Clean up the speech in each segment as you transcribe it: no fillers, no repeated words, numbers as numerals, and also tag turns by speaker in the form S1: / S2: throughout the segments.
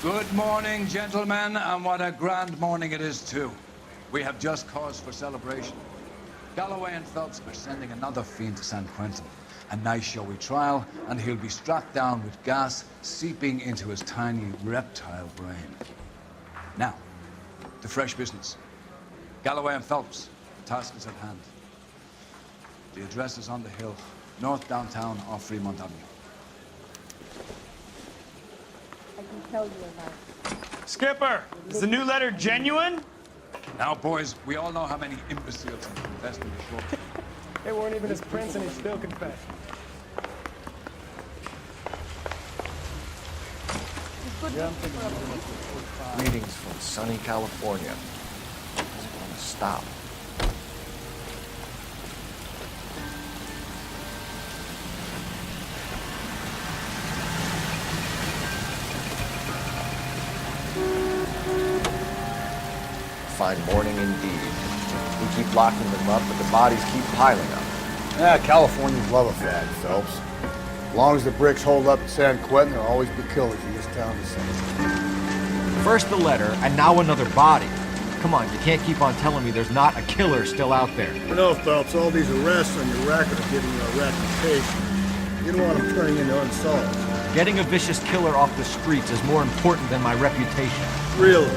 S1: Good morning, gentlemen, and what a grand morning it is, too. We have just cause for celebration. Galloway and Phelps are sending another fiend to San Quentin. A nice showy trial, and he'll be strapped down with gas seeping into his tiny reptile brain. Now, the fresh business. Galloway and Phelps, the task is at hand. The address is on the hill, north downtown off Fremont Avenue.
S2: I can tell you a lot.
S3: Skipper, is the new letter genuine?
S1: Now, boys, we all know how many imbeciles invest in the show.
S4: They weren't even his prince and he still confessed.
S5: Greetings from sunny California. Doesn't want to stop. Fine morning indeed. We keep locking them up, but the bodies keep piling up.
S6: Yeah, Californians love a fad, Phelps. As long as the bricks hold up at San Quentin, there'll always be killers in this town to see.
S5: First the letter, and now another body. Come on, you can't keep on telling me there's not a killer still out there.
S6: You know, Phelps, all these arrests on your record are giving you a reputation. You don't want them turning into unsolved.
S5: Getting a vicious killer off the streets is more important than my reputation.
S6: Really?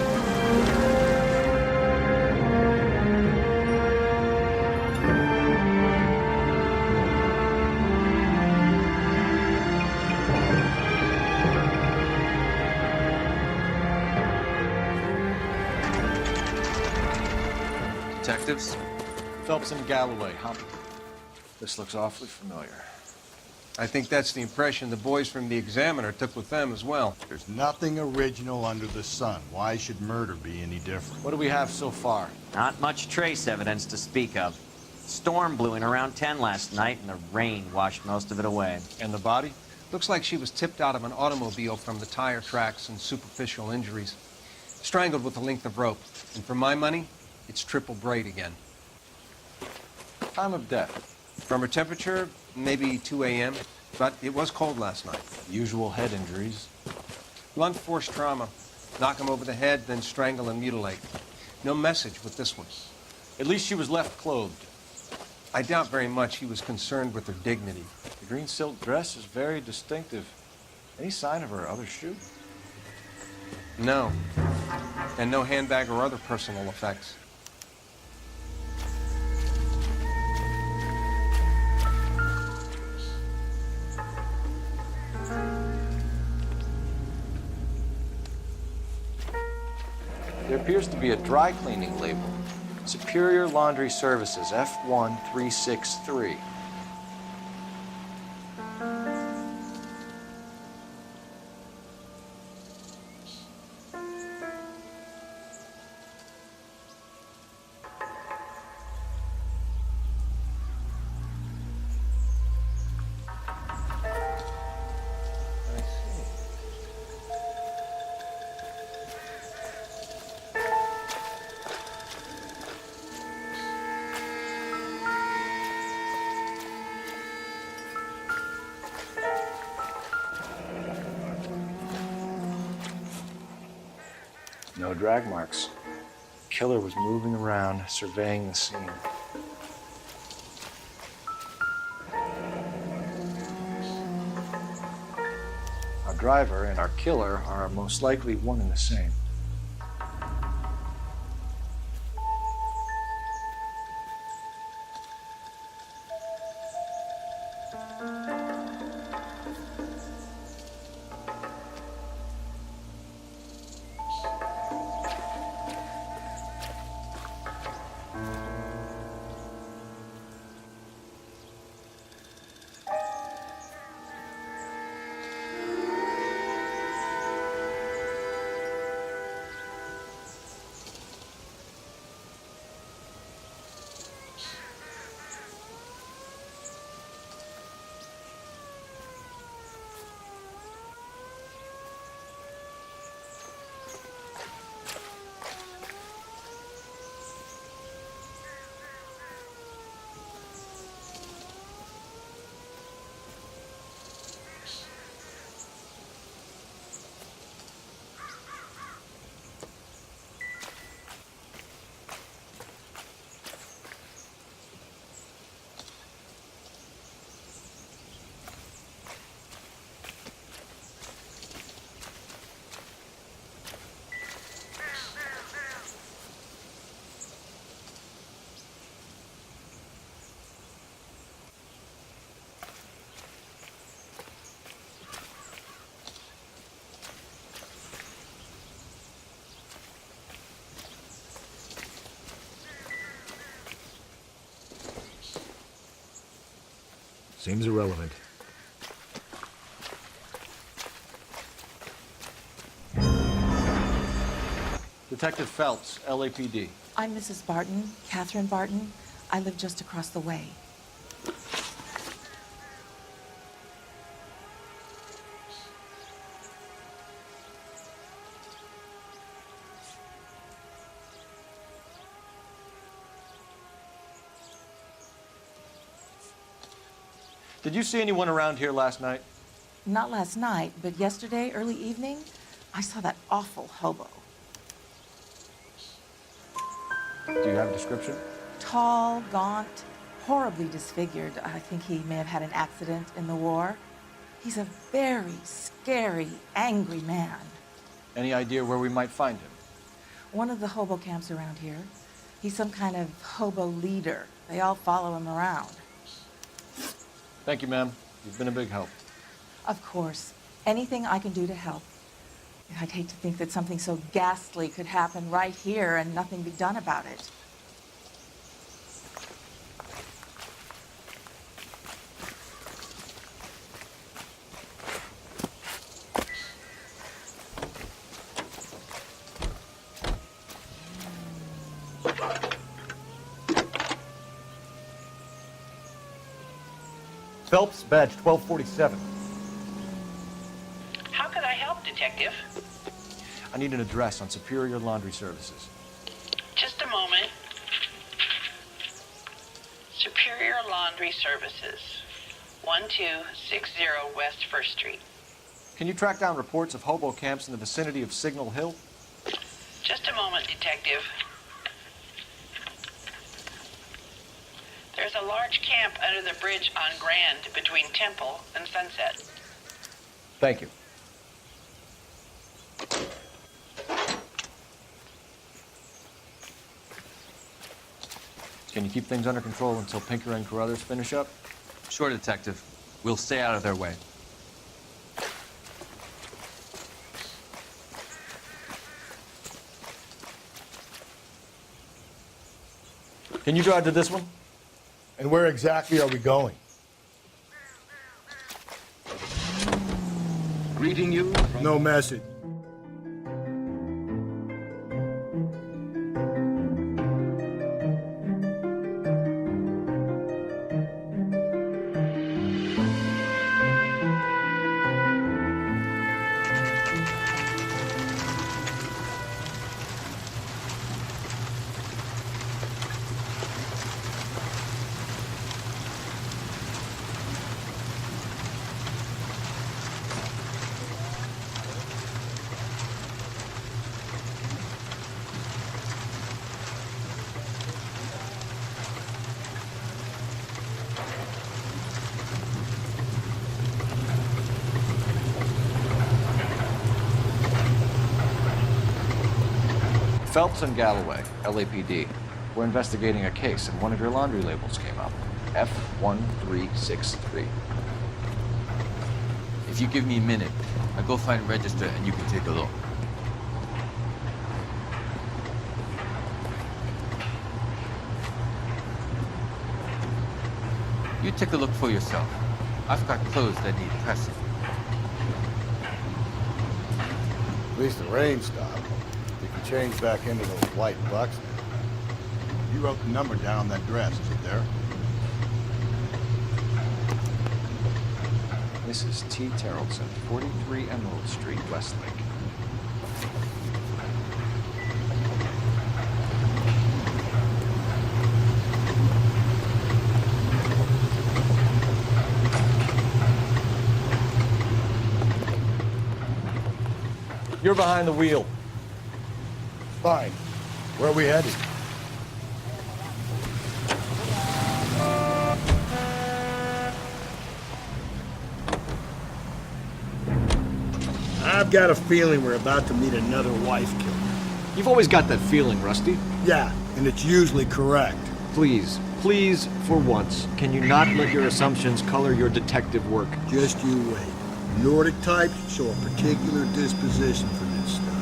S1: Detectives?
S5: Phelps and Galloway, huh? This looks awfully familiar.
S7: I think that's the impression the boys from the Examiner took with them as well.
S6: There's nothing original under the sun. Why should murder be any different?
S5: What do we have so far?
S8: Not much trace evidence to speak of. Storm blew in around 10 last night, and the rain washed most of it away.
S5: And the body?
S7: Looks like she was tipped out of an automobile from the tire tracks and superficial injuries. Strangled with a length of rope. And for my money, it's triple braid again.
S5: Time of death?
S7: From her temperature, maybe 2 a.m., but it was cold last night.
S5: Usual head injuries.
S7: Blunt force trauma. Knock him over the head, then strangle and mutilate. No message with this one.
S5: At least she was left clothed.
S7: I doubt very much he was concerned with her dignity.
S5: The green silk dress is very distinctive. Any sign of her other shoe?
S7: No. And no handbag or other personal effects.
S5: There appears to be a dry cleaning label. Superior Laundry Services, F1363. No drag marks. Killer was moving around, surveying the scene. Our driver and our killer are most likely one and the same.
S9: Seems irrelevant.
S5: Detective Phelps, LAPD.
S10: I'm Mrs. Barton, Catherine Barton. I live just across the way.
S5: Did you see anyone around here last night?
S10: Not last night, but yesterday, early evening, I saw that awful hobo.
S5: Do you have a description?
S10: Tall, gaunt, horribly disfigured. I think he may have had an accident in the war. He's a very scary, angry man.
S5: Any idea where we might find him?
S10: One of the hobo camps around here. He's some kind of hobo leader. They all follow him around.
S5: Thank you, ma'am. You've been a big help.
S10: Of course. Anything I can do to help. I'd hate to think that something so ghastly could happen right here and nothing be done about it.
S5: Phelps, badge 1247.
S11: How could I help, Detective?
S5: I need an address on Superior Laundry Services.
S11: Just a moment. Superior Laundry Services, 1260 West 1st Street.
S5: Can you track down reports of hobo camps in the vicinity of Signal Hill?
S11: Just a moment, Detective. There's a large camp under the bridge on Grand between Temple and Sunset.
S5: Thank you. Can you keep things under control until Pinker and Carruthers finish up?
S12: Sure, Detective. We'll stay out of their way.
S5: Can you drive to this one?
S6: And where exactly are we going?
S9: Greeting you from...
S6: No message.
S5: Phelps and Galloway, LAPD. We're investigating a case, and one of your laundry labels came up. F1363.
S12: If you give me a minute, I'll go find and register and you can take a look. You take a look for yourself. I've got clothes that need pressing.
S6: At least the rain stopped. You can change back into those white bucks. You wrote the number down on that dress, is it there?
S5: Mrs. T. Terrellson, 43 Emerald Street, Westlake. You're behind the wheel.
S6: Fine. Where are we headed?
S9: I've got a feeling we're about to meet another wife killer.
S7: You've always got that feeling, Rusty.
S6: Yeah, and it's usually correct.
S7: Please, please, for once, can you not let your assumptions color your detective work?
S6: Just you wait. Nordic types show a particular disposition for this stuff.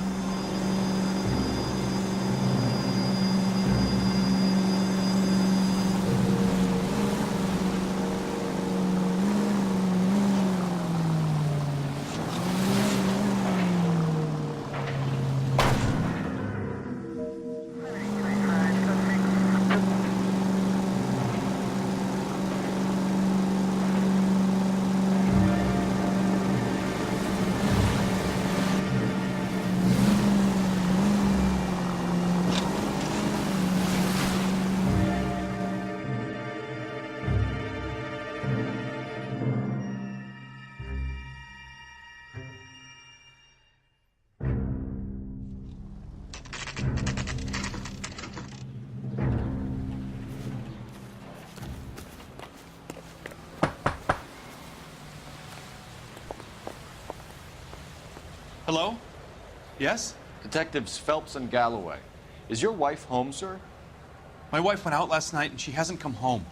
S13: Hello? Yes?
S5: Detectives Phelps and Galloway. Is your wife home, sir?
S13: My wife went out last night and she hasn't come home.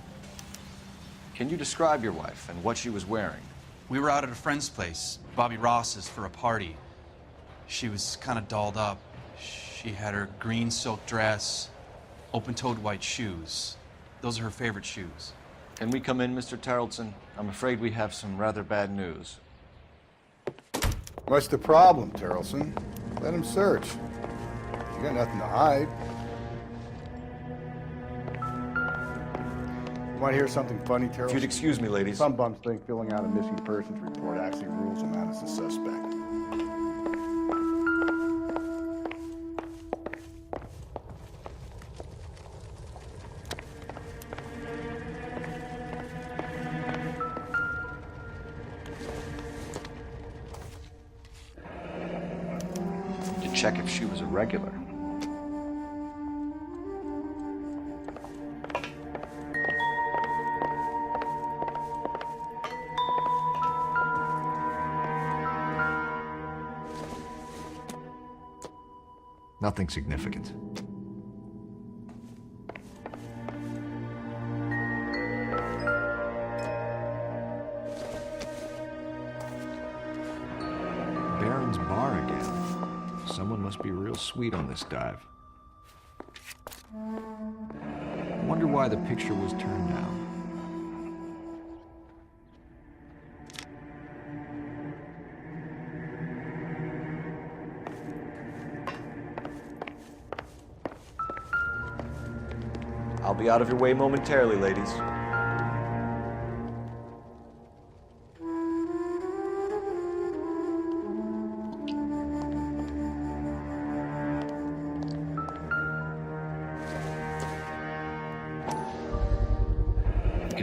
S5: Can you describe your wife and what she was wearing?
S13: We were out at a friend's place, Bobby Ross's, for a party. She was kind of dolled up. She had her green silk dress, open-toed white shoes. Those are her favorite shoes.
S5: Can we come in, Mr. Tarleton? I'm afraid we have some rather bad news.
S6: What's the problem, Tarleton? Let him search. You got nothing to hide. You want to hear something funny, Tarleton?
S5: If you'd excuse me, ladies.
S6: Some bums think filling out a missing persons report actually rules them out as a suspect.
S5: Check if she was a regular.
S14: Nothing significant. Baron's bar again. Someone must be real sweet on this dive. Wonder why the picture was turned down.
S5: I'll be out of your way momentarily, ladies.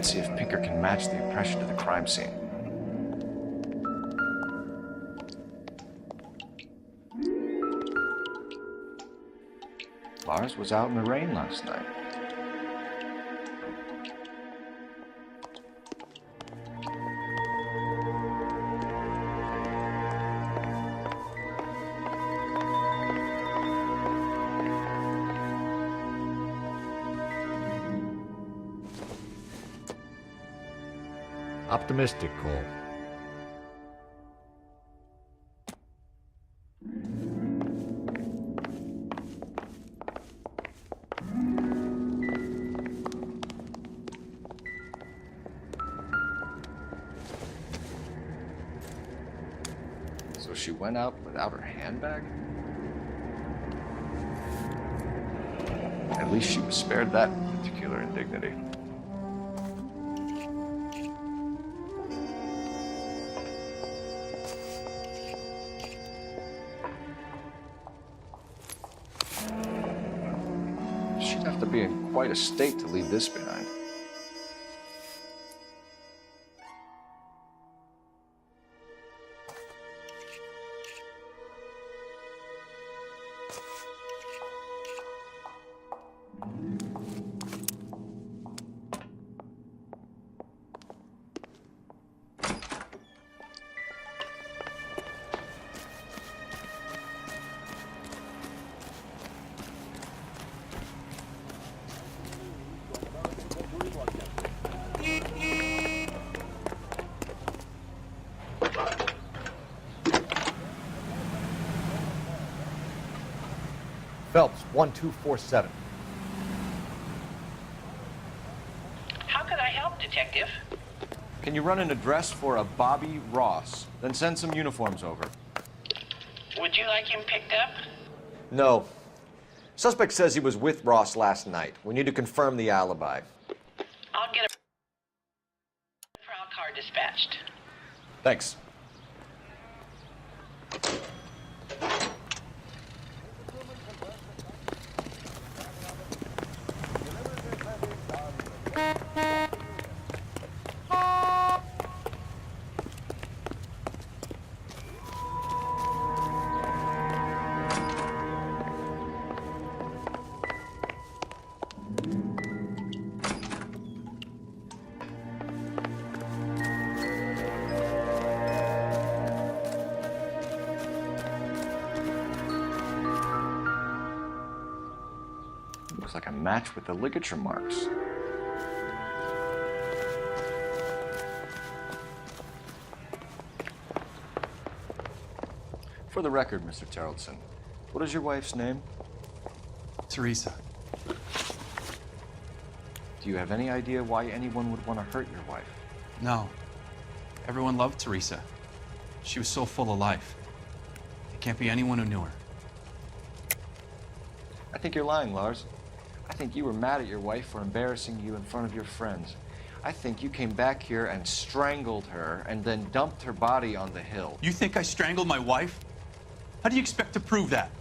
S5: See if Pinker can match the impression to the crime scene. Lars was out in the rain last night.
S14: Optimistic, Cole.
S5: So she went out without her handbag? At least she was spared that particular indignity. She'd have to be in quite a state to leave this behind.
S15: Phelps, 1247.
S11: How could I help, Detective?
S5: Can you run an address for a Bobby Ross? Then send some uniforms over.
S11: Would you like him picked up?
S5: No. Suspect says he was with Ross last night. We need to confirm the alibi.
S11: I'll get a trial car dispatched.
S5: Thanks. match with the ligature marks. For the record, Mr. Terrellson, what is your wife's name?
S13: Teresa.
S5: Do you have any idea why anyone would want to hurt your wife?
S13: No. Everyone loved Teresa. She was so full of life. It can't be anyone who knew her.
S5: I think you're lying, Lars. I think you were mad at your wife for embarrassing you in front of your friends. I think you came back here and strangled her and then dumped her body on the hill.
S13: You think I strangled my wife? How do you expect to prove that?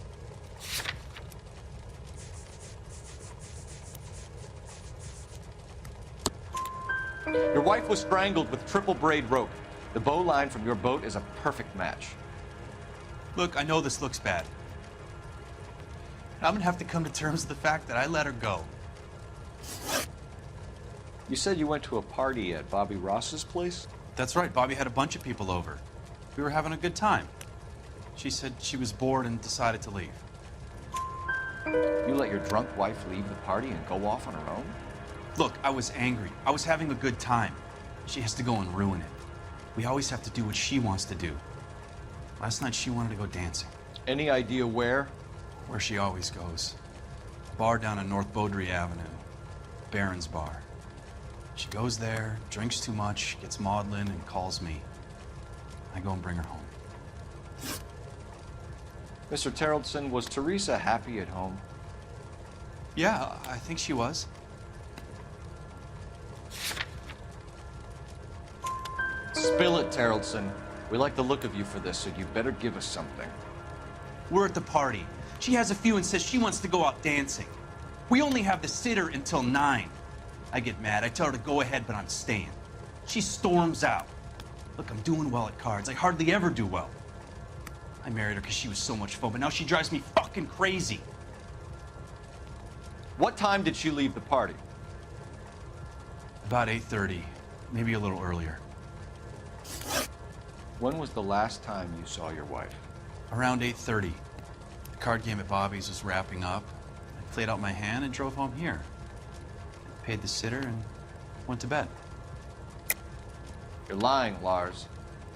S5: Your wife was strangled with triple braid rope. The bow line from your boat is a perfect match.
S13: Look, I know this looks bad. I'm gonna have to come to terms with the fact that I let her go.
S5: You said you went to a party at Bobby Ross's place?
S13: That's right, Bobby had a bunch of people over. We were having a good time. She said she was bored and decided to leave.
S5: You let your drunk wife leave the party and go off on her own?
S13: Look, I was angry. I was having a good time. She has to go and ruin it. We always have to do what she wants to do. Last night she wanted to go dancing.
S5: Any idea where?
S13: Where she always goes. A bar down on North Beaudry Avenue. Baron's Bar. She goes there, drinks too much, gets maudlin, and calls me. I go and bring her home.
S5: Mr. Terrellson, was Teresa happy at home?
S13: Yeah, I think she was.
S5: Spill it, Terrellson. We like the look of you for this, so you better give us something.
S13: We're at the party. She has a few and says she wants to go out dancing. We only have the sitter until 9. I get mad. I tell her to go ahead, but I'm staying. She storms out. Look, I'm doing well at cards. I hardly ever do well. I married her because she was so much fun, but now she drives me fucking crazy.
S5: What time did she leave the party?
S13: About 8:30, maybe a little earlier.
S5: When was the last time you saw your wife?
S13: Around 8:30. The card game at Bobby's was wrapping up. I played out my hand and drove home here. Paid the sitter and went to bed.
S5: You're lying, Lars.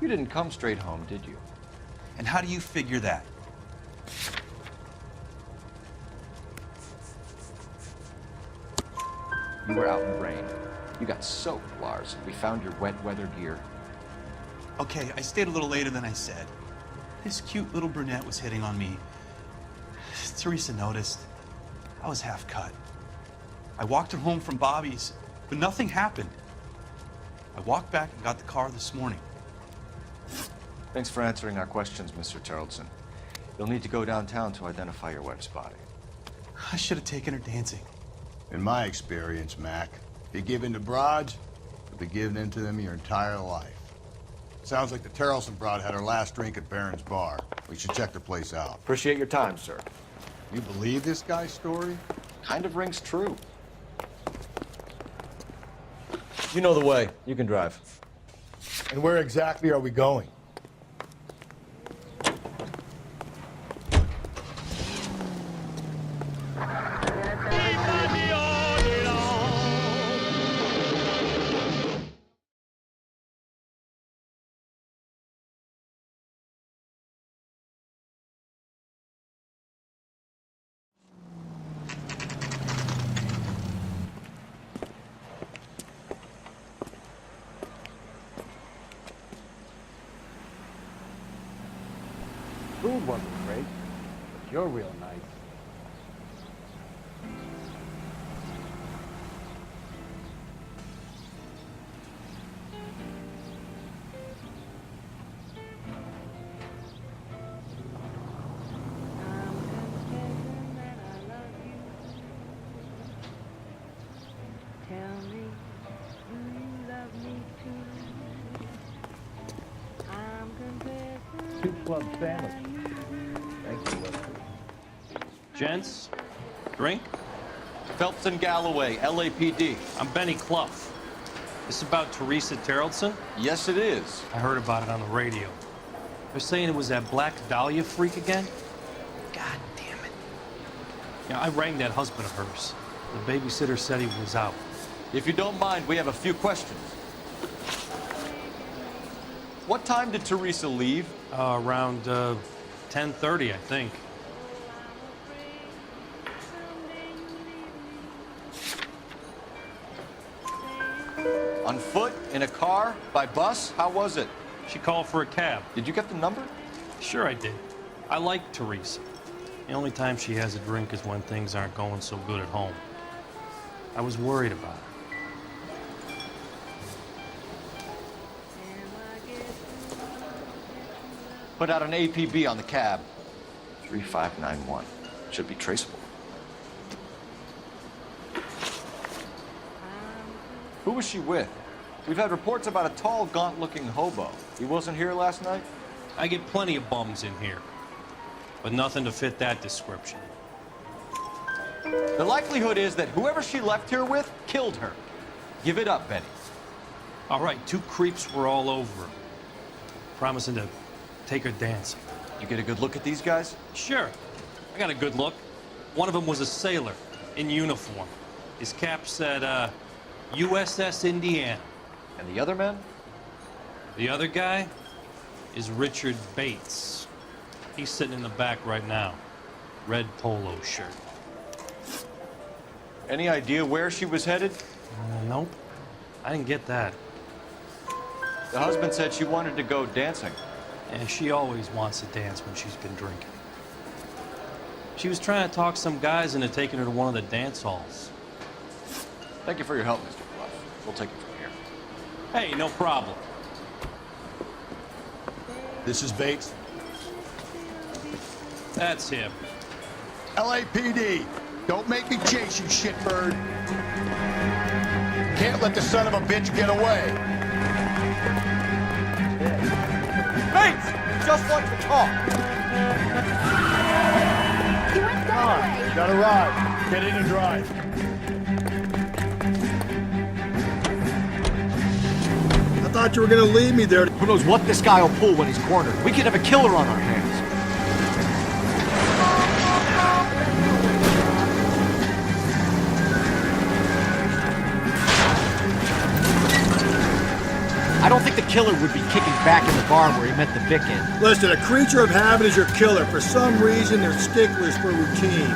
S5: You didn't come straight home, did you?
S13: And how do you figure that?
S5: You were out in the rain. You got soaked, Lars. We found your wet weather gear.
S13: Okay, I stayed a little later than I said. This cute little brunette was hitting on me. Teresa noticed. I was half cut. I walked her home from Bobby's, but nothing happened. I walked back and got the car this morning.
S5: Thanks for answering our questions, Mr. Terrellson. You'll need to go downtown to identify your wife's body.
S13: I should have taken her dancing.
S6: In my experience, Mac, if you give in to broads, you'll be giving in to them your entire life. Sounds like the Terrellson broad had her last drink at Baron's Bar. We should check the place out.
S5: Appreciate your time, sir.
S6: You believe this guy's story?
S5: Kind of rings true. You know the way. You can drive.
S6: And where exactly are we going?
S4: Food wasn't great, but you're real nice. Club sandwich. Thank you, Lester.
S16: Gents, drink?
S5: Phelps and Galloway, LAPD.
S16: I'm Benny Clough. This about Teresa Terrellson?
S5: Yes, it is.
S16: I heard about it on the radio. They're saying it was that Black Dahlia freak again? God damn it. Yeah, I rang that husband of hers. The babysitter said he was out.
S5: If you don't mind, we have a few questions. What time did Teresa leave?
S16: Around 10:30, I think.
S5: On foot? In a car? By bus? How was it?
S16: She called for a cab.
S5: Did you get the number?
S16: Sure I did. I like Teresa. The only time she has a drink is when things aren't going so good at home. I was worried about her.
S5: Put out an APB on the cab. 3591. Should be traceable. Who was she with? We've had reports about a tall, gaunt-looking hobo. He wasn't here last night?
S16: I get plenty of bums in here, but nothing to fit that description.
S5: The likelihood is that whoever she left here with killed her. Give it up, Benny.
S16: All right, 2 creeps were all over her, promising to take her dancing.
S5: You get a good look at these guys?
S16: Sure. I got a good look. One of them was a sailor in uniform. His cap said, USS Indiana.
S5: And the other man?
S16: The other guy is Richard Bates. He's sitting in the back right now. Red polo shirt.
S5: Any idea where she was headed?
S16: Nope. I didn't get that.
S5: The husband said she wanted to go dancing.
S16: And she always wants to dance when she's been drinking. She was trying to talk some guys into taking her to one of the dance halls.
S5: Thank you for your help, Mr. Bluff. We'll take it from here.
S16: Hey, no problem.
S6: This is Bates.
S16: That's him.
S6: LAPD, don't make me chase you, shitbird. Can't let the son of a bitch get away.
S15: Bates! Just like to talk.
S2: He went that way.
S6: Got a ride. Get in and drive.
S9: I thought you were gonna leave me there.
S15: Who knows what this guy will pull when he's cornered? We could have a killer on our hands. I don't think the killer would be kicking back in the bar where he met the Vic in.
S9: Listen, a creature of habit is your killer. For some reason, they're sticklers for routine.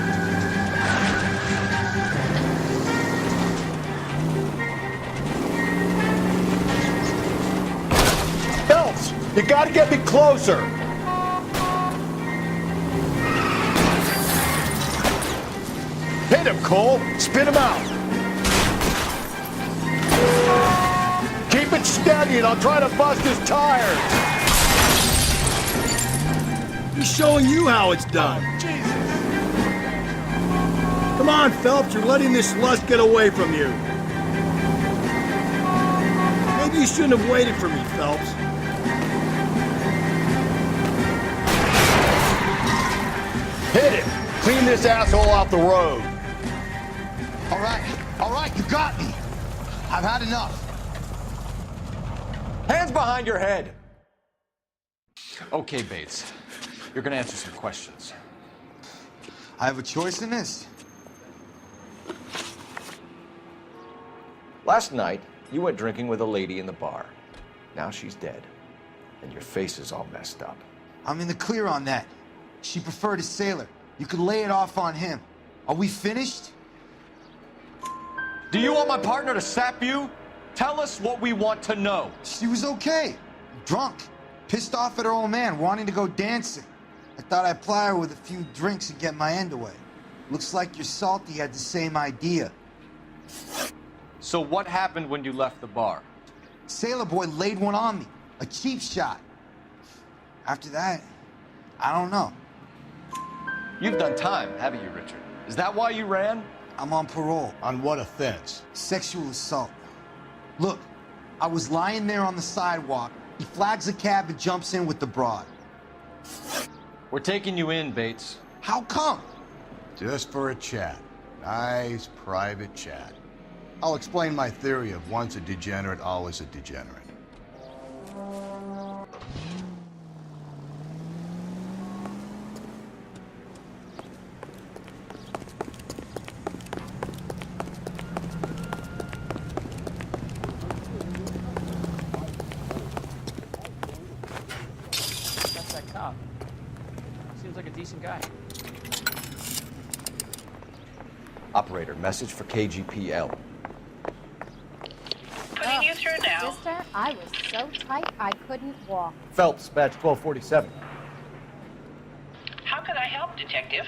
S6: Phelps, you gotta get me closer. Hit him, Cole. Spin him out. Keep it steady and I'll try to bust his tires.
S9: He's showing you how it's done.
S6: Jesus.
S9: Come on, Phelps, you're letting this lust get away from you. Maybe you shouldn't have waited for me, Phelps.
S6: Hit him. Clean this asshole off the road.
S1: All right, you got me. I've had enough.
S5: Hands behind your head. Okay, Bates. You're gonna answer some questions.
S1: I have a choice in this.
S5: Last night, you went drinking with a lady in the bar. Now she's dead. And your face is all messed up.
S1: I'm in the clear on that. She preferred a sailor. You could lay it off on him. Are we finished?
S5: Do you want my partner to sap you? Tell us what we want to know.
S1: She was okay. Drunk. Pissed off at her old man, wanting to go dancing. I thought I'd ply her with a few drinks and get my end away. Looks like your Salty had the same idea.
S5: So what happened when you left the bar?
S1: Sailor boy laid one on me. A cheap shot. After that, I don't know.
S5: You've done time, haven't you, Richard? Is that why you ran?
S1: I'm on parole.
S6: On what offense?
S1: Sexual assault. Look, I was lying there on the sidewalk. He flags a cab and jumps in with the broad.
S5: We're taking you in, Bates.
S1: How come?
S6: Just for a chat. Nice private chat. I'll explain my theory of once a degenerate, always a degenerate.
S17: like a decent guy.
S5: Operator, message for KGPL.
S11: Putting you through now.
S2: Sister, I was so tight I couldn't walk.
S15: Phelps, badge 1247.
S11: How could I help, Detective?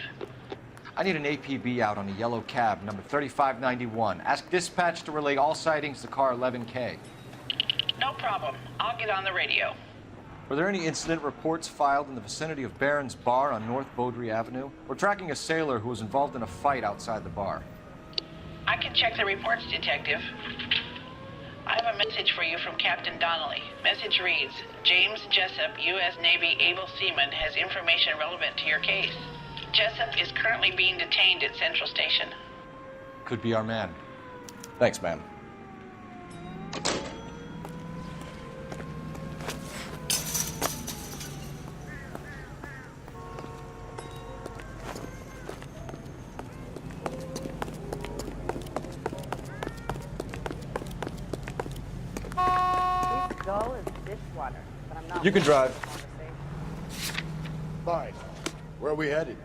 S5: I need an APB out on a yellow cab, number 3591. Ask dispatch to relay all sightings to car 11K.
S11: No problem. I'll get on the radio.
S5: Were there any incident reports filed in the vicinity of Barron's Bar on North Beaudry Avenue? We're tracking a sailor who was involved in a fight outside the bar.
S11: I can check the reports, Detective. I have a message for you from Captain Donnelly. Message reads, James Jessup, U.S. Navy able seaman, has information relevant to your case. Jessup is currently being detained at Central Station.
S5: Could be our man.
S15: Thanks, man.
S2: Dull as dishwater, but I'm not.
S15: You can drive.
S6: Fine. Where are we headed?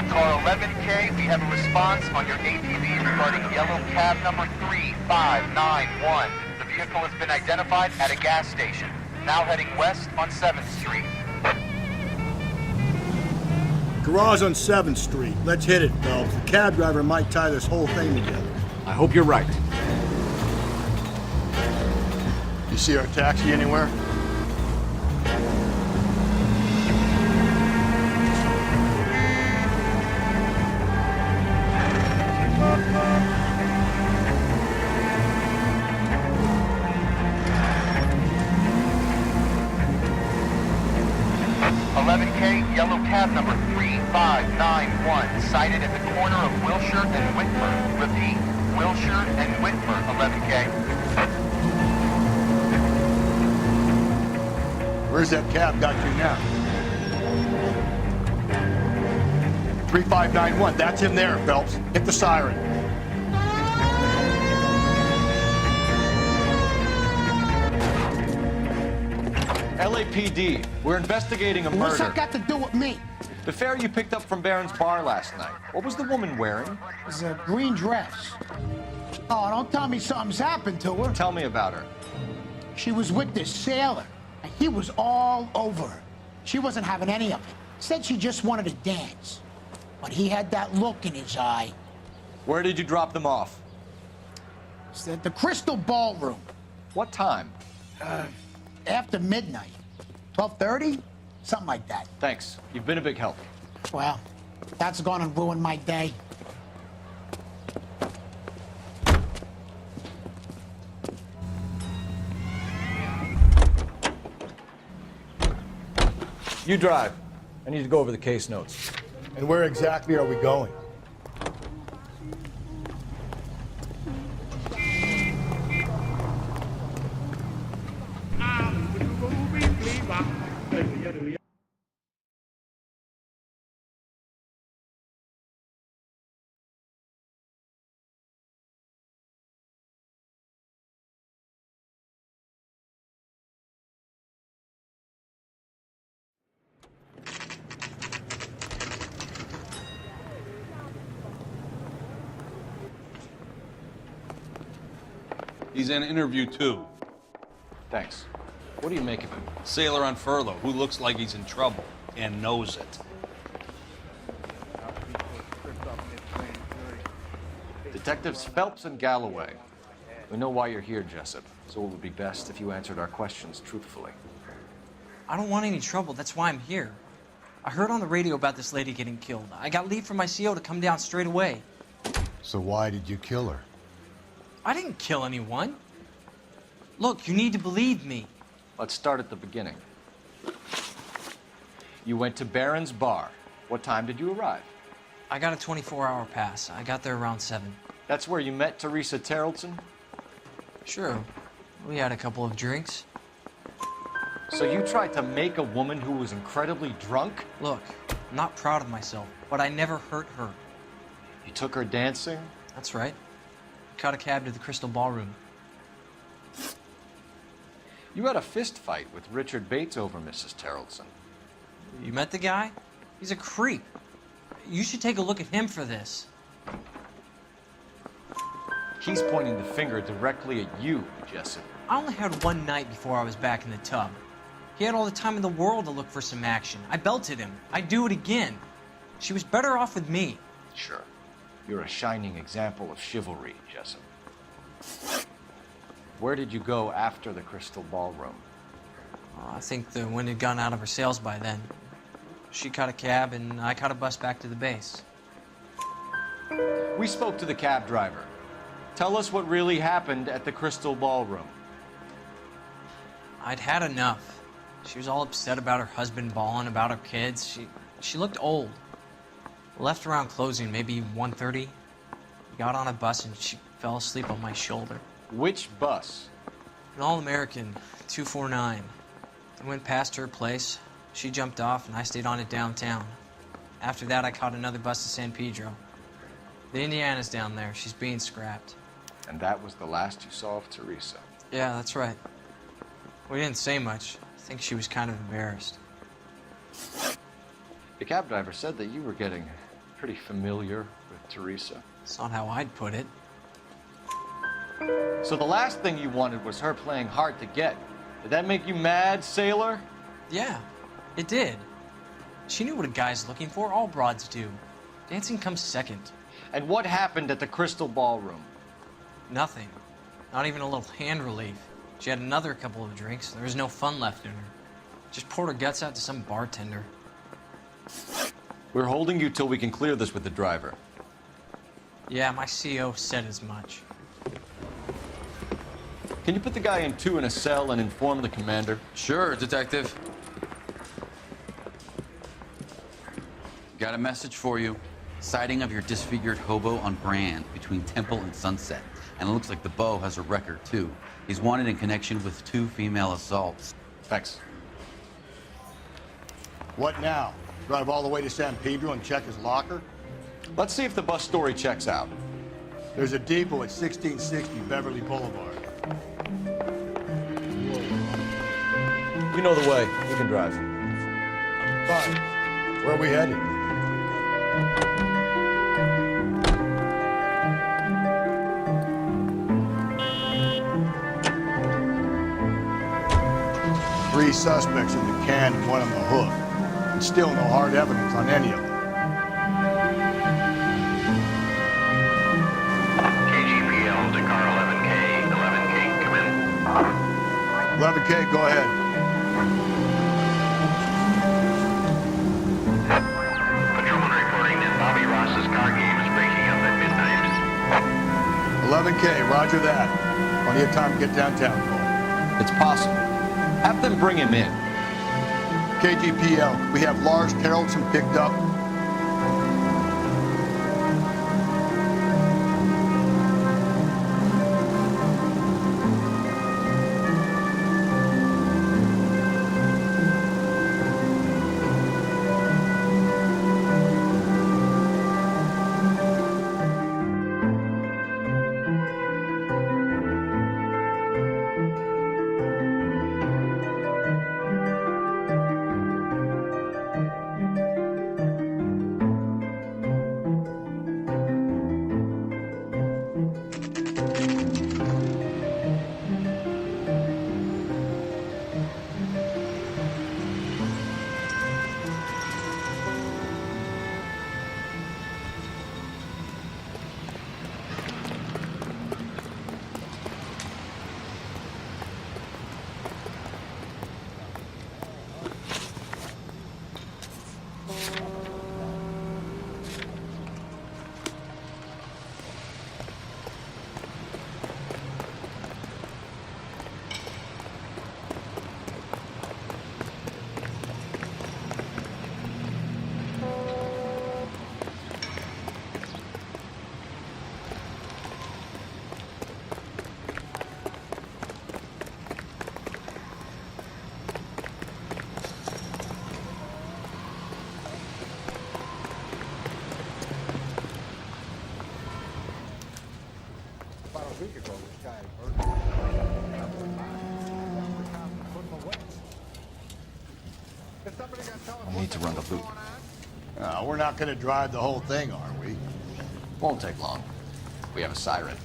S18: Car 11K, we have a response on your ATV regarding yellow cab number 3591. The vehicle has been identified at a gas station. Now heading west on 7th Street.
S9: Garage on 7th Street. Let's hit it, Phelps. The cab driver might tie this whole thing together.
S15: I hope you're right.
S6: You see our taxi anywhere?
S18: Yellow cab number 3591, sighted at the corner of Wilshire and Whitmer. Repeat, Wilshire and Whitmer, 11K.
S6: Where's that cab got you now? 3591, that's him there, Phelps. Hit the siren.
S5: LAPD, we're investigating a murder.
S19: What's that got to do with me?
S5: The fare you picked up from Barron's Bar last night. What was the woman wearing?
S19: It was a green dress. Oh, don't tell me something's happened to her.
S5: Tell me about her.
S19: She was with this sailor, and he was all over her. She wasn't having any of it. Said she just wanted to dance. But he had that look in his eye.
S5: Where did you drop them off?
S19: It's at the Crystal Ballroom.
S5: What time?
S19: After midnight. 12:30? Something like that.
S5: Thanks. You've been a big help.
S19: Well, that's gonna ruin my day.
S15: You drive. I need to go over the case notes.
S6: And where exactly are we going?
S20: He's in interview 2.
S5: Thanks. What do you make of him?
S20: Sailor on furlough who looks like he's in trouble and knows it.
S5: Detectives Phelps and Galloway. We know why you're here, Jessup, so it would be best if you answered our questions truthfully.
S17: I don't want any trouble. That's why I'm here. I heard on the radio about this lady getting killed. I got leave from my CO to come down straight away.
S6: So why did you kill her?
S17: I didn't kill anyone. Look, you need to believe me.
S5: Let's start at the beginning. You went to Barron's Bar. What time did you arrive?
S17: I got a 24-hour pass. I got there around 7.
S5: That's where you met Teresa Terrelson?
S17: Sure. We had a couple of drinks.
S5: So you tried to make a woman who was incredibly drunk?
S17: Look, I'm not proud of myself, but I never hurt her.
S5: You took her dancing?
S17: That's right. Caught a cab to the Crystal Ballroom.
S5: You had a fist fight with Richard Bates over Mrs. Terrelson.
S17: You met the guy? He's a creep. You should take a look at him for this.
S5: He's pointing the finger directly at you, Jessup.
S17: I only had one night before I was back in the tub. He had all the time in the world to look for some action. I belted him. I'd do it again. She was better off with me.
S5: Sure. You're a shining example of chivalry, Jessup. Where did you go after the Crystal Ballroom?
S17: I think the wind had gone out of her sails by then. She caught a cab, and I caught a bus back to the base.
S5: We spoke to the cab driver. Tell us what really happened at the Crystal Ballroom.
S17: I'd had enough. She was all upset about her husband bawling about her kids. She looked old. Left around closing, maybe 1:30. Got on a bus and she fell asleep on my shoulder.
S5: Which bus?
S17: An All-American, 249. I went past her place. She jumped off and I stayed on it downtown. After that, I caught another bus to San Pedro. The Indiana's down there. She's being scrapped.
S5: And that was the last you saw of Teresa?
S17: Yeah, that's right. We didn't say much. I think she was kind of embarrassed.
S5: The cab driver said that you were getting pretty familiar with Teresa.
S17: It's not how I'd put it.
S5: So the last thing you wanted was her playing hard to get. Did that make you mad, sailor?
S17: Yeah, it did. She knew what a guy's looking for. All broads do. Dancing comes second.
S5: And what happened at the Crystal Ballroom?
S17: Nothing. Not even a little hand relief. She had another couple of drinks. There was no fun left in her. Just poured her guts out to some bartender.
S5: We're holding you till we can clear this with the driver.
S17: Yeah, my CO said as much.
S5: Can you put the guy in 2 in a cell and inform the commander?
S12: Sure, Detective. Got a message for you. Sighting of your disfigured hobo on Brand between Temple and Sunset. And it looks like the Beau has a record, too. He's wanted in connection with 2 female assaults.
S5: Thanks.
S6: What now? Drive all the way to San Pedro and check his locker?
S5: Let's see if the bus story checks out.
S6: There's a depot at 1660 Beverly Boulevard.
S5: We know the way. We can drive.
S6: Fine. Where are we headed? Three suspects in the can and one on the hook. And still no hard evidence on any of them.
S18: KGPL to car 11K. 11K, come in.
S6: 11K, go ahead.
S18: Patrolman reporting that Bobby Ross's car game is breaking up at midnight.
S6: 11K, roger that. Plenty of time to get downtown, Cole.
S5: It's possible. Have them bring him in.
S6: KGPL, we have Lars Terrelson picked up.
S4: ago, this guy murdered.
S5: I need to run the loop.
S6: We're not going to drive the whole thing, are we?
S5: Won't take long. We have a siren.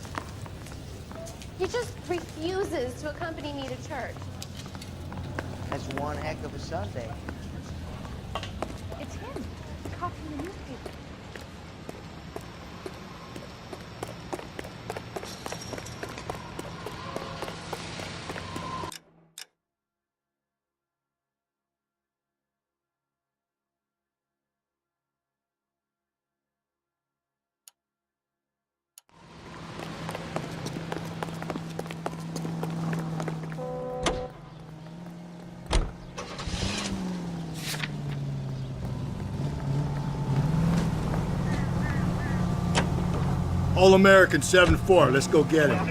S2: He just refuses to accompany me to church.
S21: That's one heck of a Sunday.
S2: It's him. The cop from the newspaper.
S9: All-American 7-4. Let's go get him.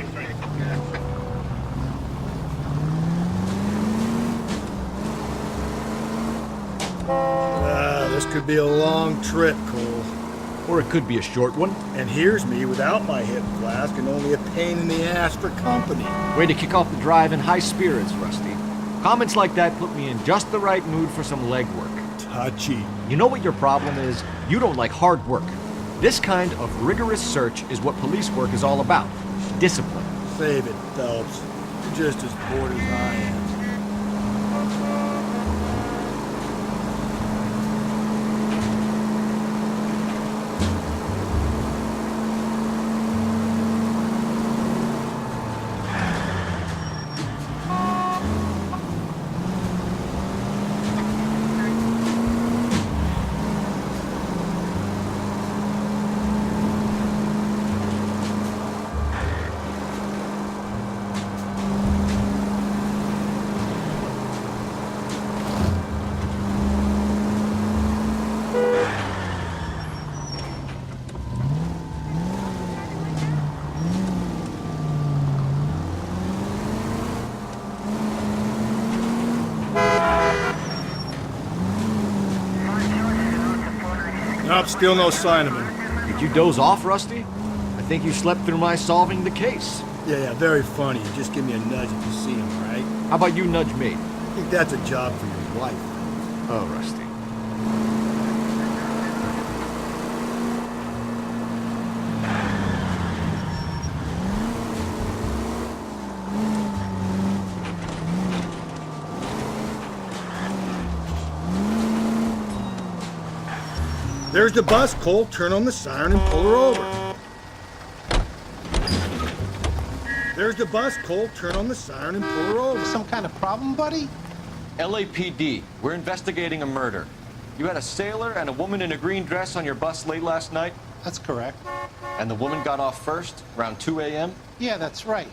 S9: This could be a long trip, Cole.
S15: Or it could be a short one.
S9: And here's me without my hip flask and only a pain in the ass for company.
S15: Way to kick off the drive in high spirits, Rusty. Comments like that put me in just the right mood for some legwork.
S9: Touchy.
S15: You know what your problem is? You don't like hard work. This kind of rigorous search is what police work is all about. Discipline.
S9: Save it, Phelps. You're just as bored as I am. Nope, still no sign of him.
S15: Did you doze off, Rusty? I think you slept through my solving the case.
S9: Yeah, very funny. Just give me a nudge if you see him, right?
S15: How about you nudge me?
S9: I think that's a job for your wife.
S15: Oh, Rusty.
S9: There's the bus, Cole. Turn on the siren and pull her over. There's the bus, Cole. Turn on the siren and pull her over.
S19: Some kind of problem, buddy?
S5: LAPD, we're investigating a murder. You had a sailor and a woman in a green dress on your bus late last night?
S19: That's correct.
S5: And the woman got off first, around 2 a.m.?
S19: Yeah, that's right.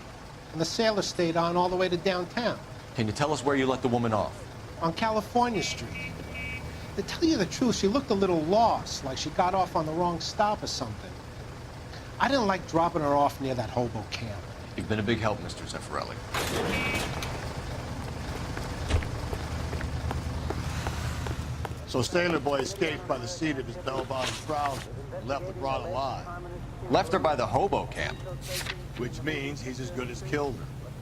S19: And the sailor stayed on all the way to downtown.
S5: Can you tell us where you let the woman off?
S19: On California Street. To tell you the truth, she looked a little lost, like she got off on the wrong stop or something. I didn't like dropping her off near that hobo camp.
S5: You've been a big help, Mr. Zeffirelli.
S6: So Sailor Boy escaped by the seat of his bell-bottom trouser and left the broad alive.
S5: Left her by the hobo camp.
S6: Which means he's as good as killed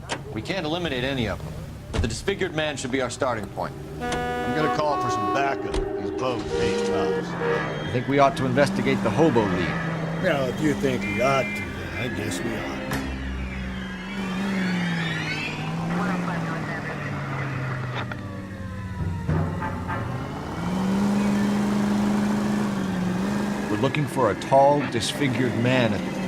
S6: her.
S5: We can't eliminate any of them, but the disfigured man should be our starting point.
S6: I'm gonna call for some backup. These boats ain't tops.
S15: I think we ought to investigate the hobo lead.
S9: Well, if you think we ought to, then I guess we ought.
S15: We're looking for a tall, disfigured man at the...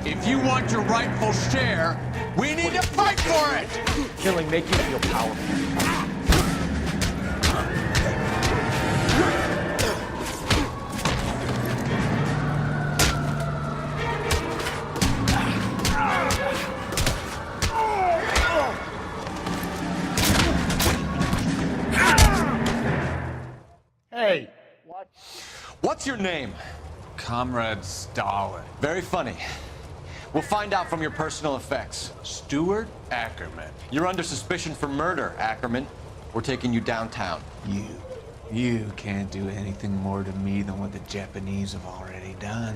S1: If you want your rightful share, we need to fight for it!
S15: Killing make you feel powerful.
S9: Hey!
S5: What's your name?
S13: Comrade Stalin.
S5: Very funny. We'll find out from your personal effects.
S13: Stuart Ackerman.
S5: You're under suspicion for murder, Ackerman. We're taking you downtown.
S13: You can't do anything more to me than what the Japanese have already done.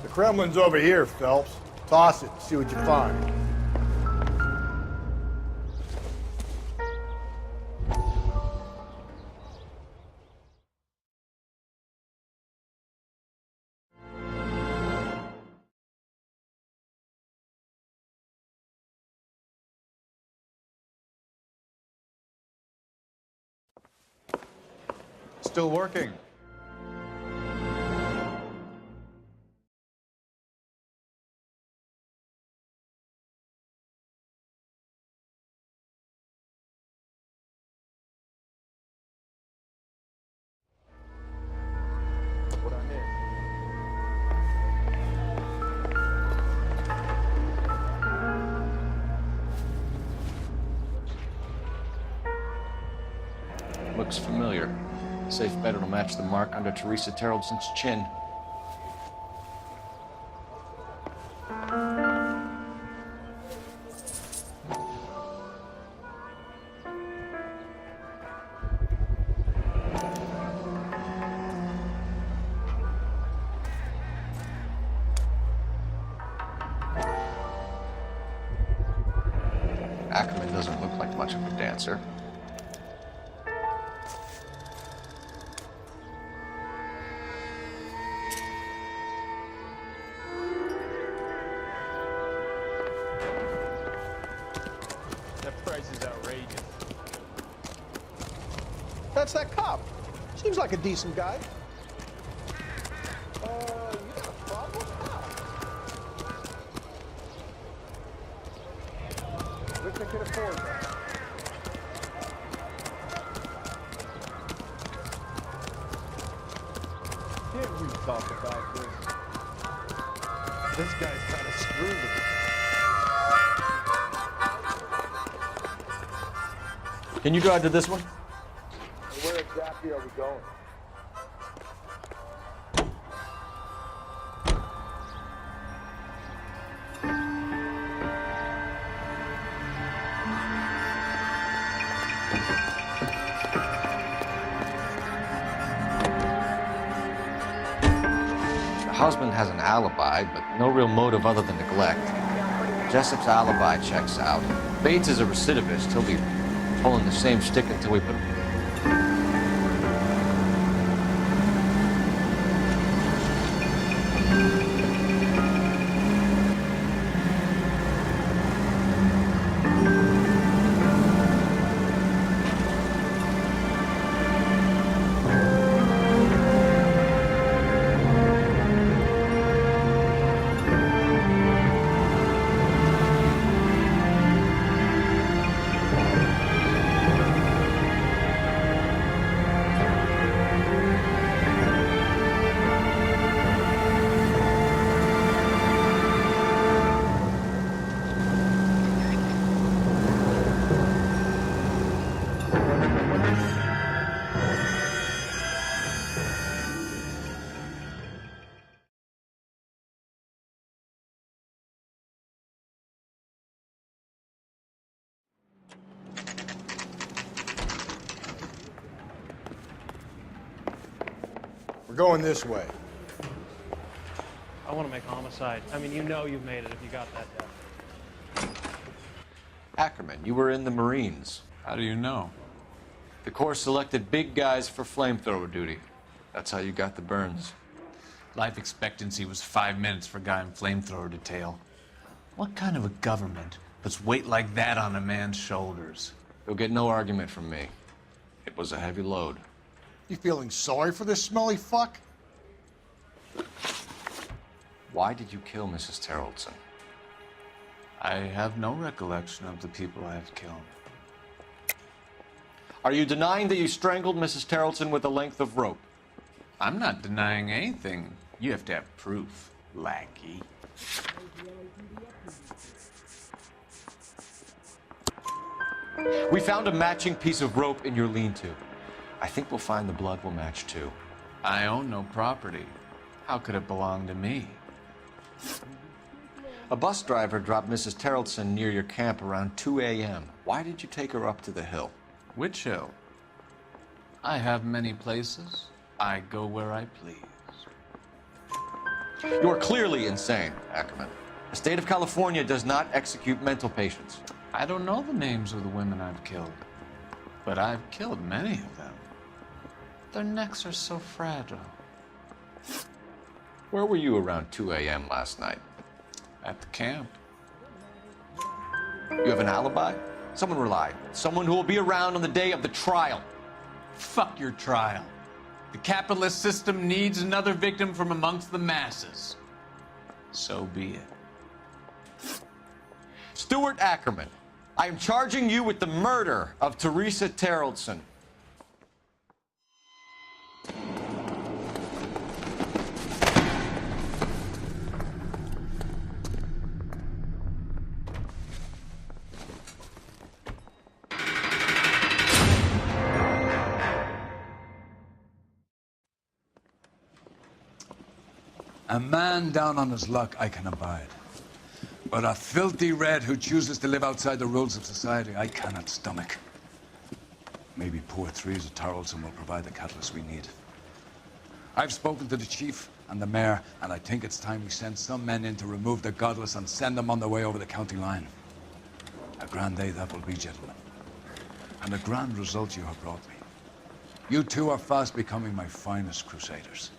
S9: The Kremlin's over here, Phelps. Toss it, see what you find.
S5: Still working. What I miss? Looks familiar. Safe bet it'll match the mark under Teresa Terreldson's chin. Ackerman doesn't look like much of a dancer.
S19: That's that cop. Seems like a decent guy. You got a problem? Wish I could afford that. Can't we talk about this? This guy's kind of screwed with it.
S5: Can you drive to this one?
S19: Where exactly are we going?
S5: The husband has an alibi, but no real motive other than neglect. Jessup's alibi checks out. Bates is a recidivist. He'll be pulling the same stick until we put...
S9: We're going this way.
S16: I want to make homicide. I mean, you know you've made it if you got that down.
S5: Ackerman, you were in the Marines.
S13: How do you know?
S5: The Corps selected big guys for flamethrower duty. That's how you got the burns.
S13: Life expectancy was 5 minutes for a guy in flamethrower detail. What kind of a government puts weight like that on a man's shoulders?
S5: You'll get no argument from me. It was a heavy load.
S9: You feeling sorry for this smelly fuck?
S5: Why did you kill Mrs. Terreldson?
S13: I have no recollection of the people I have killed.
S5: Are you denying that you strangled Mrs. Tarleton with a length of rope?
S3: I'm not denying anything. You have to have proof, lackey.
S5: We found a matching piece of rope in your lean-to. I think we'll find the blood will match too.
S3: I own no property. How could it belong to me?
S5: A bus driver dropped Mrs. Tarleton near your camp around 2 a.m. Why did you take her up to the hill?
S3: Which hill? I have many places. I go where I please.
S5: You are clearly insane, Ackerman. The state of California does not execute mental patients.
S3: I don't know the names of the women I've killed, but I've killed many of them. Their necks are so fragile.
S5: Where were you around 2 a.m. last night?
S3: At the camp.
S5: You have an alibi? Someone reliable. Someone who will be around on the day of the trial.
S3: Fuck your trial. The capitalist system needs another victim from amongst the masses. So be it.
S5: Stuart Ackerman, I am charging you with the murder of Teresa Tarleton.
S1: A man down on his luck I can abide. But a filthy red who chooses to live outside the rules of society, I cannot stomach. Maybe poor Teresa Tarleton will provide the catalyst we need. I've spoken to the chief and the mayor, and I think it's time we send some men in to remove the godless and send them on their way over the county line. A grand day that will be, gentlemen. And a grand result you have brought me. You two are fast becoming my finest crusaders.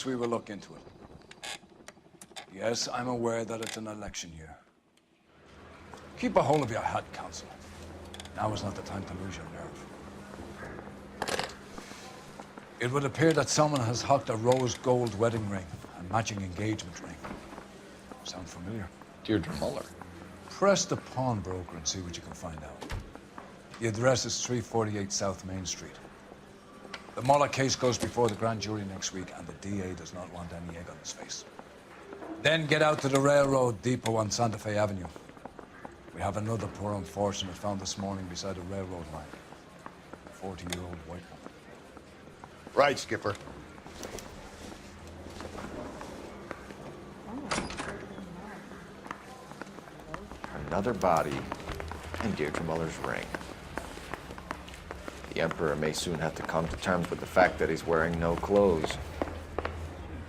S1: We will look into it. Yes, I'm aware that it's an election year. Keep a hold of your hat, Council. Now is not the time to lose your nerve. It would appear that someone has hocked a rose gold wedding ring and matching engagement ring. Sound familiar?
S5: Deirdre Muller.
S1: Press the pawnbroker and see what you can find out. The address is 348 South Main Street. The Muller case goes before the grand jury next week, and the DA does not want any egg on his face. Then get out to the railroad depot on Santa Fe Avenue. We have another poor unfortunate found this morning beside a railroad line. A 40-year-old white woman.
S6: Right, Skipper.
S5: Another body and Deirdre Muller's ring. The Emperor may soon have to come to terms with the fact that he's wearing no clothes.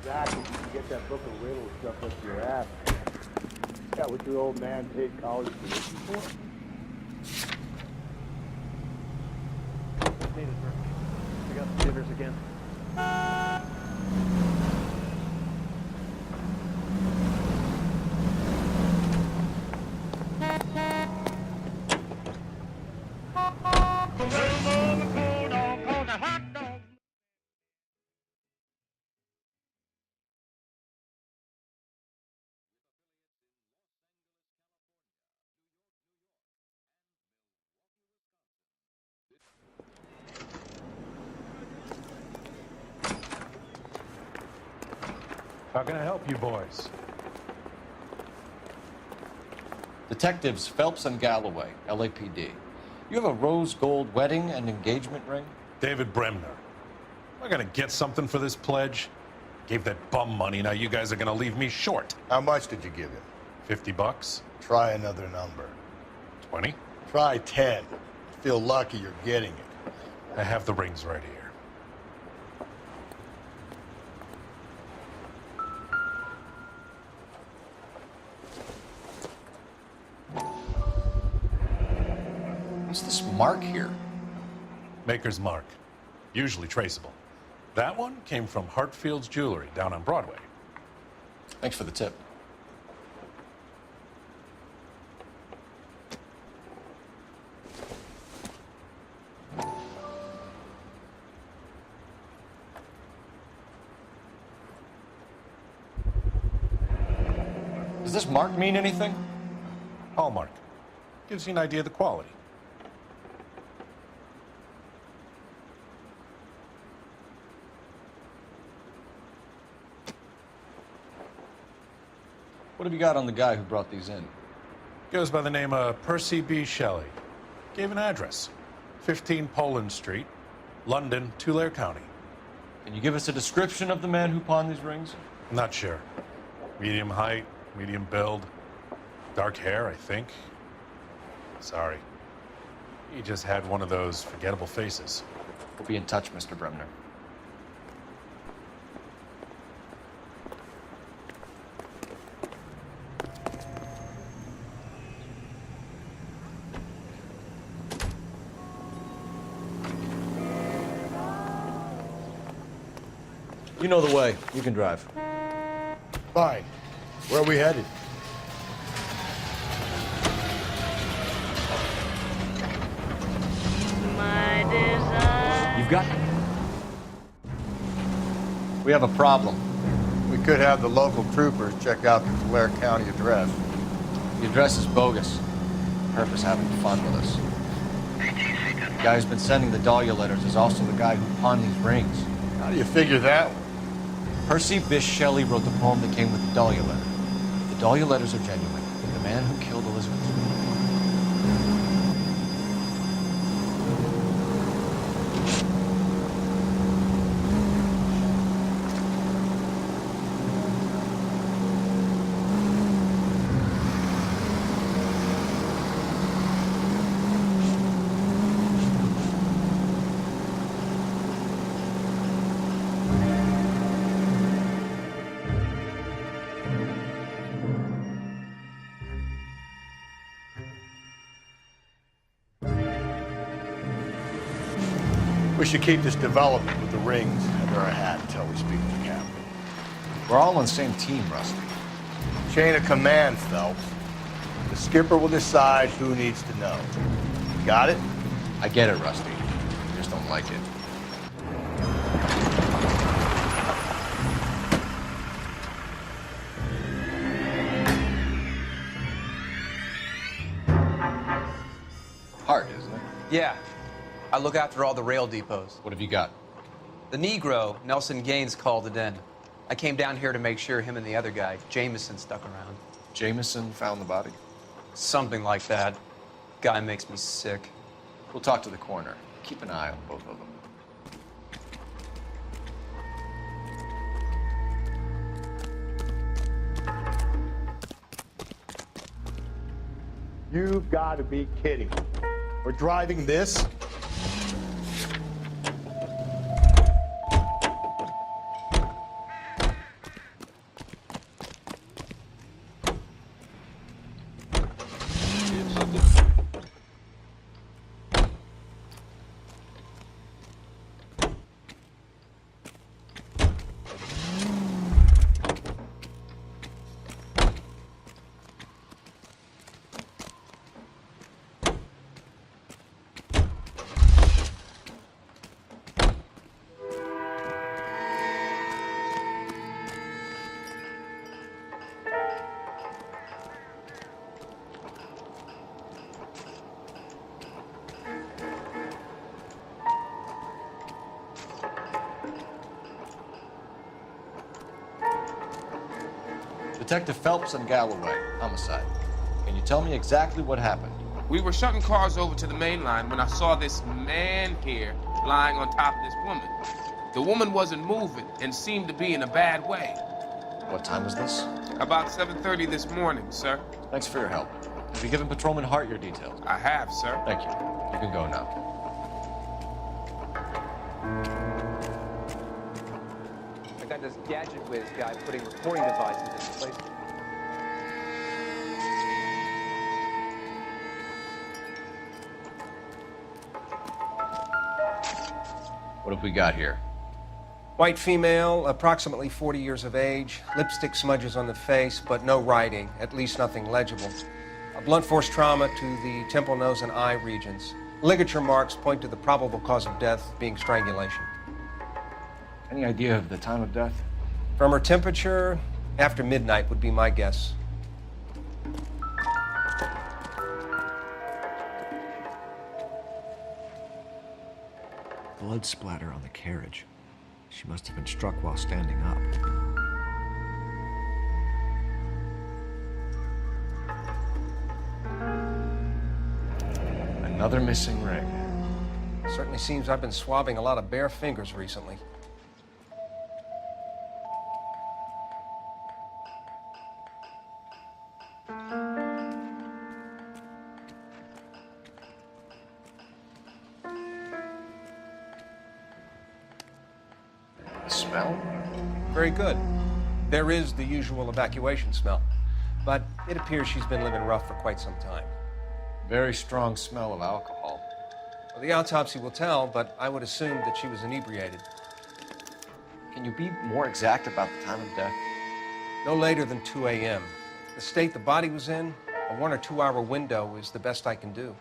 S4: Exactly. You can get that book of riddles stuff up your ass. Yeah, what your old man paid college tuition for?
S15: We got the jitters again.
S8: How can I help you boys?
S5: Detectives Phelps and Galloway, LAPD. You have a rose gold wedding and engagement ring?
S8: David Bremner. Am I gonna get something for this pledge? Gave that bum money, now you guys are gonna leave me short.
S6: How much did you give him?
S8: $50?
S6: Try another number.
S8: 20?
S6: Try 10. Feel lucky you're getting it.
S8: I have the rings right here.
S5: What's this mark here?
S8: Maker's mark. Usually traceable. That one came from Hartfield's Jewelry down on Broadway.
S5: Thanks for the tip. Does this mark mean anything?
S8: Hallmark. Gives you an idea of the quality.
S5: What have you got on the guy who brought these in?
S8: Goes by the name of Percy B. Shelley. Gave an address. 15 Poland Street, London, Tulare County.
S5: Can you give us a description of the man who pawned these rings?
S8: Not sure. Medium height, medium build. Dark hair, I think. Sorry. He just had one of those forgettable faces.
S5: We'll be in touch, Mr. Bremner. You know the way. You can drive.
S6: Fine. Where are we headed?
S15: You've got...
S5: We have a problem.
S6: We could have the local troopers check out the Tulare County address.
S5: The address is bogus. Herb is having fun with us. The guy who's been sending the Dahlia letters is also the guy who pawned these rings.
S6: How do you figure that one?
S5: Percy Bysshe Shelley wrote the poem that came with the Dahlia letter. The Dahlia letters are genuine. The man who killed Elizabeth.
S6: We should keep this development with the rings under our hat until we speak to the captain.
S5: We're all on the same team, Rusty.
S6: Chain of command, Phelps. The skipper will decide who needs to know. Got it?
S5: I get it, Rusty. I just don't like it. Hard, isn't it?
S22: Yeah. I look after all the rail depots.
S5: What have you got?
S22: The Negro, Nelson Gaines, called it in. I came down here to make sure him and the other guy, Jameson, stuck around.
S5: Jameson found the body?
S22: Something like that. Guy makes me sick.
S5: We'll talk to the coroner. Keep an eye on both of them.
S6: You've got to be kidding me. We're driving this?
S5: Detective Phelps and Galloway, homicide. Can you tell me exactly what happened?
S7: We were shutting cars over to the main line when I saw this man here lying on top of this woman. The woman wasn't moving and seemed to be in a bad way.
S5: What time was this?
S7: About 7:30 this morning, sir.
S5: Thanks for your help. Have you given Patrolman Hart your details?
S7: I have, sir.
S5: Thank you. You can go now.
S10: I got this gadget whiz guy putting recording devices in place.
S5: What have we got here?
S23: White female, approximately 40 years of age, lipstick smudges on the face, but no writing, at least nothing legible. A blunt force trauma to the temple, nose, and eye regions. Ligature marks point to the probable cause of death being strangulation.
S5: Any idea of the time of death?
S23: From her temperature, after midnight would be my guess.
S14: Blood splatter on the carriage. She must have been struck while standing up.
S5: Another missing ring.
S23: Certainly seems I've been swabbing a lot of bare fingers recently.
S5: The smell?
S23: Very good. There is the usual evacuation smell, but it appears she's been living rough for quite some time.
S5: Very strong smell of alcohol.
S23: Well, the autopsy will tell, but I would assume that she was inebriated.
S5: Can you be more exact about the time of death?
S23: No later than 2 a.m. The state the body was in, a 1 or 2 hour window is the best I can do.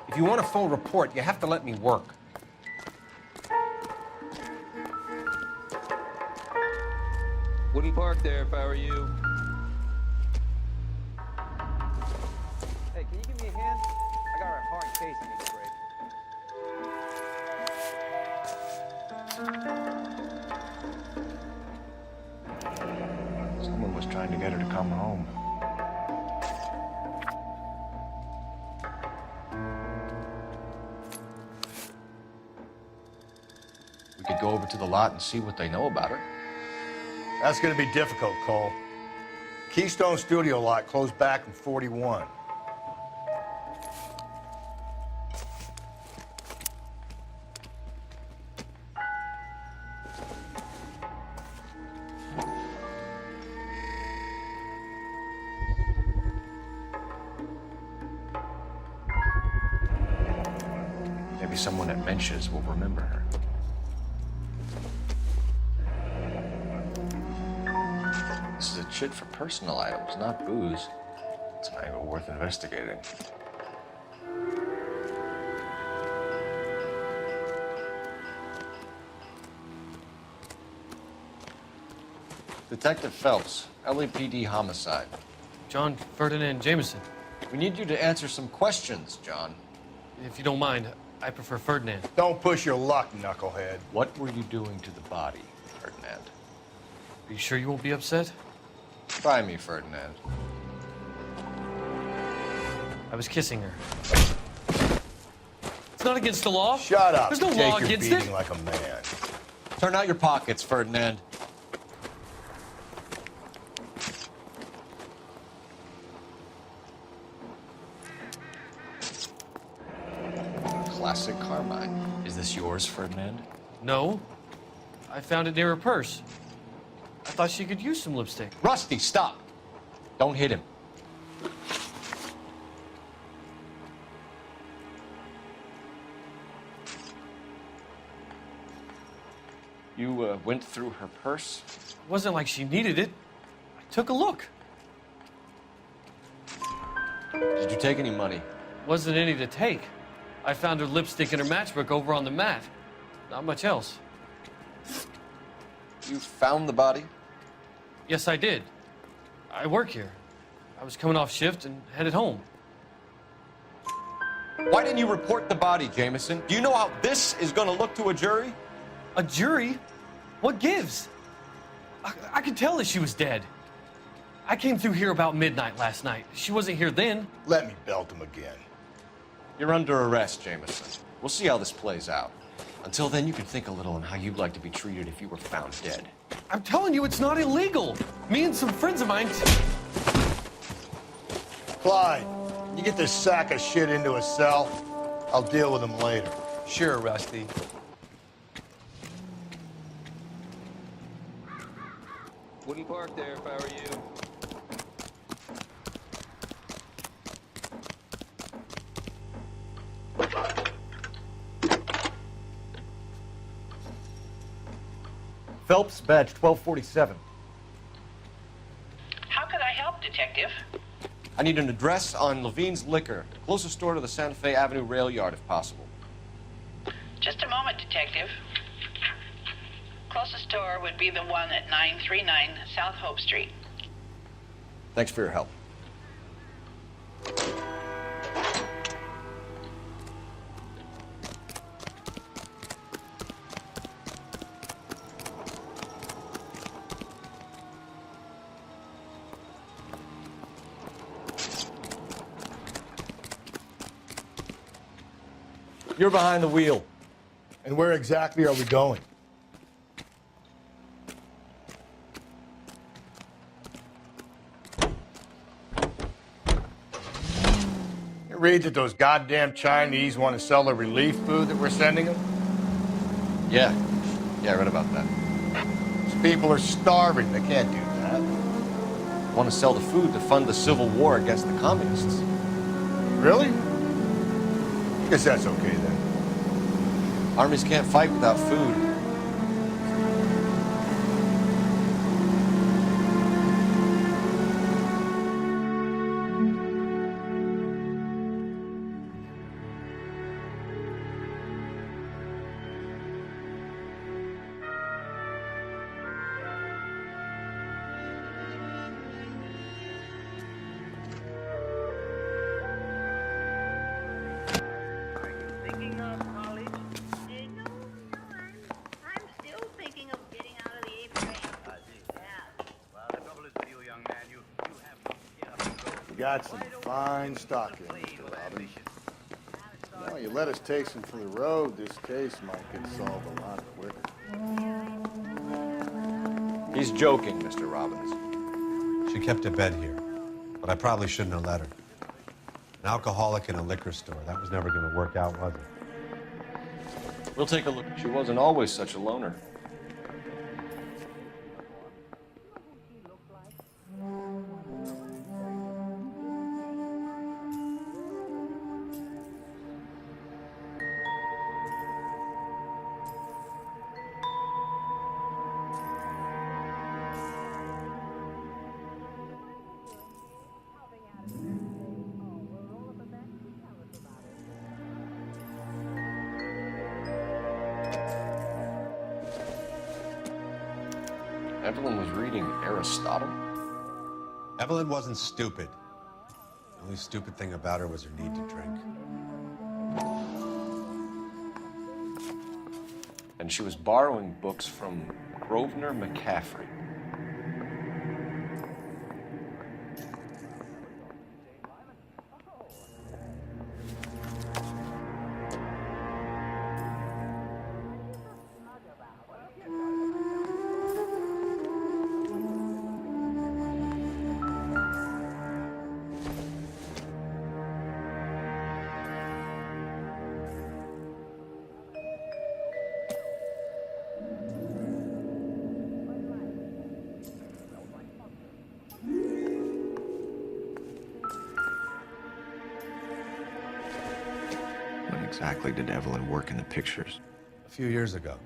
S23: If you want a full report, you have to let me work.
S10: Wouldn't park there if I were you. Hey, can you give me a hand? I got a hard case I need to break.
S5: Someone was trying to get her to come home. We could go over to the lot and see what they know about her.
S6: That's gonna be difficult, Cole. Keystone Studio lot closed back in 41.
S5: Maybe someone at Mensch's will remember her. This is a chit for personal items, not booze. It's an angle worth investigating. Detective Phelps, LAPD homicide.
S16: John Ferdinand Jameson.
S5: We need you to answer some questions, John.
S16: If you don't mind, I prefer Ferdinand.
S6: Don't push your luck, knucklehead.
S5: What were you doing to the body, Ferdinand?
S16: Are you sure you won't be upset?
S5: Try me, Ferdinand.
S16: I was kissing her. It's not against the law.
S6: Shut up.
S16: There's no
S6: Take
S16: law
S6: your
S16: against
S6: beating
S16: it.
S6: like a man.
S5: Turn out your pockets, Ferdinand. Classic Carmine. Is this yours, Ferdinand?
S16: No. I found it near her purse. I thought she could use some lipstick.
S5: Rusty, stop. Don't hit him. You went through her purse?
S16: It wasn't like she needed it. I took a look.
S5: Did you take any money?
S16: Wasn't any to take. I found her lipstick and her matchbook over on the mat. Not much else.
S5: You found the body?
S16: Yes, I did. I work here. I was coming off shift and headed home.
S5: Why didn't you report the body, Jameson? Do you know how this is going to look to a jury?
S16: A jury? What gives? I could tell that she was dead. I came through here about midnight last night. She wasn't here then.
S6: Let me belt him again.
S5: You're under arrest, Jameson. We'll see how this plays out. Until then, you can think a little on how you'd like to be treated if you were found dead.
S16: I'm telling you, it's not illegal. Me and some friends of mine...
S6: Clyde, you get this sack of shit into a cell. I'll deal with him later.
S22: Sure, Rusty.
S11: Wouldn't park there if I were you.
S15: Phelps, badge 1247.
S17: How could I help, Detective?
S5: I need an address on Levine's Liquor, closest store to the Santa Fe Avenue rail yard, if possible.
S17: Just a moment, Detective. Closest store would be the one at 939 South Hope Street.
S5: Thanks for your help.
S15: You're behind the wheel.
S6: And where exactly are we going? You read that those goddamn Chinese want to sell the relief food that we're sending them?
S5: Yeah, I read about that.
S6: These people are starving. They can't do that.
S5: Want to sell the food to fund the civil war against the communists.
S6: Really? Guess that's okay then.
S5: Armies can't fight without food.
S6: Got some fine stock here, Mr. Robin. Well, you let us take some from the road, this case might get solved a lot quicker.
S5: He's joking, Mr. Robbins.
S20: She kept a bed here, but I probably shouldn't have let her. An alcoholic in a liquor store. That was never going to work out, was it?
S5: We'll take a look. She wasn't always such a loner. Evelyn was reading Aristotle?
S20: Evelyn wasn't stupid. The only stupid thing about her was her need to drink.
S5: And she was borrowing books from Grosvenor McCaffrey.
S14: Exactly did Evelyn work in the pictures?
S20: A few years ago.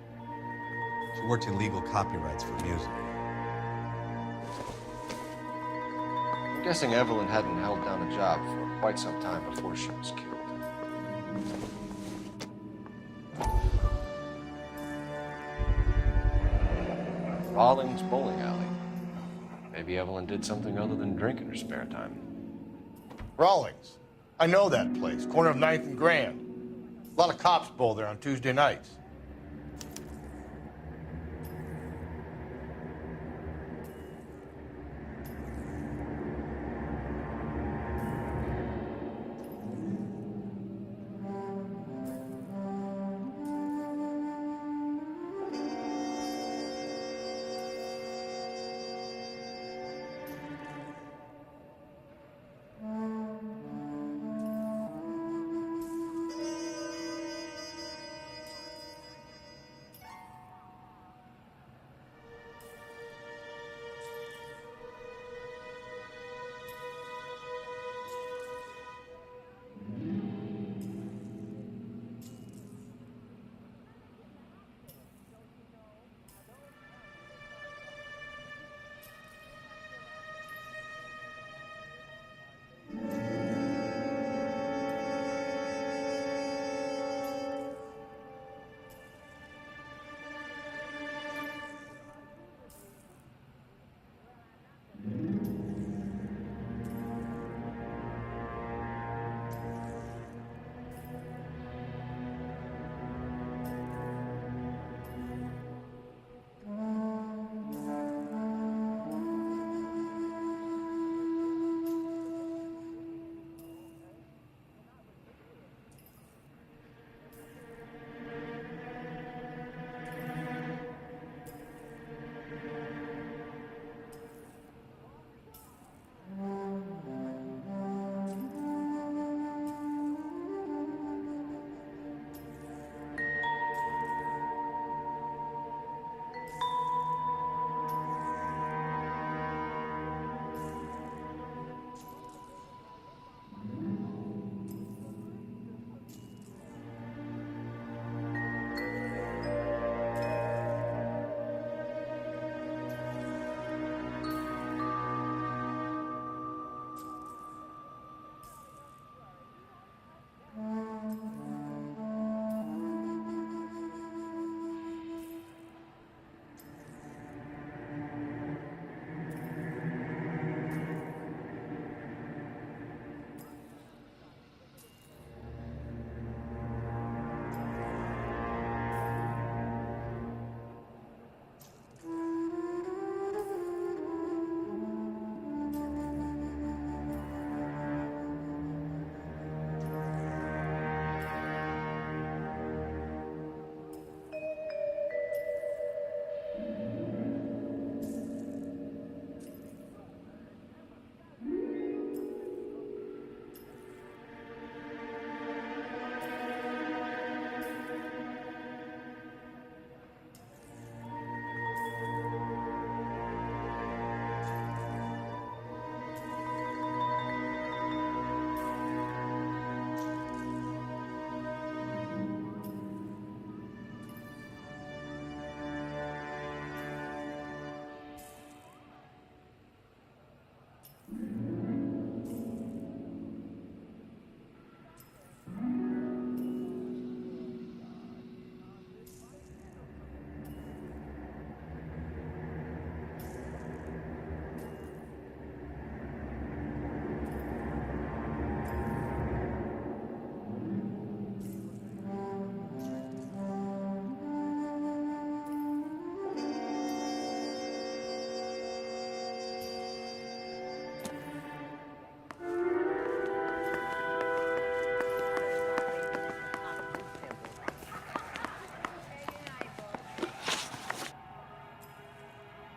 S20: She worked in legal copyrights for music.
S5: I'm guessing Evelyn hadn't held down a job for quite some time before she was killed. Rawlings Bowling Alley. Maybe Evelyn did something other than drink in her spare time.
S6: Rawlings? I know that place, corner of 9th and Grand. A lot of cops bowl there on Tuesday nights.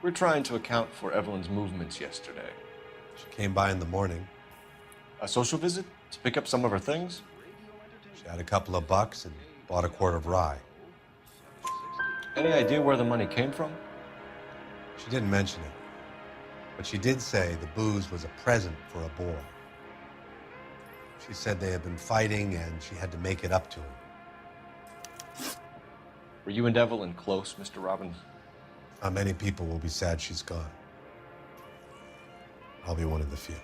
S5: We're trying to account for Evelyn's movements yesterday.
S20: She came by in the morning.
S5: A social visit to pick up some of her things?
S20: She had a couple of bucks and bought a quart of rye.
S5: Any idea where the money came from?
S20: She didn't mention it, but she did say the booze was a present for a boy. She said they had been fighting and she had to make it up to him.
S5: Were you and Evelyn close, Mr. Robbins?
S20: Many people will be sad she's gone. I'll be one of the few.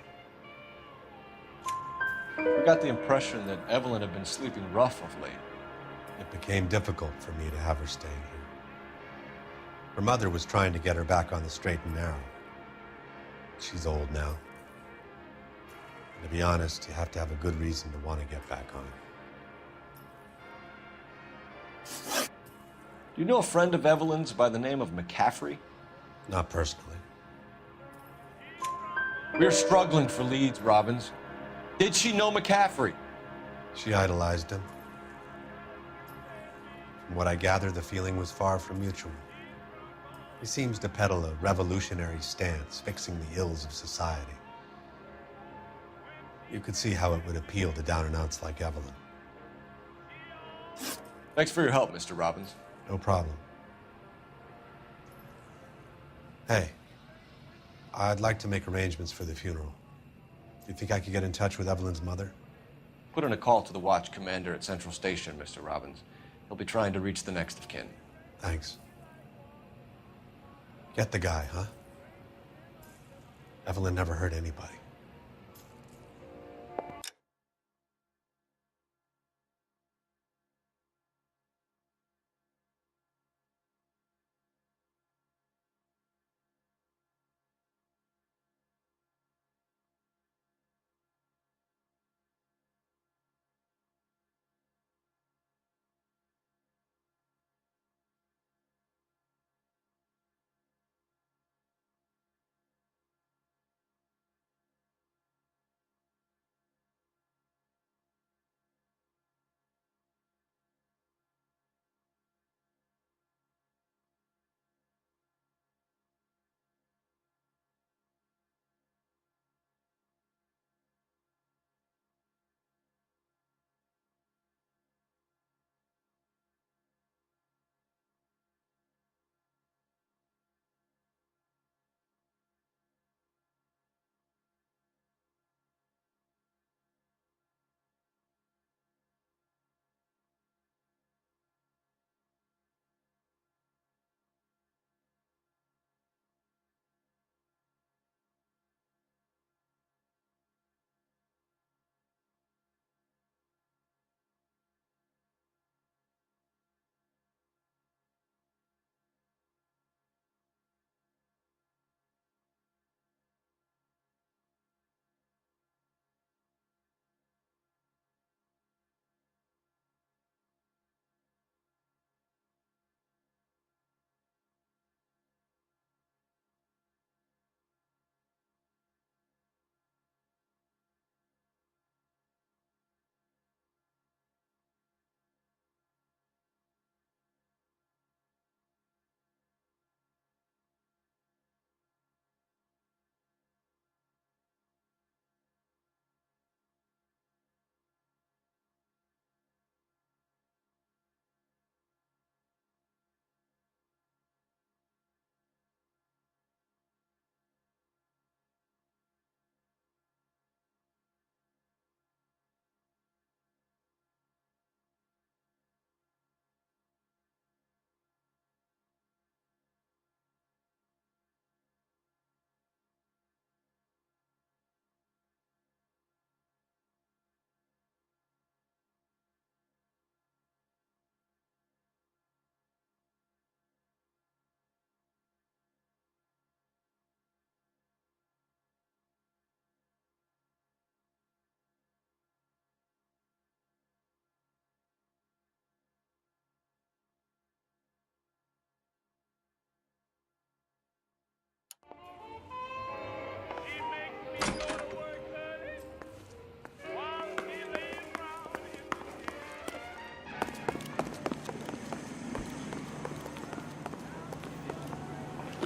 S5: We got the impression that Evelyn had been sleeping rough of late.
S20: It became difficult for me to have her staying here. Her mother was trying to get her back on the straight and narrow. She's old now. And to be honest, you have to have a good reason to want to get back on it.
S15: Do you know a friend of Evelyn's by the name of McCaffrey?
S20: Not personally.
S15: We're struggling for leads, Robbins. Did she know McCaffrey?
S20: She idolized him. From what I gather, the feeling was far from mutual. He seems to peddle a revolutionary stance, fixing the ills of society. You could see how it would appeal to down-and-outs like Evelyn.
S15: Thanks for your help, Mr. Robbins.
S20: No problem. Hey, I'd like to make arrangements for the funeral. You think I could get in touch with Evelyn's mother?
S15: Put in a call to the watch commander at Central Station, Mr. Robbins. He'll be trying to reach the next of kin.
S20: Thanks. Get the guy, huh? Evelyn never hurt anybody.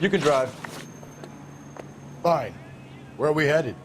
S15: You can drive.
S6: Fine. Where are we headed?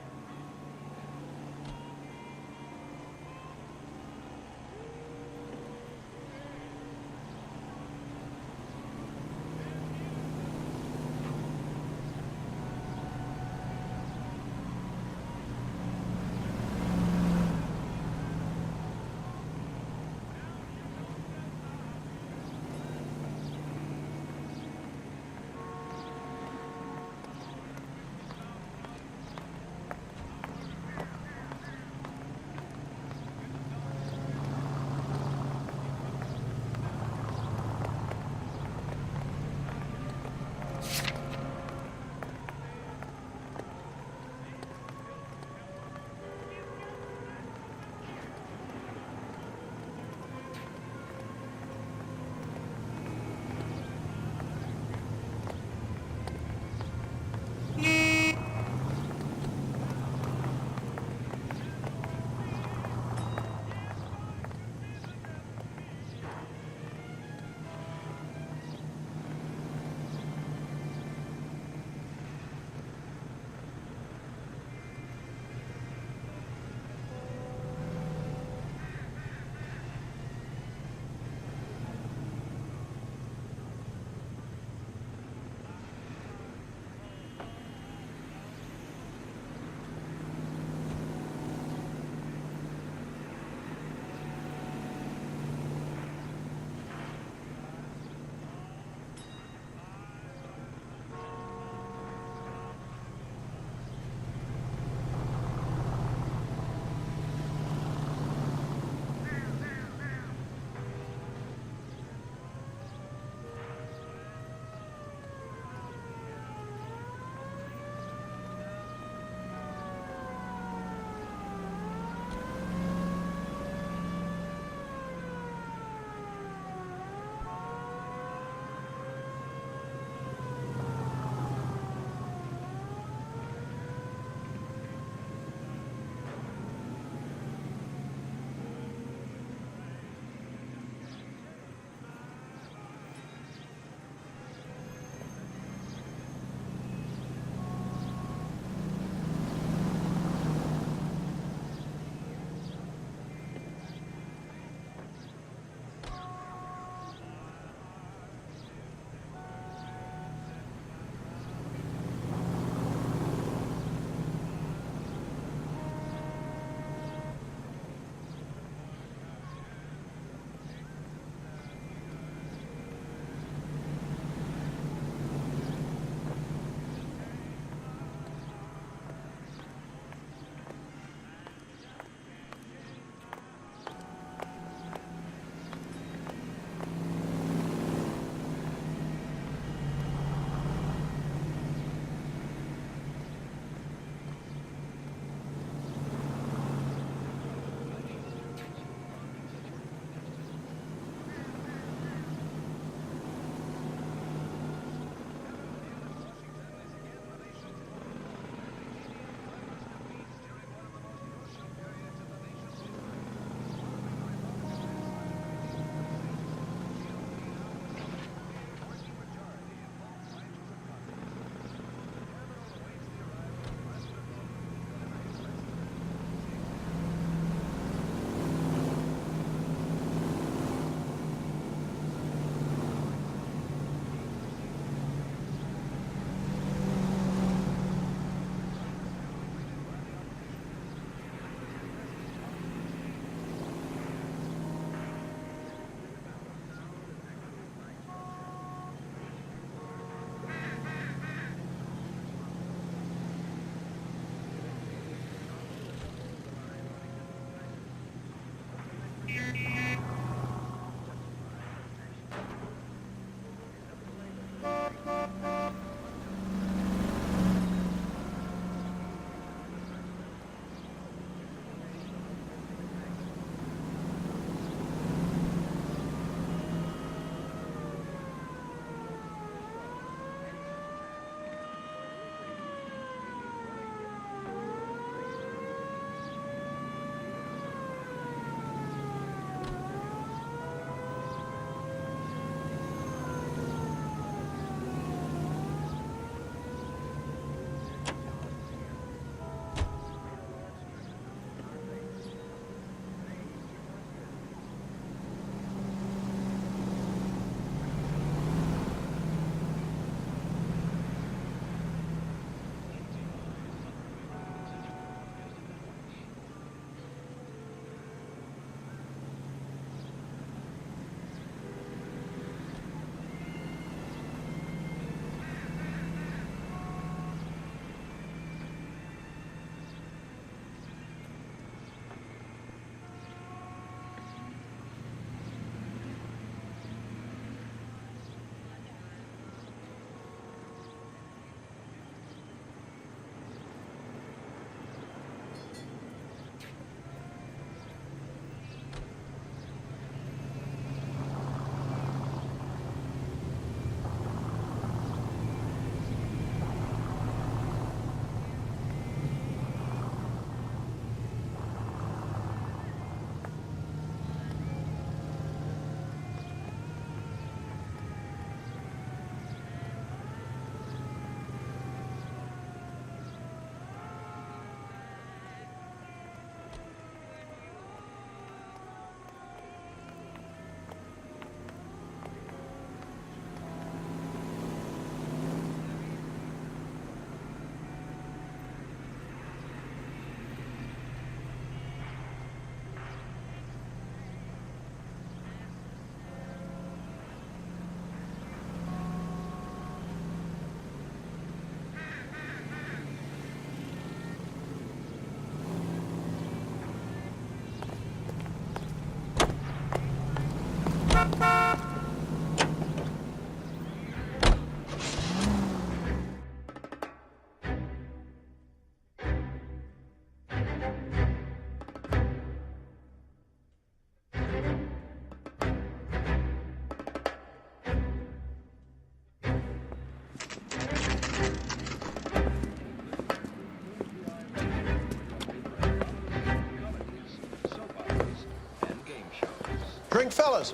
S5: Drink, fellas.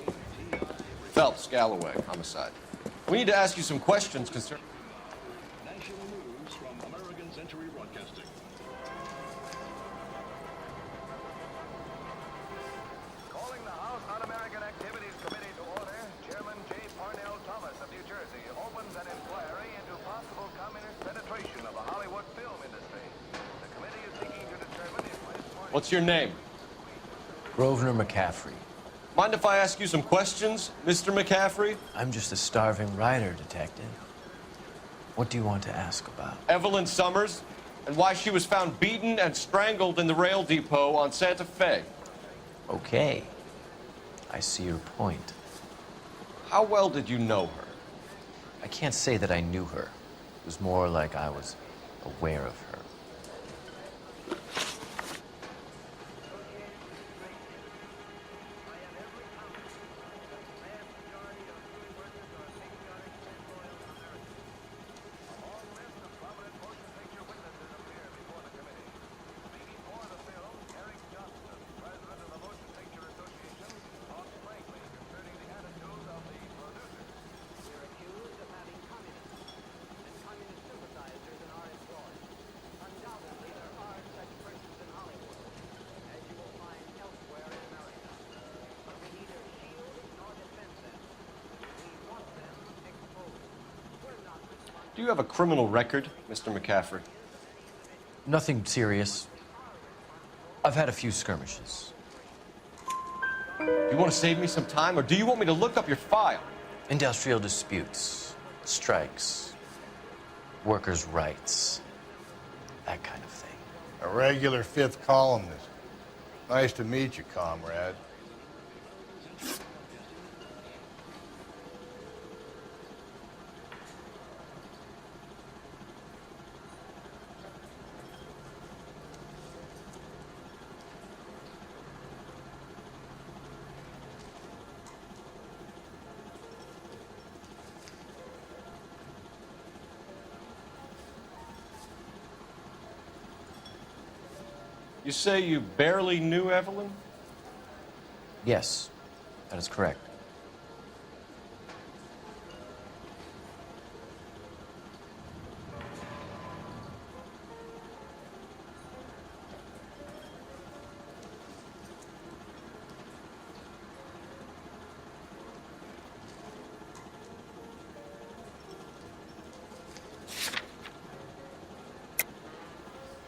S5: Phelps, Galloway, homicide. We need to ask you some questions concerning...
S12: National news from American Century Broadcasting.
S18: Calling the House Un-American Activities Committee to order, Chairman J. Parnell Thomas of New Jersey opens an inquiry into possible communist penetration of the Hollywood film industry. The committee is seeking to determine if this party...
S5: What's your name?
S21: Grosvenor McCaffrey.
S5: Mind if I ask you some questions, Mr. McCaffrey?
S21: I'm just a starving writer, Detective. What do you want to ask about?
S5: Evelyn Summers, and why she was found beaten and strangled in the rail depot on Santa Fe.
S21: Okay. I see your point.
S5: How well did you know her?
S21: I can't say that I knew her. It was more like I was aware of her.
S5: Do you have a criminal record, Mr. McCaffrey?
S21: Nothing serious. I've had a few skirmishes.
S5: Do you want to save me some time, or do you want me to look up your file?
S21: Industrial disputes, strikes, workers' rights, that kind of thing.
S6: A regular fifth columnist. Nice to meet you, comrade.
S5: You say you barely knew Evelyn?
S21: Yes, that is correct.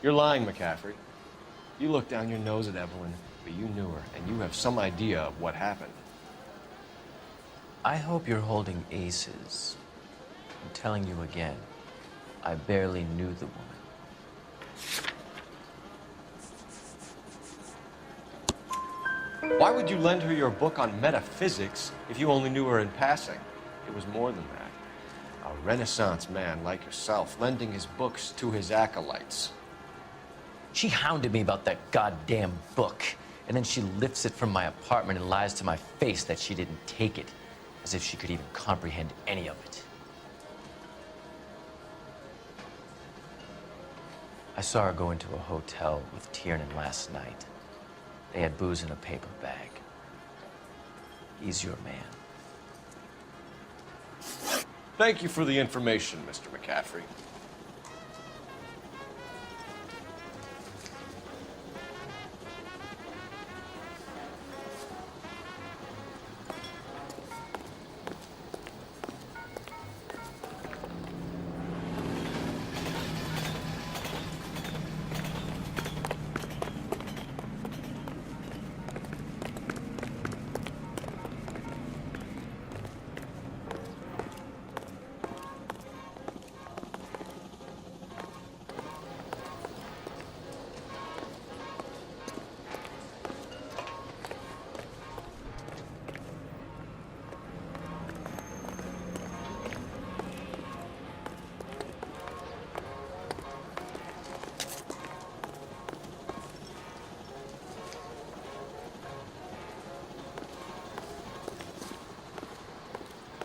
S5: You're lying, McCaffrey. You looked down your nose at Evelyn, but you knew her, and you have some idea of what happened.
S21: I hope you're holding aces. I'm telling you again, I barely knew the woman.
S5: Why would you lend her your book on metaphysics if you only knew her in passing? It was more than that. A Renaissance man like yourself, lending his books to his acolytes.
S21: She hounded me about that goddamn book, and then she lifts it from my apartment and lies to my face that she didn't take it, as if she could even comprehend any of it. I saw her go into a hotel with Tiernan last night. They had booze in a paper bag. He's your man.
S5: Thank you for the information, Mr. McCaffrey.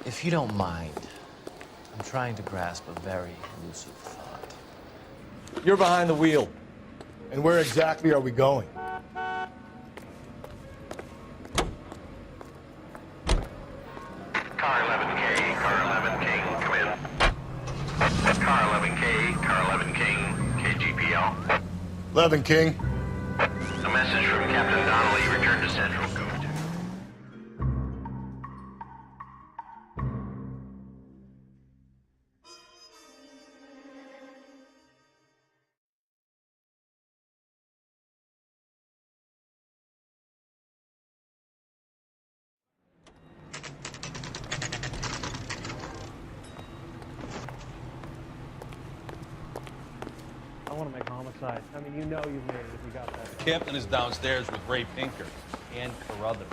S21: If you don't mind, I'm trying to grasp a very elusive thought.
S5: You're behind the wheel.
S6: And where exactly are we going? 11, King.
S18: A message from Captain Donnelly. Return to Central. Good.
S10: I want to make homicide. I mean, you know you've made it if you got that.
S16: Captain is downstairs with Ray Pinker and Carruthers.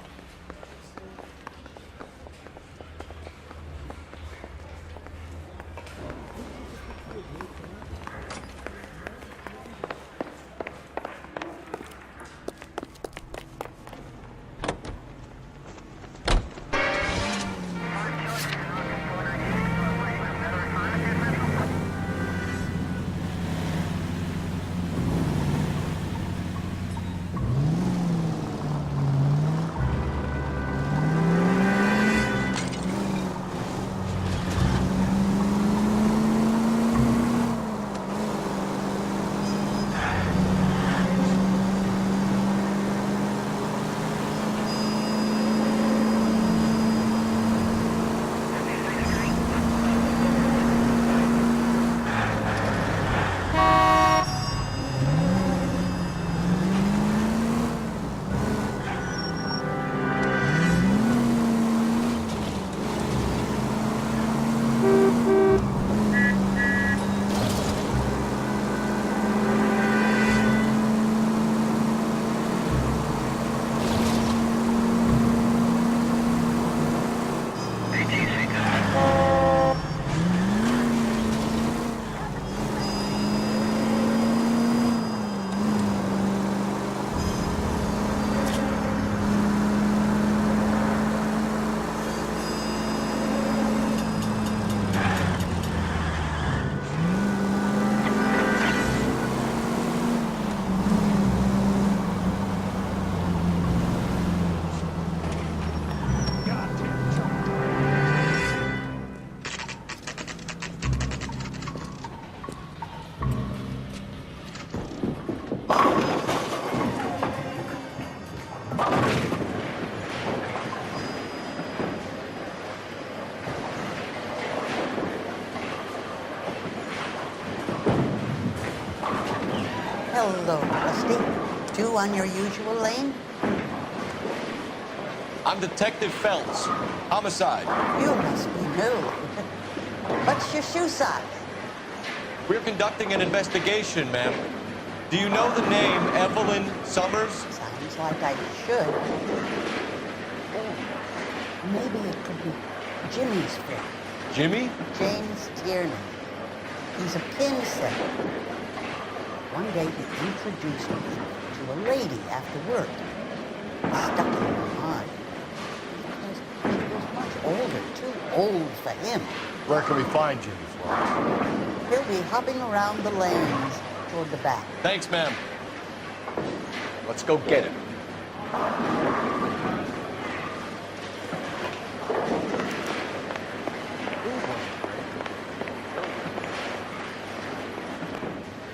S2: Hello, Rusty. Two on your usual lane?
S5: I'm Detective Phelps. Homicide.
S2: You must be new. What's your shoe size?
S5: We're conducting an investigation, ma'am. Do you know the name Evelyn Summers?
S2: Sounds like I should. Oh, maybe it could be Jimmy's friend.
S5: Jimmy?
S2: James Tierney. He's a pin setter. One day he introduced me to a lady after work. It stuck in my mind. Because he was much older, too old for him.
S6: Where can we find Jimmy Flores?
S2: He'll be hopping around the lanes toward the back.
S5: Thanks, ma'am. Let's go get him.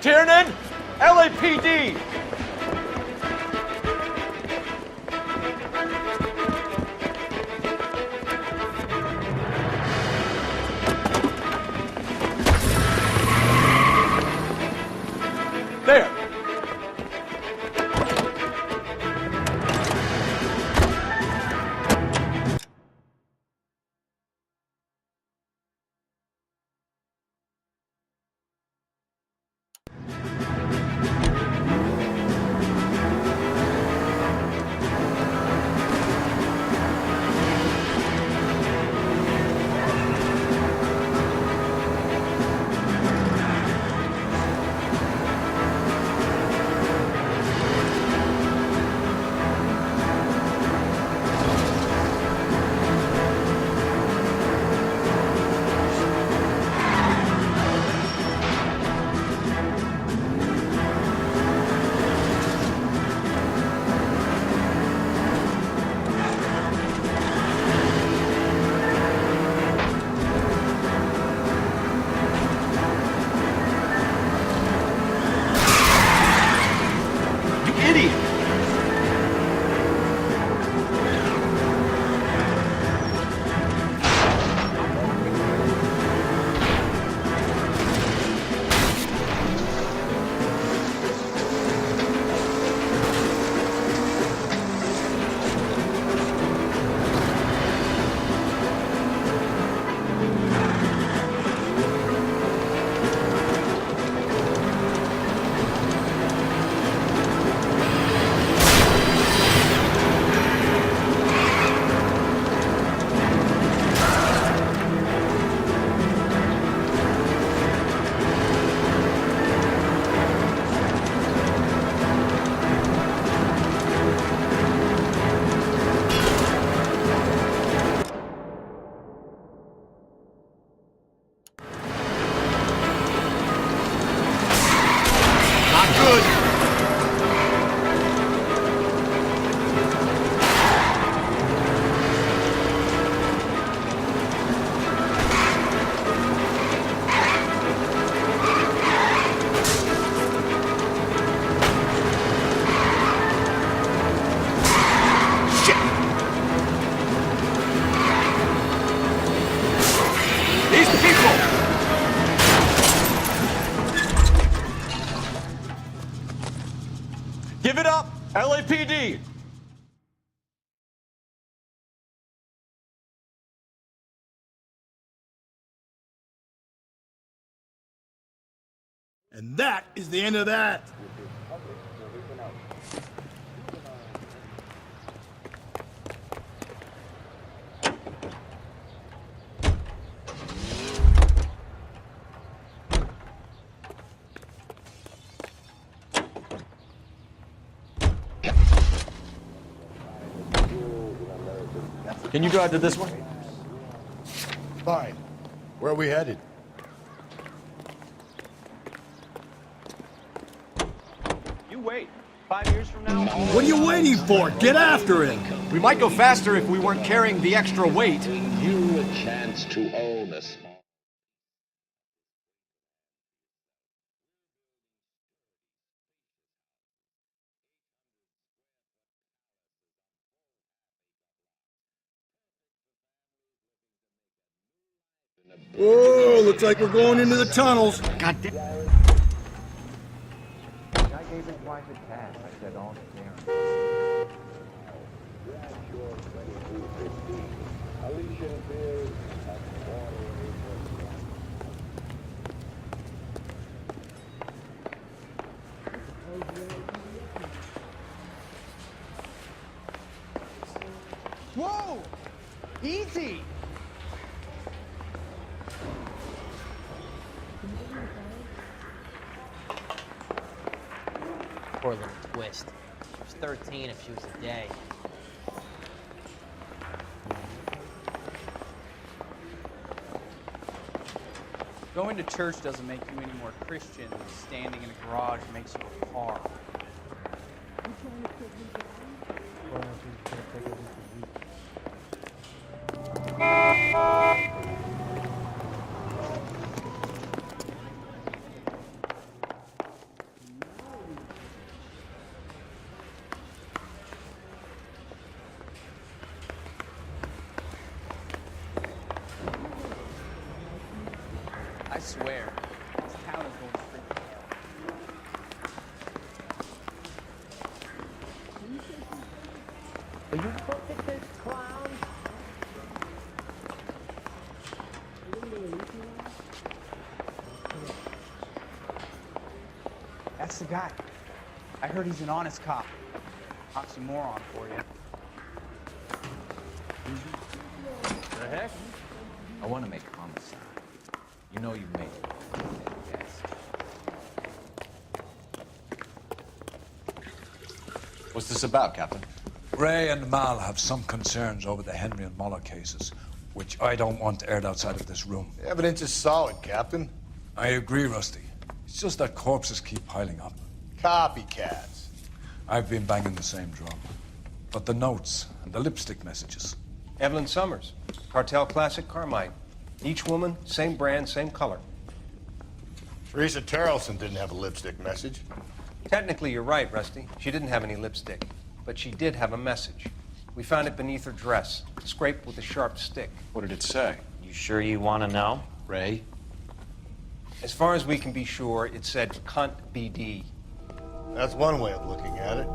S5: Tiernan! LAPD! There!
S6: And that is the end of that.
S15: Can you drive to this one?
S6: Fine. Where are we headed?
S10: You wait. 5 years from now...
S6: What are you waiting for? Get after it!
S15: We might go faster if we weren't carrying the extra weight.
S9: You a chance to own a small...
S6: Whoa, looks like we're going into the tunnels.
S15: God damn.
S10: I gave his wife a task. I said, all Karen.
S13: Whoa! Easy!
S19: Poor little twist. She was 13 if she was a day.
S22: Going to church doesn't make you any more Christian than standing in a garage makes you a car. I swear, this town is going straight to hell.
S19: Will you look at this clown?
S22: That's the guy. I heard he's an honest cop. Oxymoron for you.
S21: The heck? I want to make homicide. You know you made it. Yes.
S15: What's this about, Captain?
S1: Ray and Mal have some concerns over the Henry and Muller cases, which I don't want aired outside of this room.
S6: The evidence is solid, Captain.
S1: I agree, Rusty. It's just that corpses keep piling up.
S6: Copycats.
S1: I've been banging the same drum. But the notes and the lipstick messages.
S23: Evelyn Summers, Cartel Classic Carmine. Each woman, same brand, same color.
S6: Teresa Terrelson didn't have a lipstick message.
S23: Technically, you're right, Rusty. She didn't have any lipstick, but she did have a message. We found it beneath her dress, scraped with a sharp stick.
S5: What did it say?
S19: You sure you want to know?
S5: Ray?
S23: As far as we can be sure, it said cunt BD.
S6: That's one way of looking at it.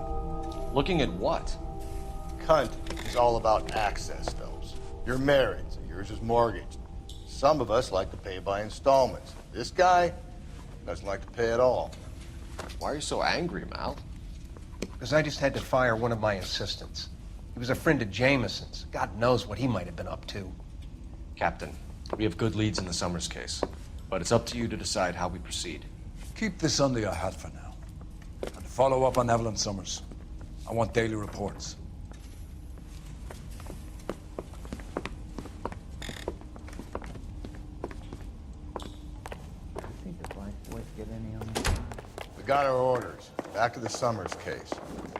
S5: Looking at what?
S6: Cunt is all about access, Phelps. You're married, so yours is mortgaged. Some of us like to pay by installments. This guy doesn't like to pay at all.
S5: Why are you so angry, Mal?
S23: Because I just had to fire one of my assistants. He was a friend of Jameson's. God knows what he might have been up to.
S5: Captain, we have good leads in the Summers case, but it's up to you to decide how we proceed.
S1: Keep this under your hat for now. And follow up on Evelyn Summers. I want daily reports.
S6: We got our orders. Back to the Summers case.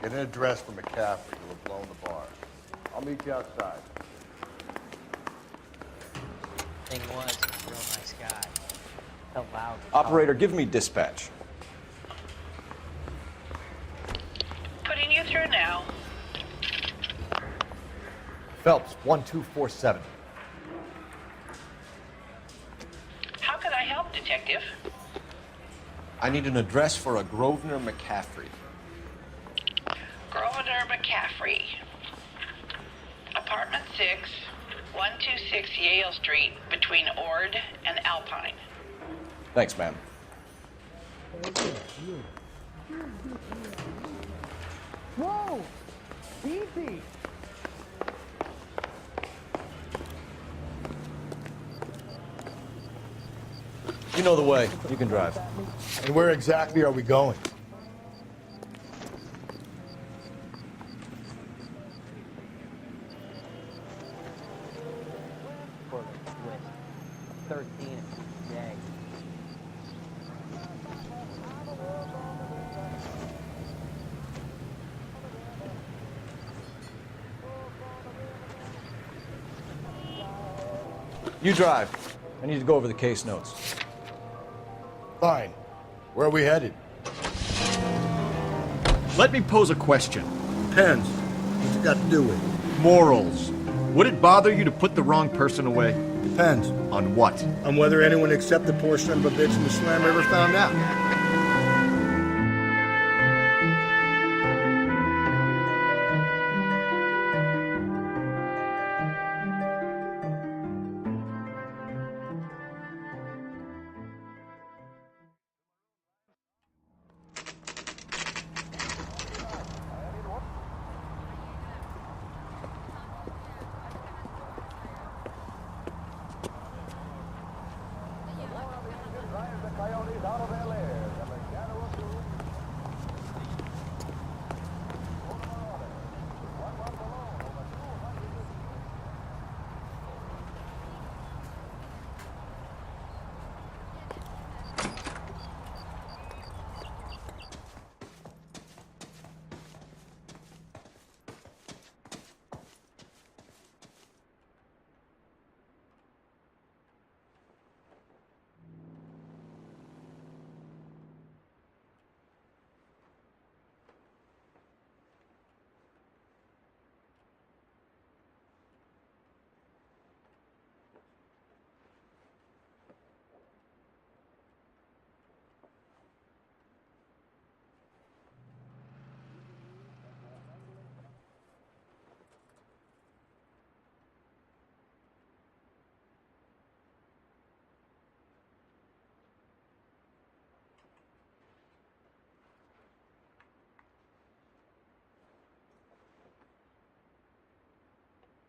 S6: Get an address for McCaffrey, who have blown the bar. I'll meet you outside.
S19: Thing was, he's a real nice guy. Hell loud.
S5: Operator, give me dispatch.
S17: Putting you through now.
S15: Phelps, 1247.
S17: How can I help, Detective?
S5: I need an address for a Grosvenor McCaffrey.
S17: Grosvenor McCaffrey. Apartment 6, 126 Yale Street, between Ord and Alpine.
S5: Thanks, ma'am.
S13: Whoa! Easy!
S15: You know the way. You can drive.
S6: And where exactly are we going?
S10: For the twist. 13 day.
S15: You drive. I need to go over the case notes.
S6: Fine. Where are we headed?
S15: Let me pose a question.
S6: Depends. What's it got to do with it?
S15: Morals. Would it bother you to put the wrong person away?
S6: Depends.
S15: On what?
S6: On whether anyone except the poor son of a bitch in the slam ever found out.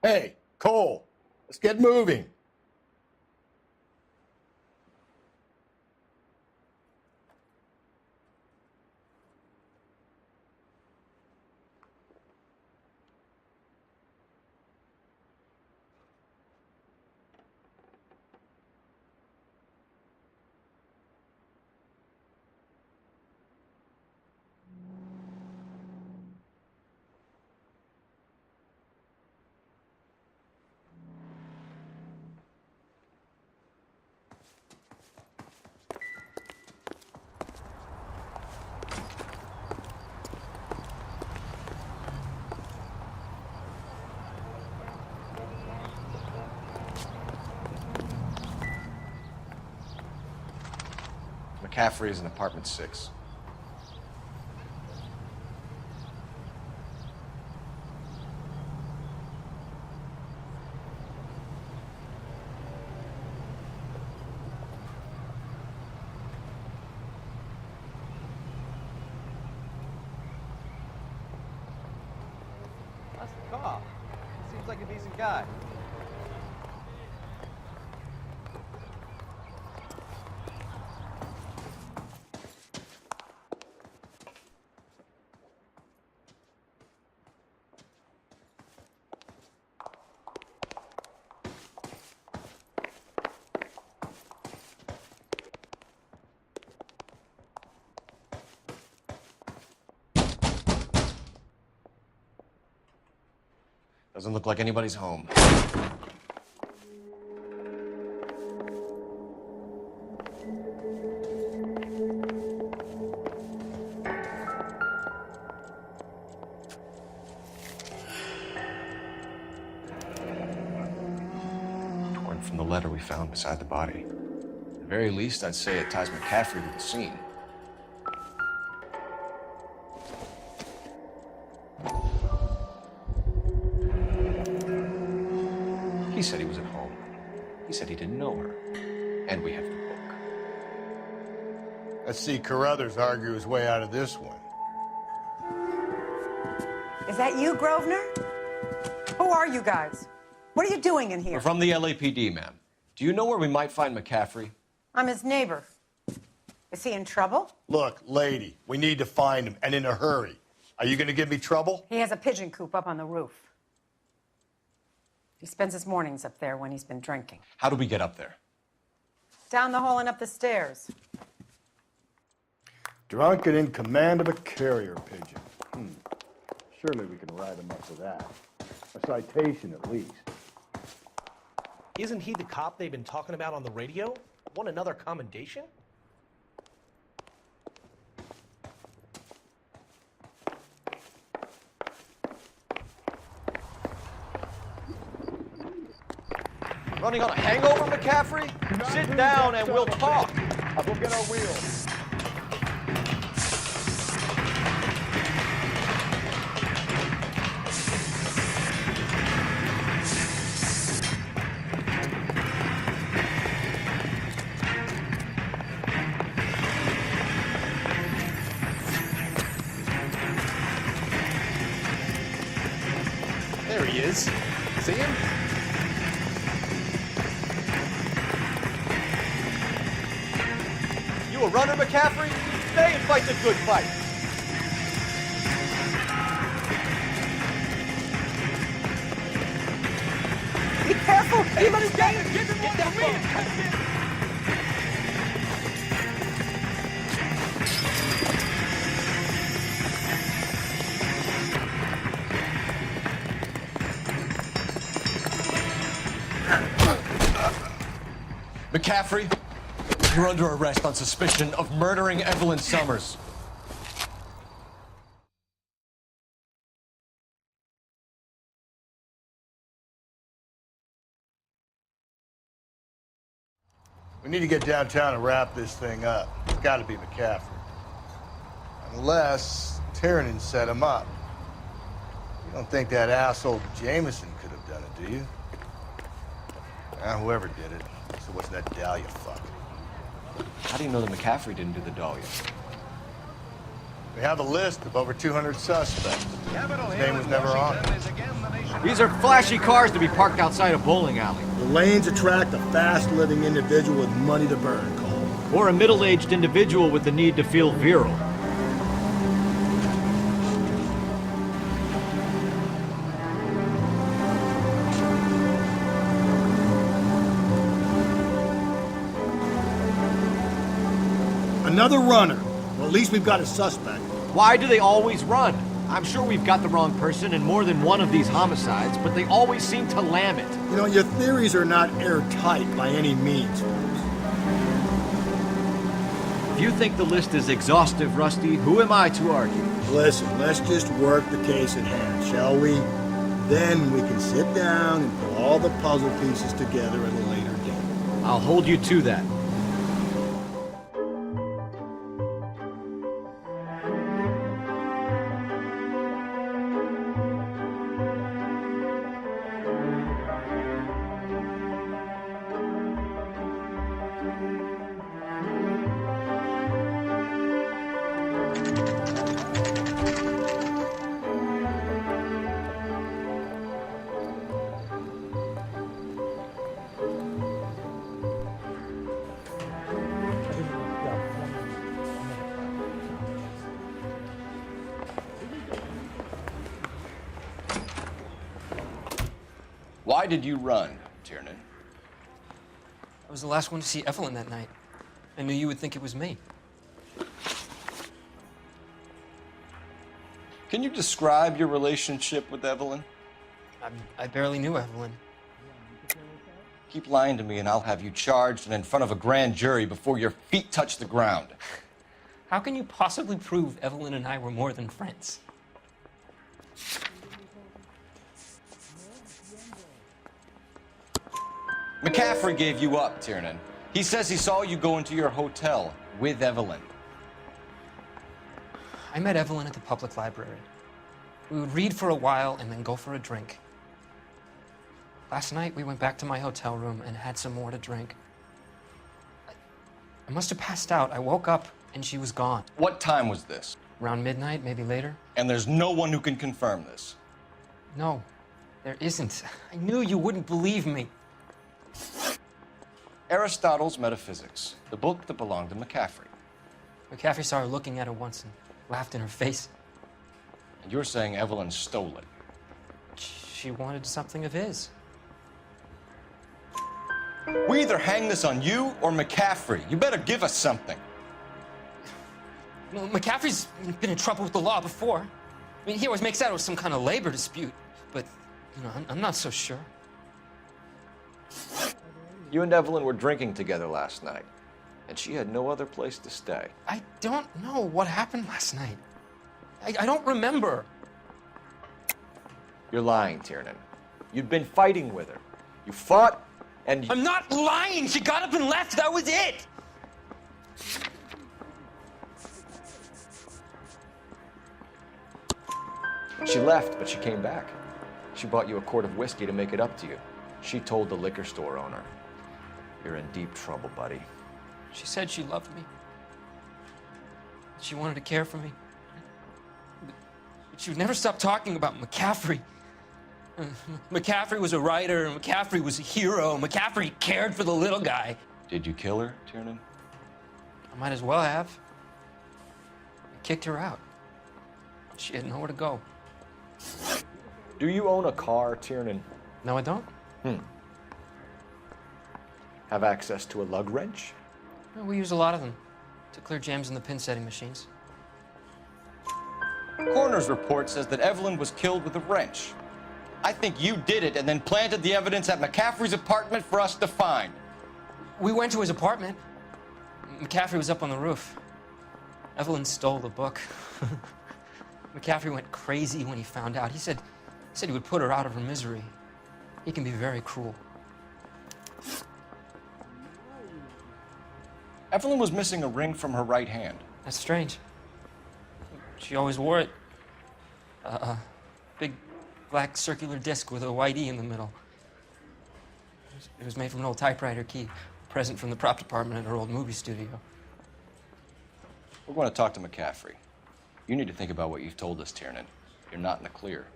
S6: Hey, Cole, let's get moving.
S5: McCaffrey is in apartment 6.
S10: That's the cop. He seems like a decent guy.
S5: Doesn't look like anybody's home. Torn from the letter we found beside the body. At the very least, I'd say it ties McCaffrey to the scene. He said he was at home. He said he didn't know her. And we have the book.
S6: Let's see Carruthers argue his way out of this one.
S3: Is that you, Grosvenor? Who are you guys? What are you doing in here?
S5: We're from the LAPD, ma'am. Do you know where we might find McCaffrey?
S3: I'm his neighbor. Is he in trouble?
S6: Look, lady, we need to find him, and in a hurry. Are you gonna give me trouble?
S3: He has a pigeon coop up on the roof. He spends his mornings up there when he's been drinking.
S5: How do we get up there?
S3: Down the hall and up the stairs.
S6: Drunk and in command of a carrier pigeon. Surely we can write him up for that. A citation, at least.
S4: Isn't he the cop they've been talking about on the radio? Want another commendation?
S5: Running on a hangover, McCaffrey? Sit down and we'll talk.
S6: We'll get our wheels.
S5: There he is. See him? You a runner, McCaffrey? Stay and fight the good fight.
S3: Be careful! He looks dangerous!
S4: Get that me!
S5: McCaffrey, you're under arrest on suspicion of murdering Evelyn Summers.
S6: We need to get downtown and wrap this thing up. It's gotta be McCaffrey. Unless Tiernan set him up. You don't think that asshole Jameson could have done it, do you? Whoever did it. So what's that Dahlia fuck?
S5: How do you know that McCaffrey didn't do the Dahlia?
S6: We have a list of over 200 suspects. His name was never on it.
S15: These are flashy cars to be parked outside a bowling alley.
S8: The lanes attract a fast-living individual with money to burn, Cole.
S15: Or a middle-aged individual with the need to feel virile.
S8: Another runner. Well, at least we've got a suspect.
S15: Why do they always run? I'm sure we've got the wrong person in more than one of these homicides, but they always seem to lam it.
S8: You know, your theories are not airtight by any means, folks.
S15: If you think the list is exhaustive, Rusty, who am I to argue?
S8: Listen, let's just work the case at hand, shall we? Then we can sit down and put all the puzzle pieces together at a later date.
S15: I'll hold you to that.
S5: Why did you run, Tiernan?
S24: I was the last one to see Evelyn that night. I knew you would think it was me.
S5: Can you describe your relationship with Evelyn?
S24: I barely knew Evelyn.
S5: Keep lying to me and I'll have you charged and in front of a grand jury before your feet touch the ground.
S24: How can you possibly prove Evelyn and I were more than friends?
S5: McCaffrey gave you up, Tiernan. He says he saw you go into your hotel with Evelyn.
S24: I met Evelyn at the public library. We would read for a while and then go for a drink. Last night, we went back to my hotel room and had some more to drink. I must have passed out. I woke up and she was gone.
S5: What time was this?
S24: Around midnight, maybe later.
S5: And there's no one who can confirm this?
S24: No, there isn't. I knew you wouldn't believe me.
S5: Aristotle's Metaphysics, the book that belonged to McCaffrey.
S24: McCaffrey saw her looking at it once and laughed in her face.
S5: And you're saying Evelyn stole it?
S24: She wanted something of his.
S5: We either hang this on you or McCaffrey. You better give us something.
S24: Well, McCaffrey's been in trouble with the law before. I mean, he always makes out it was some kind of labor dispute, but, you know, I'm not so sure.
S5: You and Evelyn were drinking together last night, and she had no other place to stay.
S24: I don't know what happened last night. I don't remember.
S5: You're lying, Tiernan. You'd been fighting with her. You fought, and
S24: I'm not lying! She got up and left, that was it!
S5: She left, but she came back. She bought you a quart of whiskey to make it up to you. She told the liquor store owner. You're in deep trouble, buddy.
S24: She said she loved me. She wanted to care for me. But she would never stop talking about McCaffrey. McCaffrey was a writer, and McCaffrey was a hero. McCaffrey cared for the little guy.
S5: Did you kill her, Tiernan?
S24: I might as well have. I kicked her out. She had nowhere to go.
S5: Do you own a car, Tiernan?
S24: No, I don't.
S5: Have access to a lug wrench?
S24: No, we use a lot of them to clear jams in the pin setting machines.
S5: Coroner's report says that Evelyn was killed with a wrench. I think you did it and then planted the evidence at McCaffrey's apartment for us to find.
S24: We went to his apartment. McCaffrey was up on the roof. Evelyn stole the book. McCaffrey went crazy when he found out. He said he would put her out of her misery. He can be very cruel.
S5: Evelyn was missing a ring from her right hand.
S24: That's strange. She always wore it. Big black circular disc with a white E in the middle. It was made from an old typewriter key, a present from the prop department at her old movie studio.
S5: We're going to talk to McCaffrey. You need to think about what you've told us, Tiernan. You're not in the clear.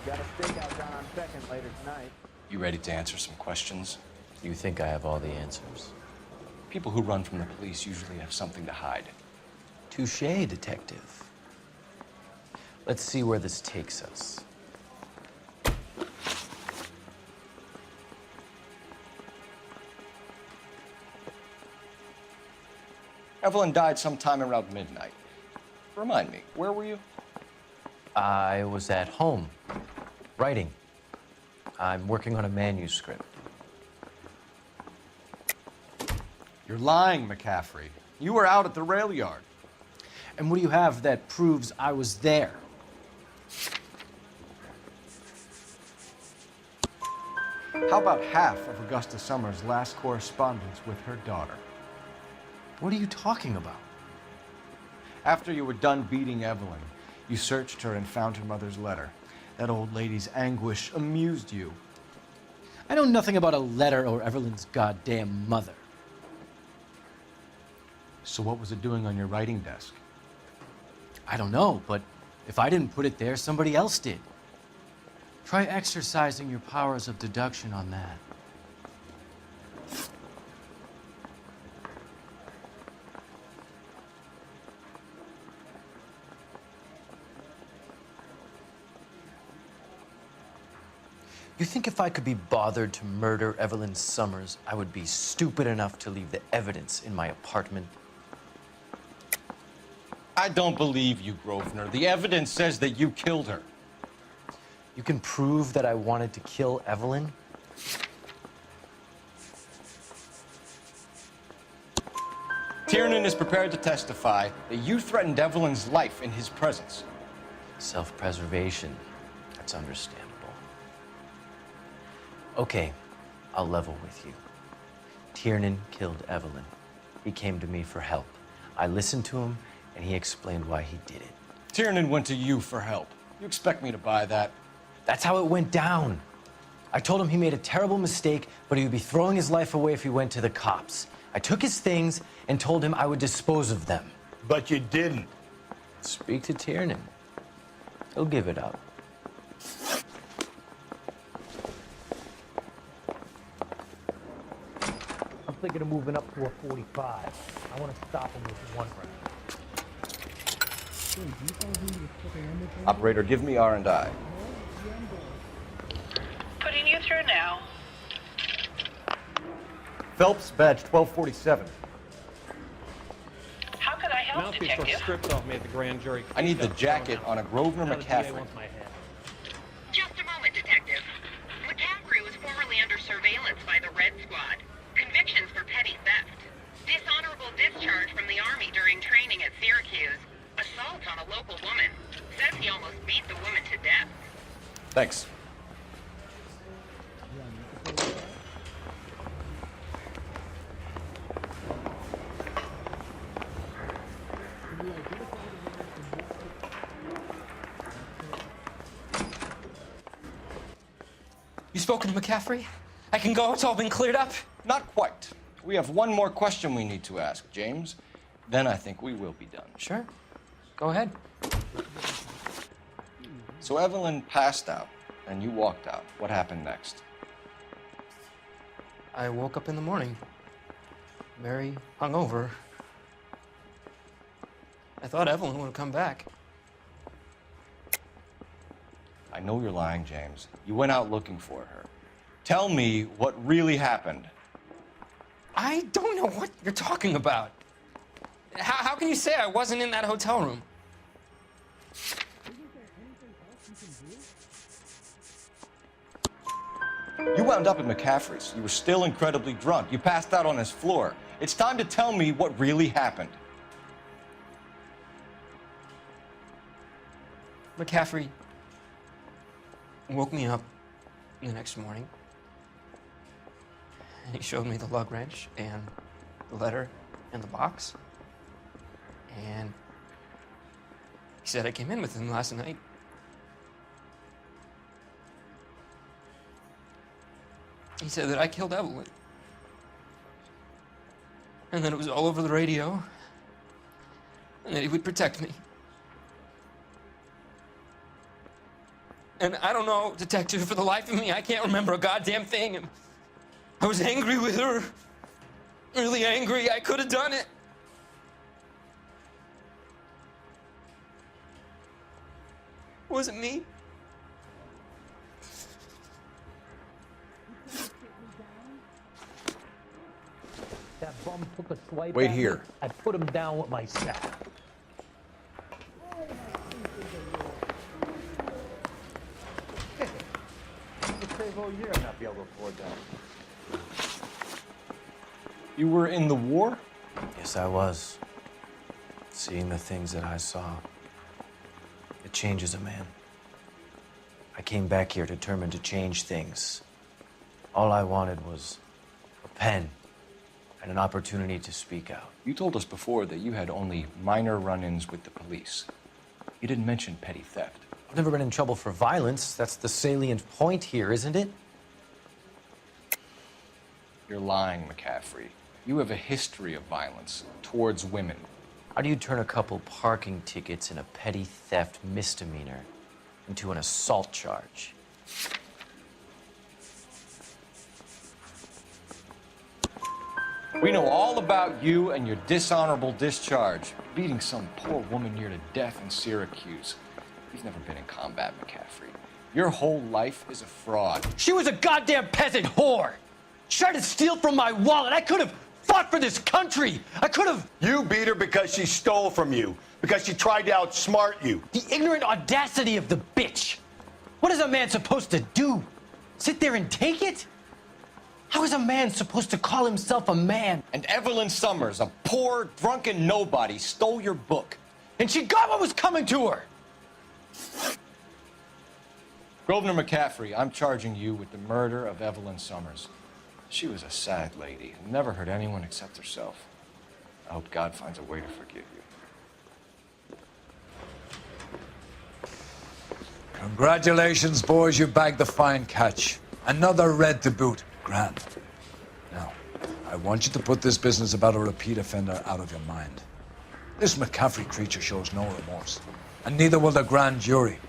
S10: Got a stakeout down on 2nd later tonight.
S5: You ready to answer some questions?
S21: You think I have all the answers?
S5: People who run from the police usually have something to hide.
S21: Touché, detective. Let's see where this takes us.
S5: Evelyn died sometime around midnight. Remind me, where were you?
S21: I was at home, writing. I'm working on a manuscript.
S15: You're lying, McCaffrey. You were out at the rail yard.
S7: And what do you have that proves I was there?
S15: How about half of Augusta Summers' last correspondence with her daughter?
S7: What are you talking about?
S15: After you were done beating Evelyn, you searched her and found her mother's letter. That old lady's anguish amused you.
S7: I know nothing about a letter or Evelyn's goddamn mother.
S15: So what was it doing on your writing desk?
S7: I don't know, but if I didn't put it there, somebody else did. Try exercising your powers of deduction on that.
S21: You think if I could be bothered to murder Evelyn Summers, I would be stupid enough to leave the evidence in my apartment?
S5: I don't believe you, Grosvenor. The evidence says that you killed her.
S21: You can prove that I wanted to kill Evelyn?
S5: Tiernan is prepared to testify that you threatened Evelyn's life in his presence.
S21: Self-preservation. That's understandable. Okay, I'll level with you. Tiernan killed Evelyn. He came to me for help. I listened to him, and he explained why he did it.
S5: Tiernan went to you for help. You expect me to buy that?
S7: That's how it went down. I told him he made a terrible mistake, but he would be throwing his life away if he went to the cops. I took his things and told him I would dispose of them.
S8: But you didn't.
S7: Speak to Tiernan. He'll give it up.
S13: I'm thinking of moving up to a 45. I want to stop him with one round.
S5: Operator, give me R&I.
S17: Putting you through now.
S15: Phelps, badge 1247.
S17: How could I help,
S16: Mouthpiece tore
S17: Detective?
S16: strips off me at the grand jury.
S5: I need the jacket on a Grosvenor
S16: Now the DA
S5: McCaffrey.
S16: wants my head.
S17: Just a moment, Detective. McCaffrey was formerly under surveillance by the Red Squad. Convictions for petty theft. Dishonorable discharge from the Army during training at Syracuse. Assault on a local woman. Says he almost beat the woman to death.
S5: Thanks.
S24: You spoken to McCaffrey? I can go? It's all been cleared up?
S5: Not quite. We have one more question we need to ask, James. Then I think we will be done.
S24: Sure. Go ahead.
S5: So Evelyn passed out, and you walked out. What happened next?
S24: I woke up in the morning, very hungover. I thought Evelyn would have come back.
S5: I know you're lying, James. You went out looking for her. Tell me what really happened.
S24: I don't know what you're talking about. How can you say I wasn't in that hotel room?
S5: You wound up at McCaffrey's. You were still incredibly drunk. You passed out on his floor. It's time to tell me what really happened.
S24: McCaffrey woke me up the next morning. And he showed me the lug wrench and the letter and the box. And he said I came in with him last night. He said that I killed Evelyn. And that it was all over the radio. And that he would protect me. And I don't know, Detective, for the life of me, I can't remember a goddamn thing. And I was angry with her. Really angry. I could have done it. Was it me?
S13: That bum took a swipe
S5: Wait
S13: at me.
S5: here.
S13: I put him down with my sack.
S15: It'll save all year and not be able to afford that.
S5: You were in the war?
S7: Yes, I was. Seeing the things that I saw, it changes a man. I came back here determined to change things. All I wanted was a pen and an opportunity to speak out.
S5: You told us before that you had only minor run-ins with the police. You didn't mention petty theft.
S7: I've never been in trouble for violence. That's the salient point here, isn't it?
S5: You're lying, McCaffrey. You have a history of violence towards women.
S7: How do you turn a couple parking tickets and a petty theft misdemeanor into an assault charge?
S5: We know all about you and your dishonorable discharge, beating some poor woman near to death in Syracuse. You've never been in combat, McCaffrey. Your whole life is a fraud.
S7: She was a goddamn peasant whore! She tried to steal from my wallet. I could have fought for this country. I could have...
S8: You beat her because she stole from you, because she tried to outsmart you.
S7: The ignorant audacity of the bitch. What is a man supposed to do? Sit there and take it? How is a man supposed to call himself a man?
S5: And Evelyn Summers, a poor, drunken nobody, stole your book.
S7: And she got what was coming to her.
S5: Grosvenor McCaffrey, I'm charging you with the murder of Evelyn Summers. She was a sad lady who never hurt anyone except herself. I hope God finds a way to forgive you.
S1: Congratulations, boys. You bagged the fine catch. Another red to boot. Grand. Now, I want you to put this business about a repeat offender out of your mind. This McCaffrey creature shows no remorse, and neither will the grand jury.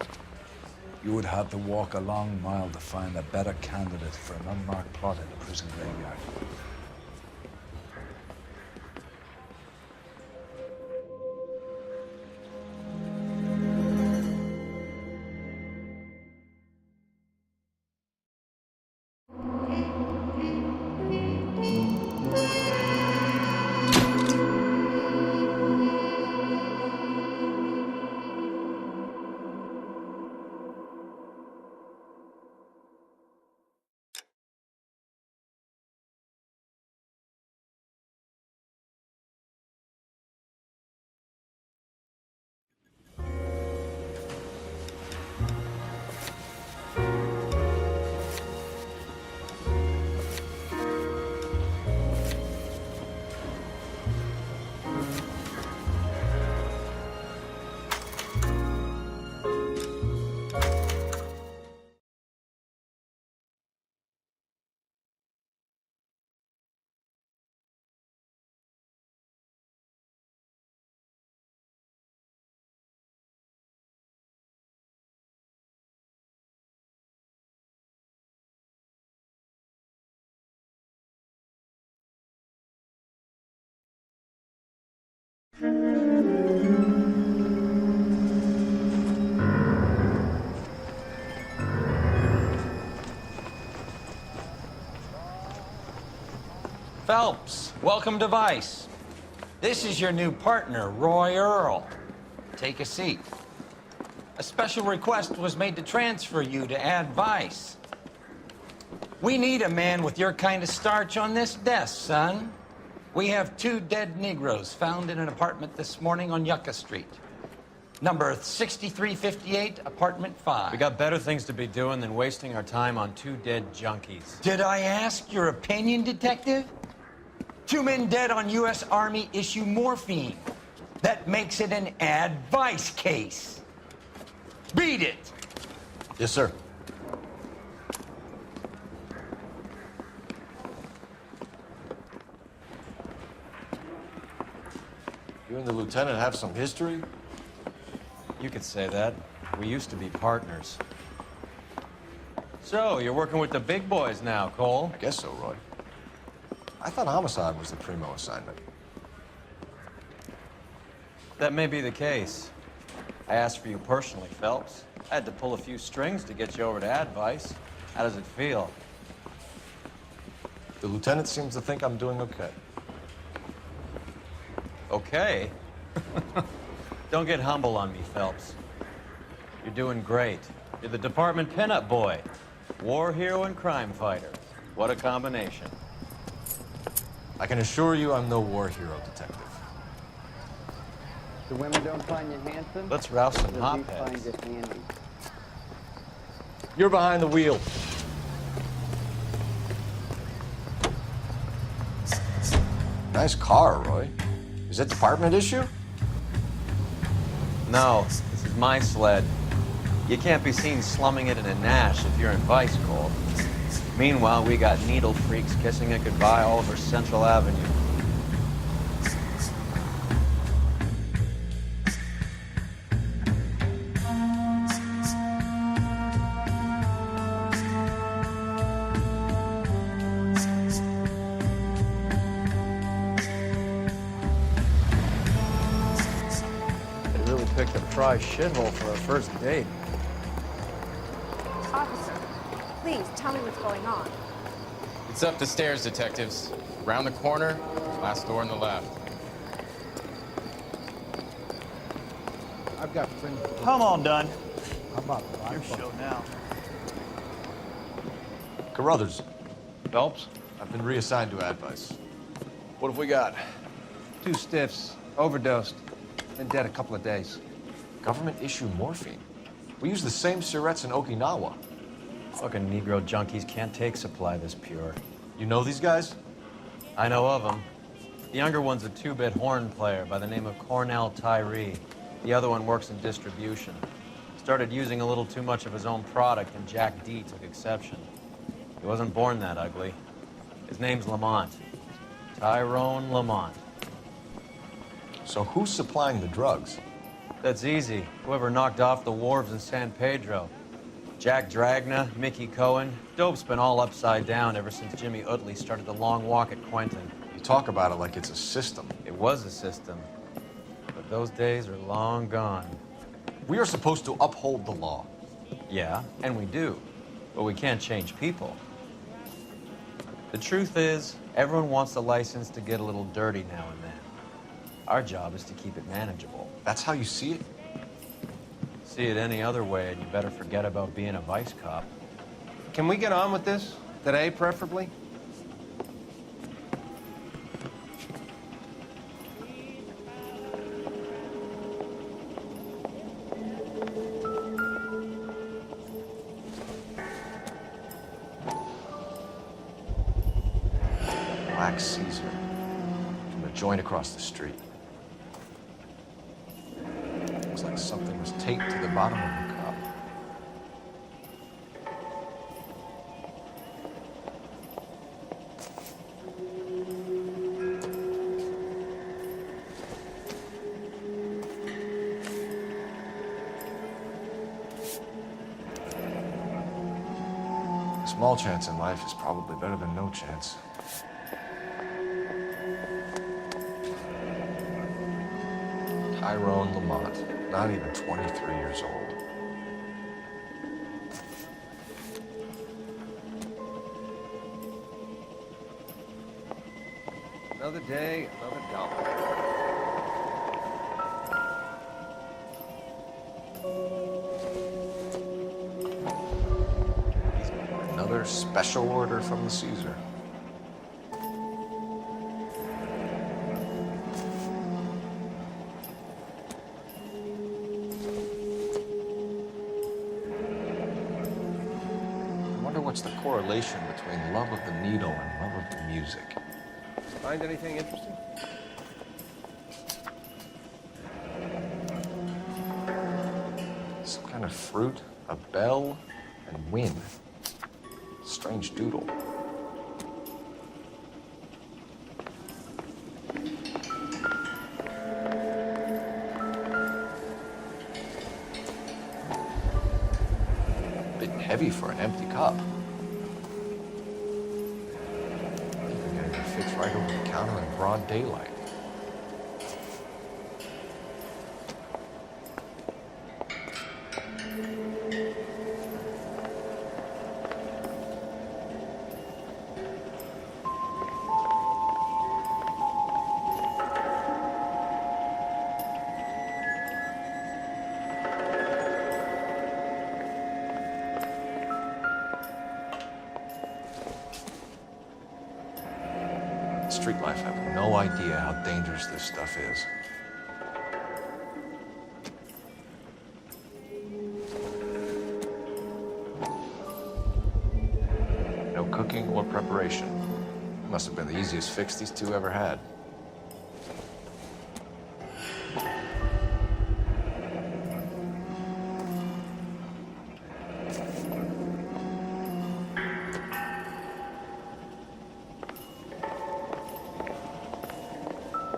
S1: You would have to walk a long mile to find a better candidate for an unmarked plot in the prison graveyard.
S11: Phelps, welcome to Vice. This is your new partner, Roy Earl. Take a seat. A special request was made to transfer you to Ad Vice. We need a man with your kind of starch on this desk, son. We have 2 dead Negroes found in an apartment this morning on Yucca Street. Number 6358, apartment 5.
S7: We got better things to be doing than wasting our time on 2 dead junkies.
S11: Did I ask your opinion, detective? 2 men dead on U.S. Army issue morphine. That makes it an Ad Vice case. Beat it!
S5: Yes, sir. You and the lieutenant have some history?
S7: You could say that. We used to be partners. So, you're working with the big boys now, Cole?
S5: I guess so, Roy. I thought homicide was the primo assignment.
S7: That may be the case. I asked for you personally, Phelps. I had to pull a few strings to get you over to Ad Vice. How does it feel?
S5: The lieutenant seems to think I'm doing okay.
S7: Okay? Don't get humble on me, Phelps. You're doing great. You're the department pinup boy. War hero and crime fighter. What a combination.
S5: I can assure you I'm no war hero, detective.
S10: The women don't find you handsome?
S7: Let's rouse some
S10: At least
S7: hotheads.
S10: find you handy.
S5: You're behind the wheel. Nice car, Roy. Is it department issue?
S7: No, this is my sled. You can't be seen slumming it in a Nash if you're in Vice, Cole. Meanwhile, we got needle freaks kissing it goodbye all over Central Avenue. They really picked a prize shithole for our first date.
S12: Officer, please tell me what's going on.
S14: It's up the stairs, detectives. Around the corner, last door on the left.
S13: I've got friends.
S20: Come on, Dunn.
S13: How about
S20: Your show now.
S5: Carruthers.
S7: Phelps?
S5: I've been reassigned to Ad Vice. What have we got?
S23: 2 stiffs, overdosed, been dead a couple of days.
S5: Government issue morphine. We use the same syrettes in Okinawa.
S7: Fucking Negro junkies can't take supply this pure.
S5: You know these guys?
S7: I know of them. The younger one's a 2-bit horn player by the name of Cornell Tyree. The other one works in distribution.
S21: Started using a little too much of his own product, and Jack D took exception. He wasn't born that ugly. His name's Lamont. Tyrone Lamont.
S5: So who's supplying the drugs?
S21: That's easy. Whoever knocked off the wharves in San Pedro. Jack Dragna, Mickey Cohen. Dope's been all upside down ever since Jimmy Utley started the long walk at Quentin.
S5: You talk about it like it's a system.
S21: It was a system. But those days are long gone.
S5: We are supposed to uphold the law.
S21: Yeah, and we do. But we can't change people. The truth is, everyone wants a license to get a little dirty now and then. Our job is to keep it manageable.
S5: That's how you see it?
S21: See it any other way, and you better forget about being a vice cop.
S23: Can we get on with this? Today, preferably?
S5: Black Caesar. From the joint across the street. Looks like something was taped to the bottom of the cup. A small chance in life is probably better than no chance. Tyrone Lamont, not even 23 years old.
S23: Another day, another dollar.
S5: Another special order from the Caesar. What's the correlation between love of the needle and love of the music?
S23: Find anything interesting?
S5: Some kind of fruit, a bell, and wind. Strange doodle. Bit heavy for an empty cup. Fits right over the counter in broad daylight. Street life have no idea how dangerous this stuff is. No cooking or preparation. Must have been the easiest fix these two ever had.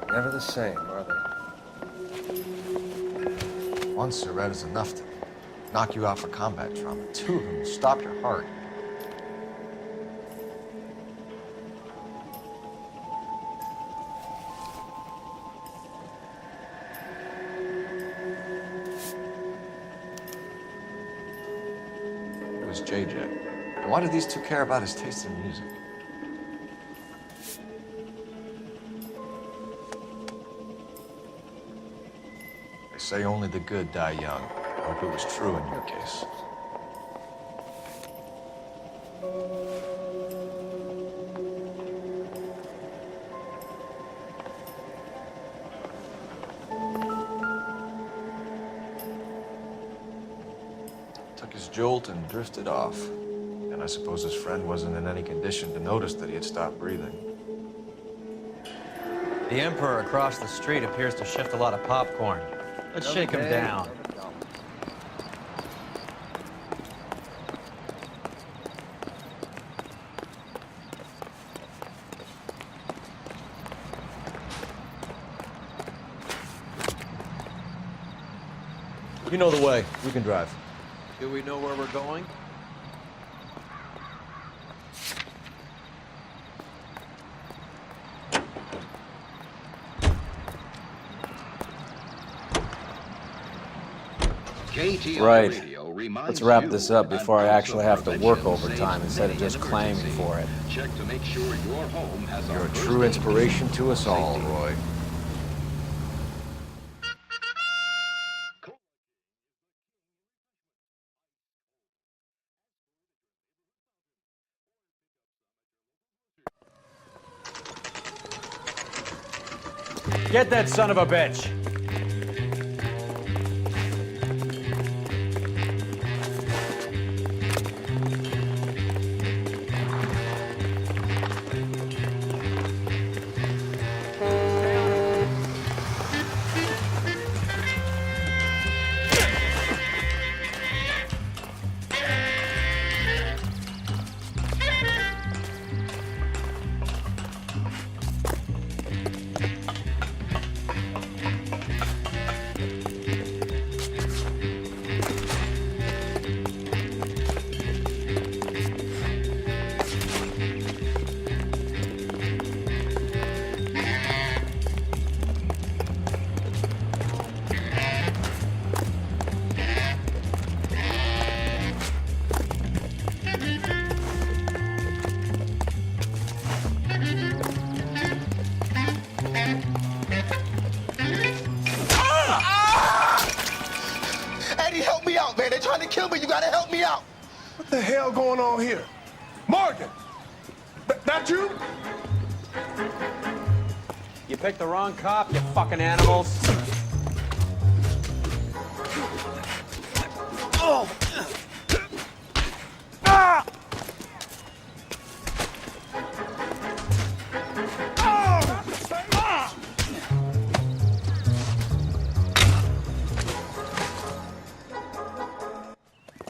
S23: Never the same, are they?
S5: One cigarette is enough to knock you out for combat trauma. Two of them will stop your heart. It was JJ. And why did these two care about his taste in music? They say only the good die young. I hope it was true in your case. Took his jolt and drifted off. And I suppose his friend wasn't in any condition to notice that he had stopped breathing.
S21: The Emperor across the street appears to shift a lot of popcorn. Let's shake him down.
S5: You know the way. We can drive.
S21: Do we know where we're going?
S7: Right. Let's wrap this up before I actually have to work overtime instead of just claiming for it.
S2: Check to make sure your home has
S5: You're a true inspiration to us all, Roy.
S7: Get that son of a bitch!
S9: Eddie, help me out, man. They're trying to kill me. You gotta help me out.
S18: What the hell going on here? Morgan! That you?
S21: You picked the wrong cop, you fucking animals.
S18: Oh! Ah!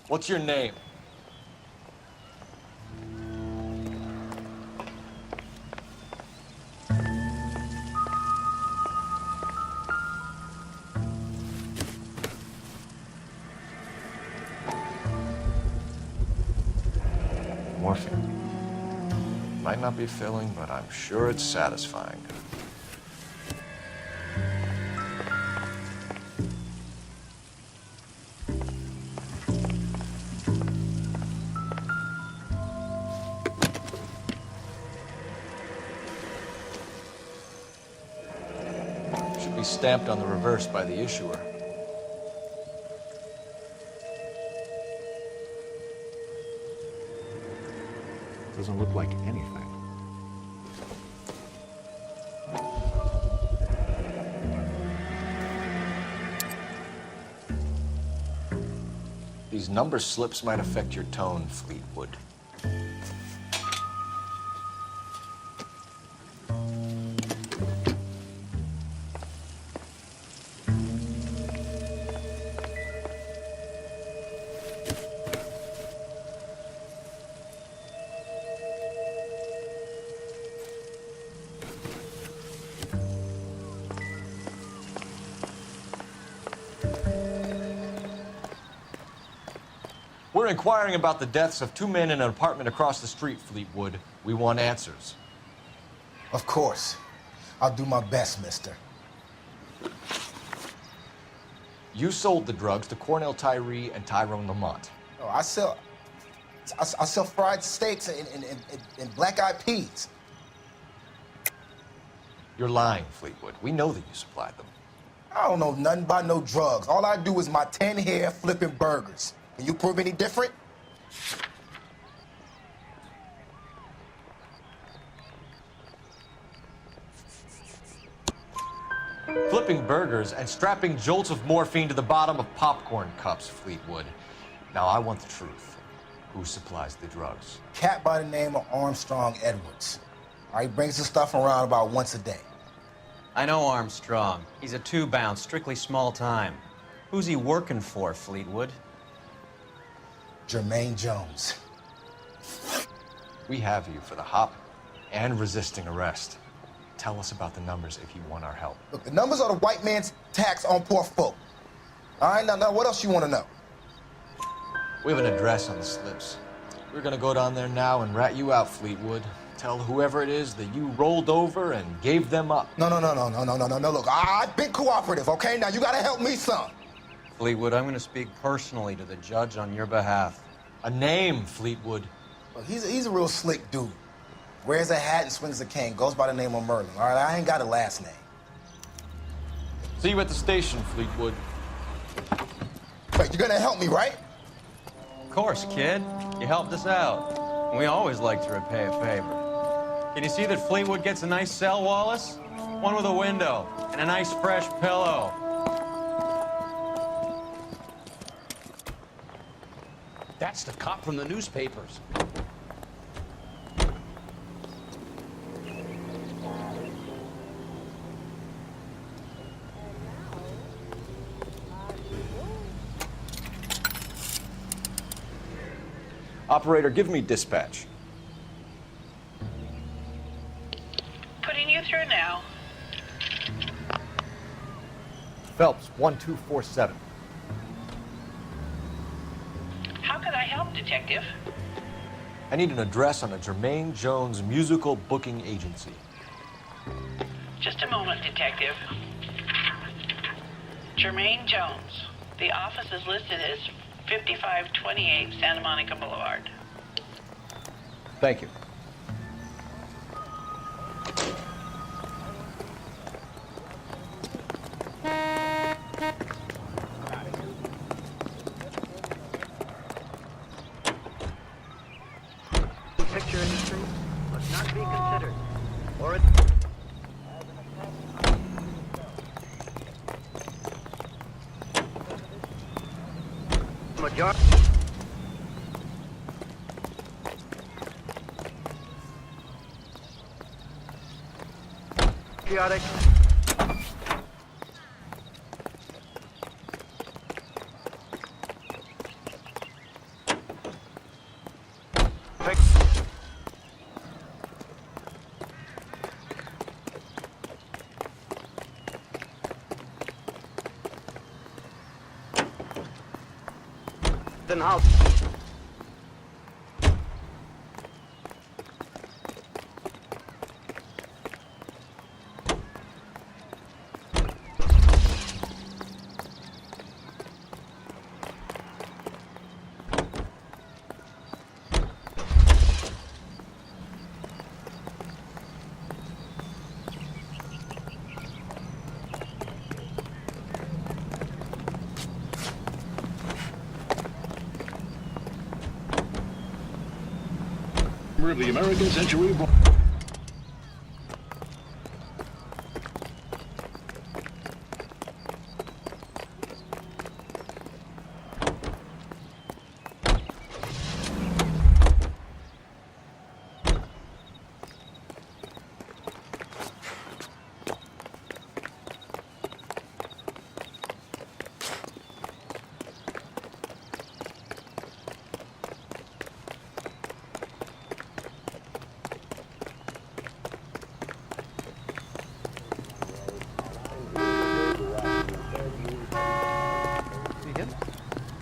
S5: What's your name? Morphine. Might not be filling, but I'm sure it's satisfying. Should be stamped on the reverse by the issuer.
S15: Doesn't look like anything.
S5: These number slips might affect your tone, Fleetwood. We're inquiring about the deaths of 2 men in an apartment across the street, Fleetwood. We want answers.
S9: Of course. I'll do my best, mister.
S5: You sold the drugs to Cornell Tyree and Tyrone Lamont.
S9: Oh, I sell fried steaks and black-eyed peas.
S5: You're lying, Fleetwood. We know that you supplied them.
S9: I don't know nothing about no drugs. All I do is my 10 hair flipping burgers. Can you prove any different?
S5: Flipping burgers and strapping jolts of morphine to the bottom of popcorn cups, Fleetwood. Now, I want the truth. Who supplies the drugs?
S9: Cat by the name of Armstrong Edwards. He brings the stuff around about once a day.
S7: I know Armstrong. He's a two-bound, strictly small time. Who's he working for, Fleetwood?
S9: Jermaine Jones.
S5: We have you for the hop and resisting arrest. Tell us about the numbers if you want our help.
S9: Look, the numbers are the white man's tax on poor folk. All right, now, what else you want to know?
S5: We have an address on the slips. We're gonna go down there now and rat you out, Fleetwood. Tell whoever it is that you rolled over and gave them up.
S9: No. Look, I've been cooperative, okay? Now you gotta help me some.
S21: Fleetwood, I'm going to speak personally to the judge on your behalf.
S5: A name, Fleetwood.
S9: Look, he's a real slick dude. Wears a hat and swings a cane. Goes by the name of Merlin. All right, I ain't got a last name.
S5: See you at the station, Fleetwood.
S9: Wait, you're gonna help me, right?
S21: Of course, kid. You helped us out. We always like to repay a favor. Can you see that Fleetwood gets a nice cell, Wallace? One with a window and a nice fresh pillow.
S3: That's the cop from the newspapers.
S5: Operator, give me dispatch.
S17: Putting you through now.
S5: Phelps, 1247.
S17: How could I help, Detective?
S5: I need an address on a Jermaine Jones musical booking agency.
S17: Just a moment, Detective. Jermaine Jones. The office is listed as 5528 Santa Monica Boulevard.
S5: Thank you.
S19: Picture industry must not be considered, or it... Majority... Patriotic... Then how?
S2: Of the American Century.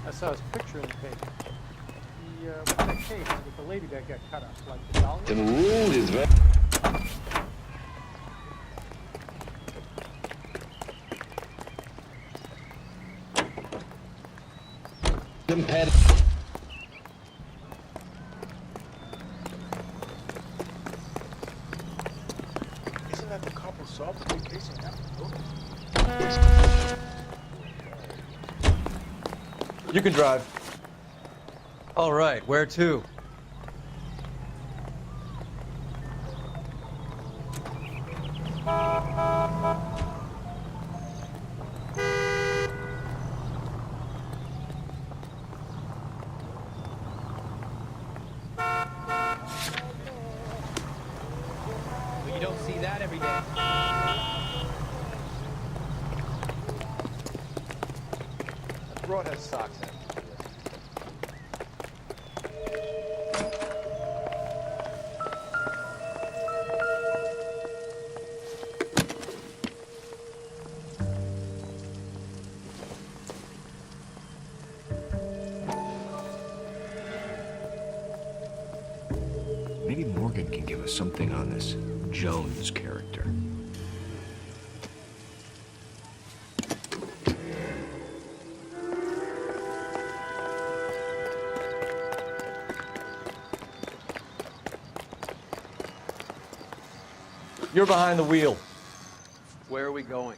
S13: I saw his picture in the paper. What's that case with the lady that got cut up? Like the doll?
S2: The rule is very...
S8: Isn't that the cop who solved the big case in that?
S5: You can drive.
S21: All right, where to?
S10: Well, you don't see that every day.
S5: The road has socks in it. Morgan can give us something on this Jones character.
S15: You're behind the wheel.
S10: Where are we going?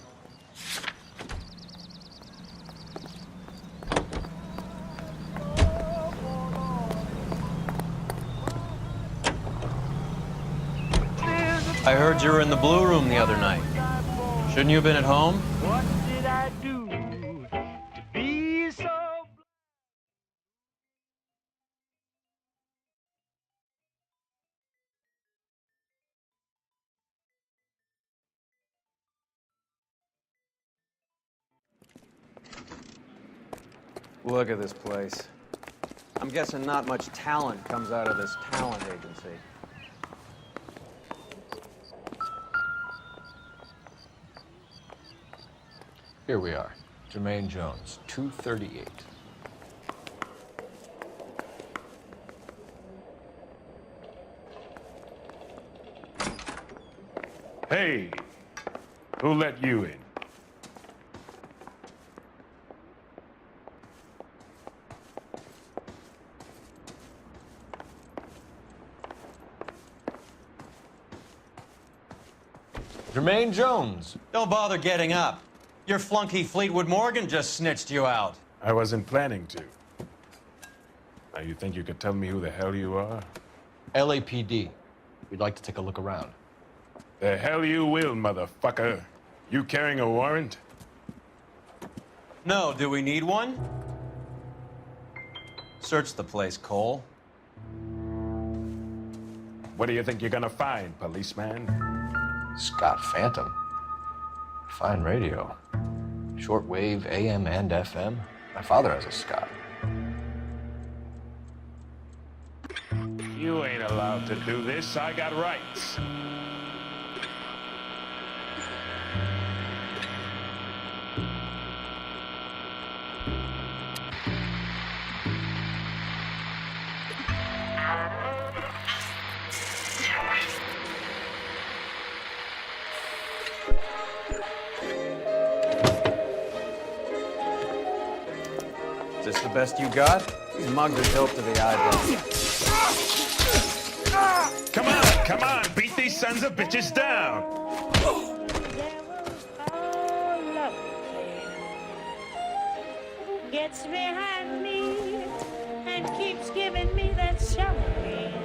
S21: I heard you were in the Blue Room the other night. Shouldn't you have been at home?
S19: What did I do to be so...
S21: Look at this place. I'm guessing not much talent comes out of this talent agency.
S5: Here we are. Jermaine Jones, 238.
S18: Hey, who let you in?
S5: Jermaine Jones.
S21: Don't bother getting up. Your flunky Fleetwood Morgan just snitched you out.
S18: I wasn't planning to. Now, you think you could tell me who the hell you are?
S5: LAPD. We'd like to take a look around.
S18: The hell you will, motherfucker. You carrying a warrant?
S21: No, do we need one? Search the place, Cole.
S18: What do you think you're gonna find, policeman?
S5: Scott Phantom. Fine radio. Shortwave, AM and FM. My father has a Scott.
S18: You ain't allowed to do this. I got rights.
S21: Is this the best you got? These mugs are dope to the eyeball.
S18: Come on, beat these sons of bitches down.
S19: Gets behind me and keeps giving me that show.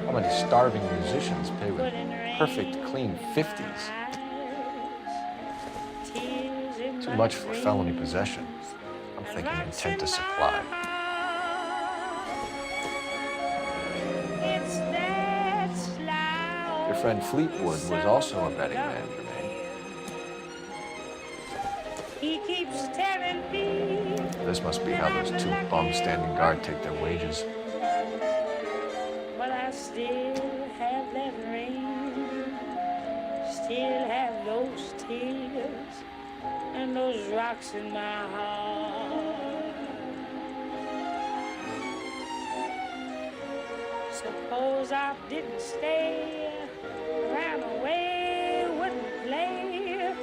S5: How many starving musicians pay with perfect, clean 50s? Too much for felony possession. I'm thinking intent to supply. Your friend Fleetwood was also a betting man, Jermaine.
S19: He keeps telling me.
S5: This must be how those two bums standing guard take their wages.
S19: But I still have that ring, still have those tears and those rocks in my heart. Suppose I didn't stay, ran away, wouldn't play.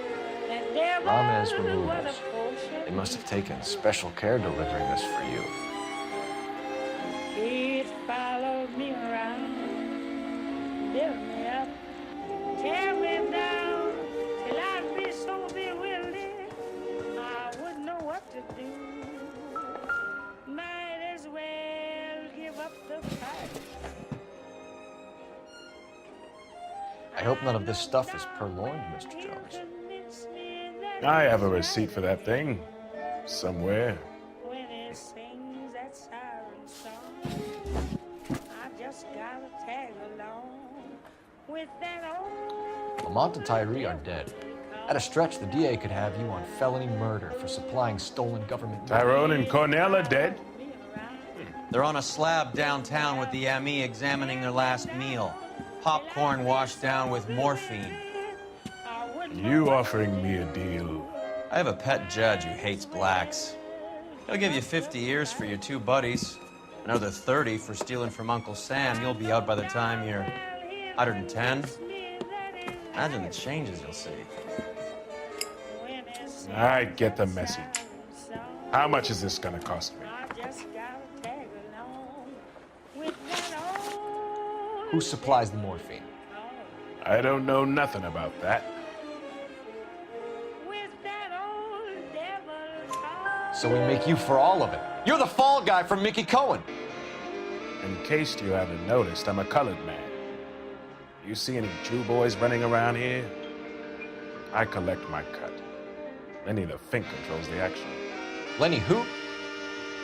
S19: That devil
S5: Ramez
S19: would
S5: Removals.
S19: have fortune.
S5: They must have taken special care delivering this for you.
S19: It followed me around, built me up, tear me down, till I'd be so bewildered, I wouldn't know what to do. Might as well give up the fight.
S5: I hope none of this stuff is purloined, Mr. Jones.
S18: I have a receipt for that thing. Somewhere.
S19: When it sings that siren song, I just gotta tag along with that old.
S5: Lamont and Tyree are dead. At a stretch, the DA could have you on felony murder for supplying stolen government.
S18: Tyrone and Cornell are dead?
S21: They're on a slab downtown with the ME examining their last meal. Popcorn washed down with morphine.
S18: You offering me a deal?
S21: I have a pet judge who hates blacks. He'll give you 50 years for your two buddies. Another 30 for stealing from Uncle Sam. You'll be out by the time you're 110? Imagine the changes you'll see.
S18: I get the message. How much is this gonna cost me?
S15: Who supplies the morphine?
S18: I don't know nothing about that.
S15: So we make you for all of it. You're the fall guy from Mickey Cohen.
S18: In case you haven't noticed, I'm a colored man. You see any Jew boys running around here? I collect my cut. Lenny the Fink controls the action.
S15: Lenny who?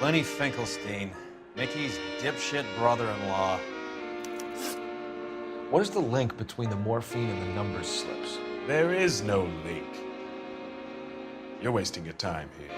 S21: Lenny Finkelstein, Mickey's dipshit brother-in-law.
S15: What is the link between the morphine and the numbers slips?
S18: There is no link. You're wasting your time here.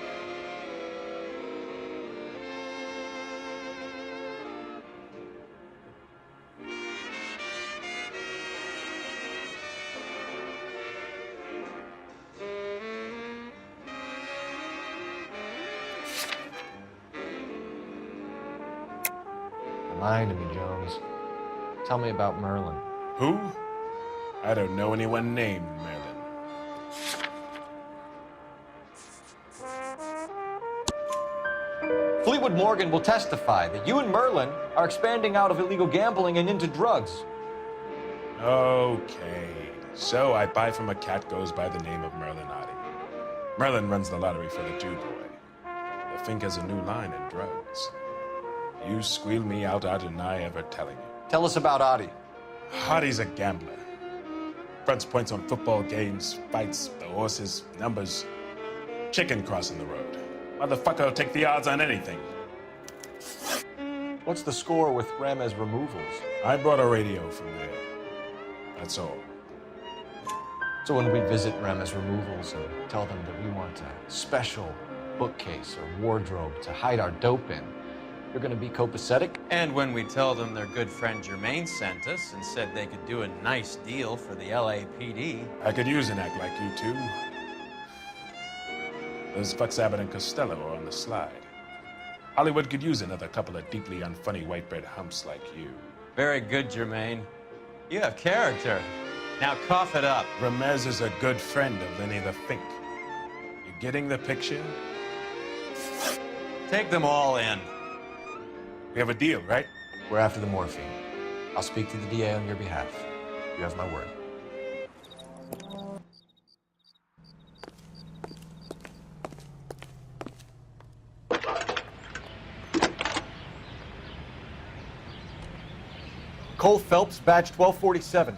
S15: You're lying to me, Jones. Tell me about Merlin.
S18: Who? I don't know anyone named Merlin.
S15: Fleetwood Morgan will testify that you and Merlin are expanding out of illegal gambling and into drugs.
S18: Okay. So I buy from a cat goes by the name of Merlin Oddie. Merlin runs the lottery for the Jew boy. The Fink has a new line in drugs. You squeal me out, I deny ever telling you.
S15: Tell us about Oddie.
S18: Oddie's a gambler. Fronts points on football games, fights, the horses, numbers. Chicken crossing the road. Motherfucker will take the odds on anything.
S15: What's the score with Ramez removals?
S18: I brought a radio from there. That's all.
S15: So when we visit Ramez removals and tell them that we want a special bookcase or wardrobe to hide our dope in, you're gonna be copacetic?
S21: And when we tell them their good friend Jermaine sent us and said they could do a nice deal for the LAPD.
S18: I could use an act like you two. Those fucks Abbott and Costello are on the slide. Hollywood could use another couple of deeply unfunny white bread humps like you.
S21: Very good, Jermaine. You have character. Now cough it up.
S18: Ramez is a good friend of Lenny the Fink. You getting the picture?
S21: Take them all in.
S18: We have a deal, right?
S15: We're after the morphine. I'll speak to the DA on your behalf. You have my word. Cole Phelps, badge 1247.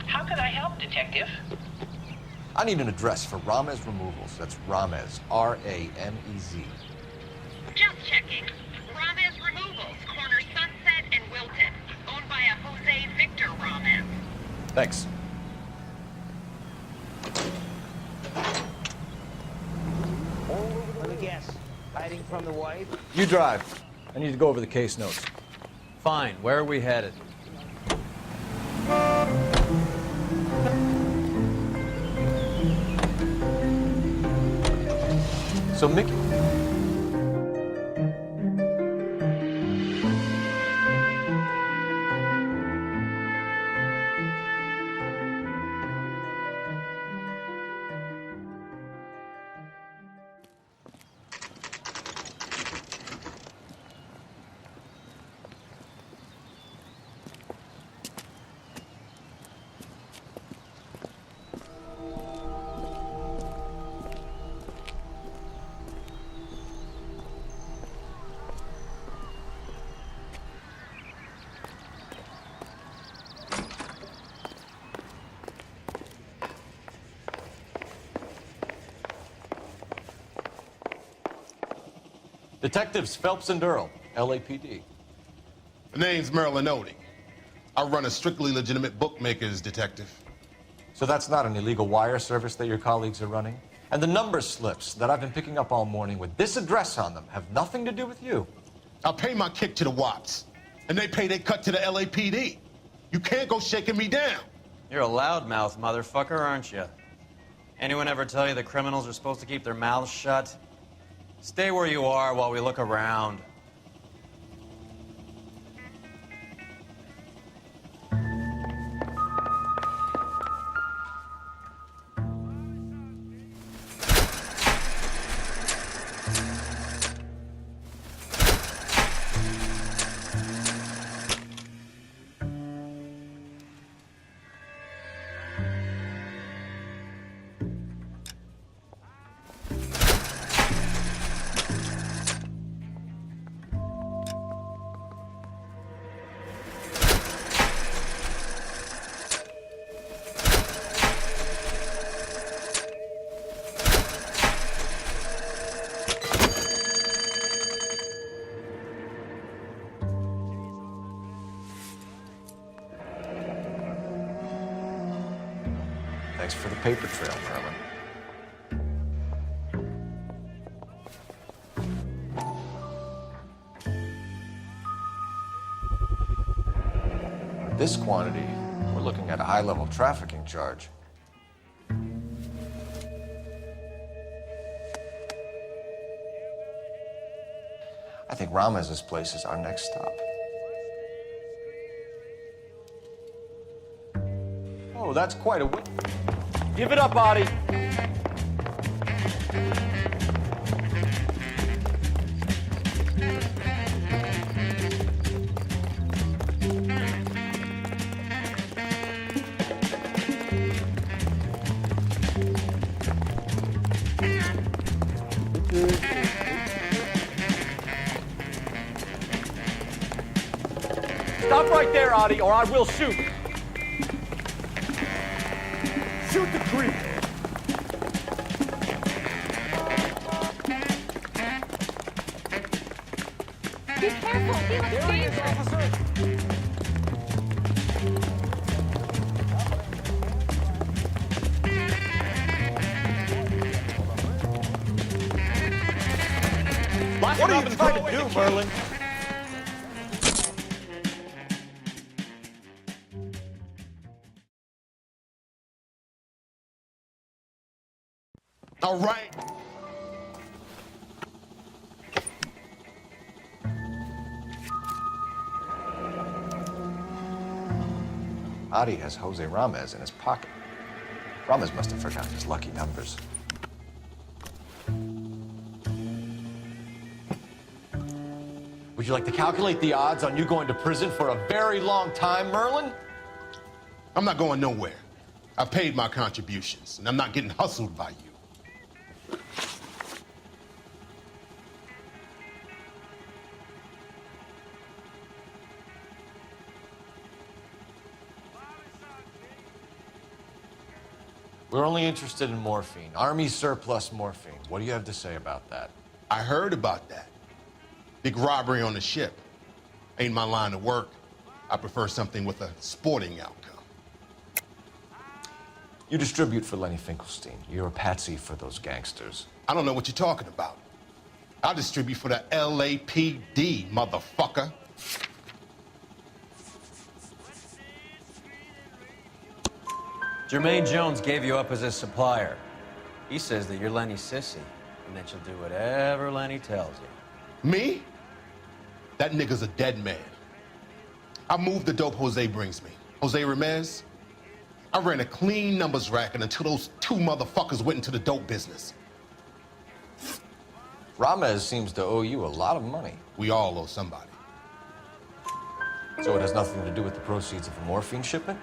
S17: How can I help, Detective?
S15: I need an address for Ramez Removals. That's Ramez, R-A-M-E-Z.
S17: Just checking. Ramez Removals, corner Sunset and Wilton. Owned by a Jose Victor Ramez.
S15: Thanks.
S3: Let me guess. Hiding from the wife?
S15: You drive. I need to go over the case notes.
S21: Fine. Where are we headed?
S15: So Mickey... Detectives Phelps and Earl, LAPD.
S4: The name's Merlin Odie. I run a strictly legitimate bookmaker's detective.
S15: So that's not an illegal wire service that your colleagues are running? And the number slips that I've been picking up all morning with this address on them have nothing to do with you?
S4: I pay my kick to the Wops, and they pay their cut to the LAPD. You can't go shaking me down.
S21: You're a loudmouth motherfucker, aren't you? Anyone ever tell you the criminals are supposed to keep their mouths shut? Stay where you are while we look around.
S5: Thanks for the paper trail, Merlin. This quantity, we're looking at a high-level trafficking charge. I think Ramez's place is our next stop. Oh, that's quite a win. Give it up, Adi. Stop right there, Adi, or I will shoot. Shoot the creep.
S19: Be careful. He looks dangerous.
S5: What are you trying to do, Merlin?
S4: All right.
S5: Adi has Jose Ramez in his pocket. Ramez must have forgotten his lucky numbers. Would you like to calculate the odds on you going to prison for a very long time, Merlin?
S4: I'm not going nowhere. I've paid my contributions, and I'm not getting hustled by you.
S5: We're only interested in morphine. Army surplus morphine. What do you have to say about that?
S4: I heard about that. Big robbery on the ship. Ain't my line of work. I prefer something with a sporting outcome.
S5: You distribute for Lenny Finkelstein. You're a patsy for those gangsters.
S4: I don't know what you're talking about. I distribute for the LAPD, motherfucker.
S21: Jermaine Jones gave you up as his supplier. He says that you're Lenny's sissy, and that you'll do whatever Lenny tells you.
S4: Me? That nigga's a dead man. I moved the dope Jose brings me. Jose Ramez? I ran a clean numbers racket until those two motherfuckers went into the dope business.
S5: Ramez seems to owe you a lot of money.
S4: We all owe somebody.
S5: So it has nothing to do with the proceeds of the morphine shipment?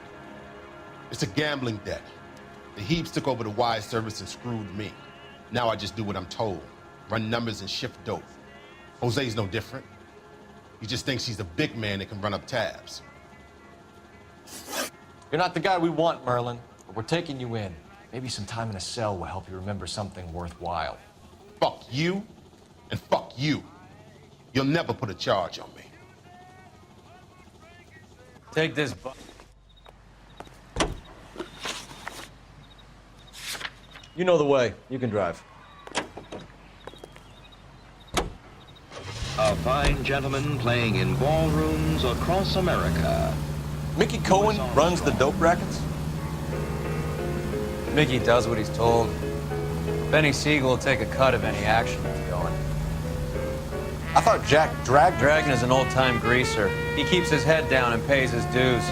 S4: It's a gambling debt. The Heaps took over the wire service and screwed me. Now I just do what I'm told. Run numbers and shift dope. Jose's no different. He just thinks he's a big man that can run up tabs.
S5: You're not the guy we want, Merlin, but we're taking you in. Maybe some time in a cell will help you remember something worthwhile.
S4: Fuck you, and fuck you. You'll never put a charge on me.
S21: Take this.
S5: You know the way. You can drive.
S2: A fine gentleman playing in ballrooms across America.
S5: Mickey Cohen runs the dope rackets?
S21: Mickey does what he's told. Benny Siegel will take a cut of any action that's going.
S5: I thought Jack
S21: Dragon is an old-time greaser. He keeps his head down and pays his dues.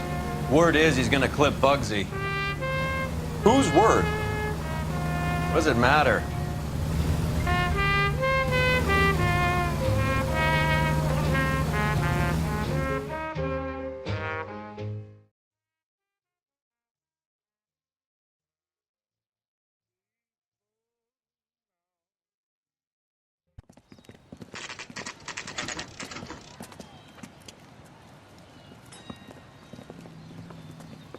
S21: Word is he's gonna clip Bugsy.
S5: Whose word?
S21: What does it matter?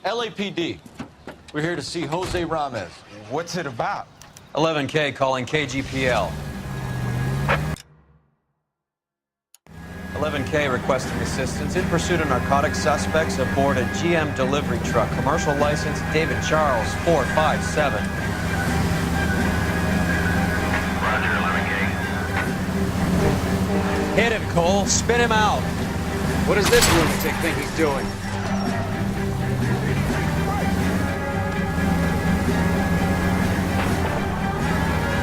S5: LAPD. We're here to see Jose Ramez.
S6: What's it about?
S21: 11K calling KGPL. 11K requesting assistance in pursuit of narcotic suspects aboard a GM delivery truck. Commercial license, David Charles, 457.
S2: Roger, 11K.
S21: Hit him, Cole. Spin him out.
S23: What does this lunatic think he's doing?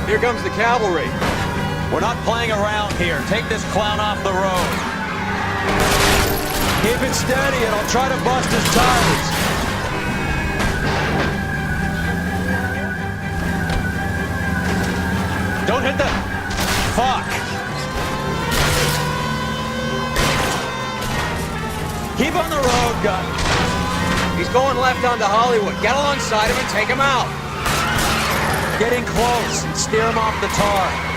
S23: Here comes the cavalry.
S21: We're not playing around here. Take this clown off the road. Keep it steady and I'll try to bust his tires. Don't hit the... Fuck. Keep on the road, gun.
S23: He's going left onto Hollywood. Get alongside him and take him out.
S21: Get in close and steer him off the tar.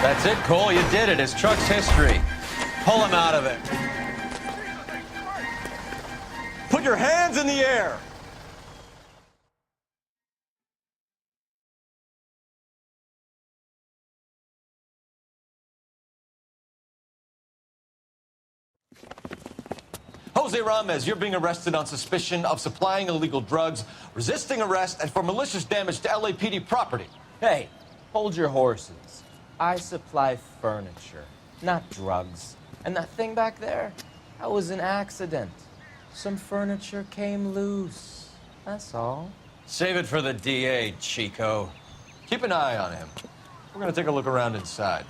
S21: That's it, Cole. You did it. His truck's history. Pull him out of it. Put your hands in the air.
S5: Jose Ramos, you're being arrested on suspicion of supplying illegal drugs, resisting arrest, and for malicious damage to LAPD property.
S6: Hey, hold your horses. I supply furniture, not drugs. And that thing back there, that was an accident. Some furniture came loose. That's all.
S21: Save it for the DA, Chico.
S5: Keep an eye on him. We're gonna take a look around inside.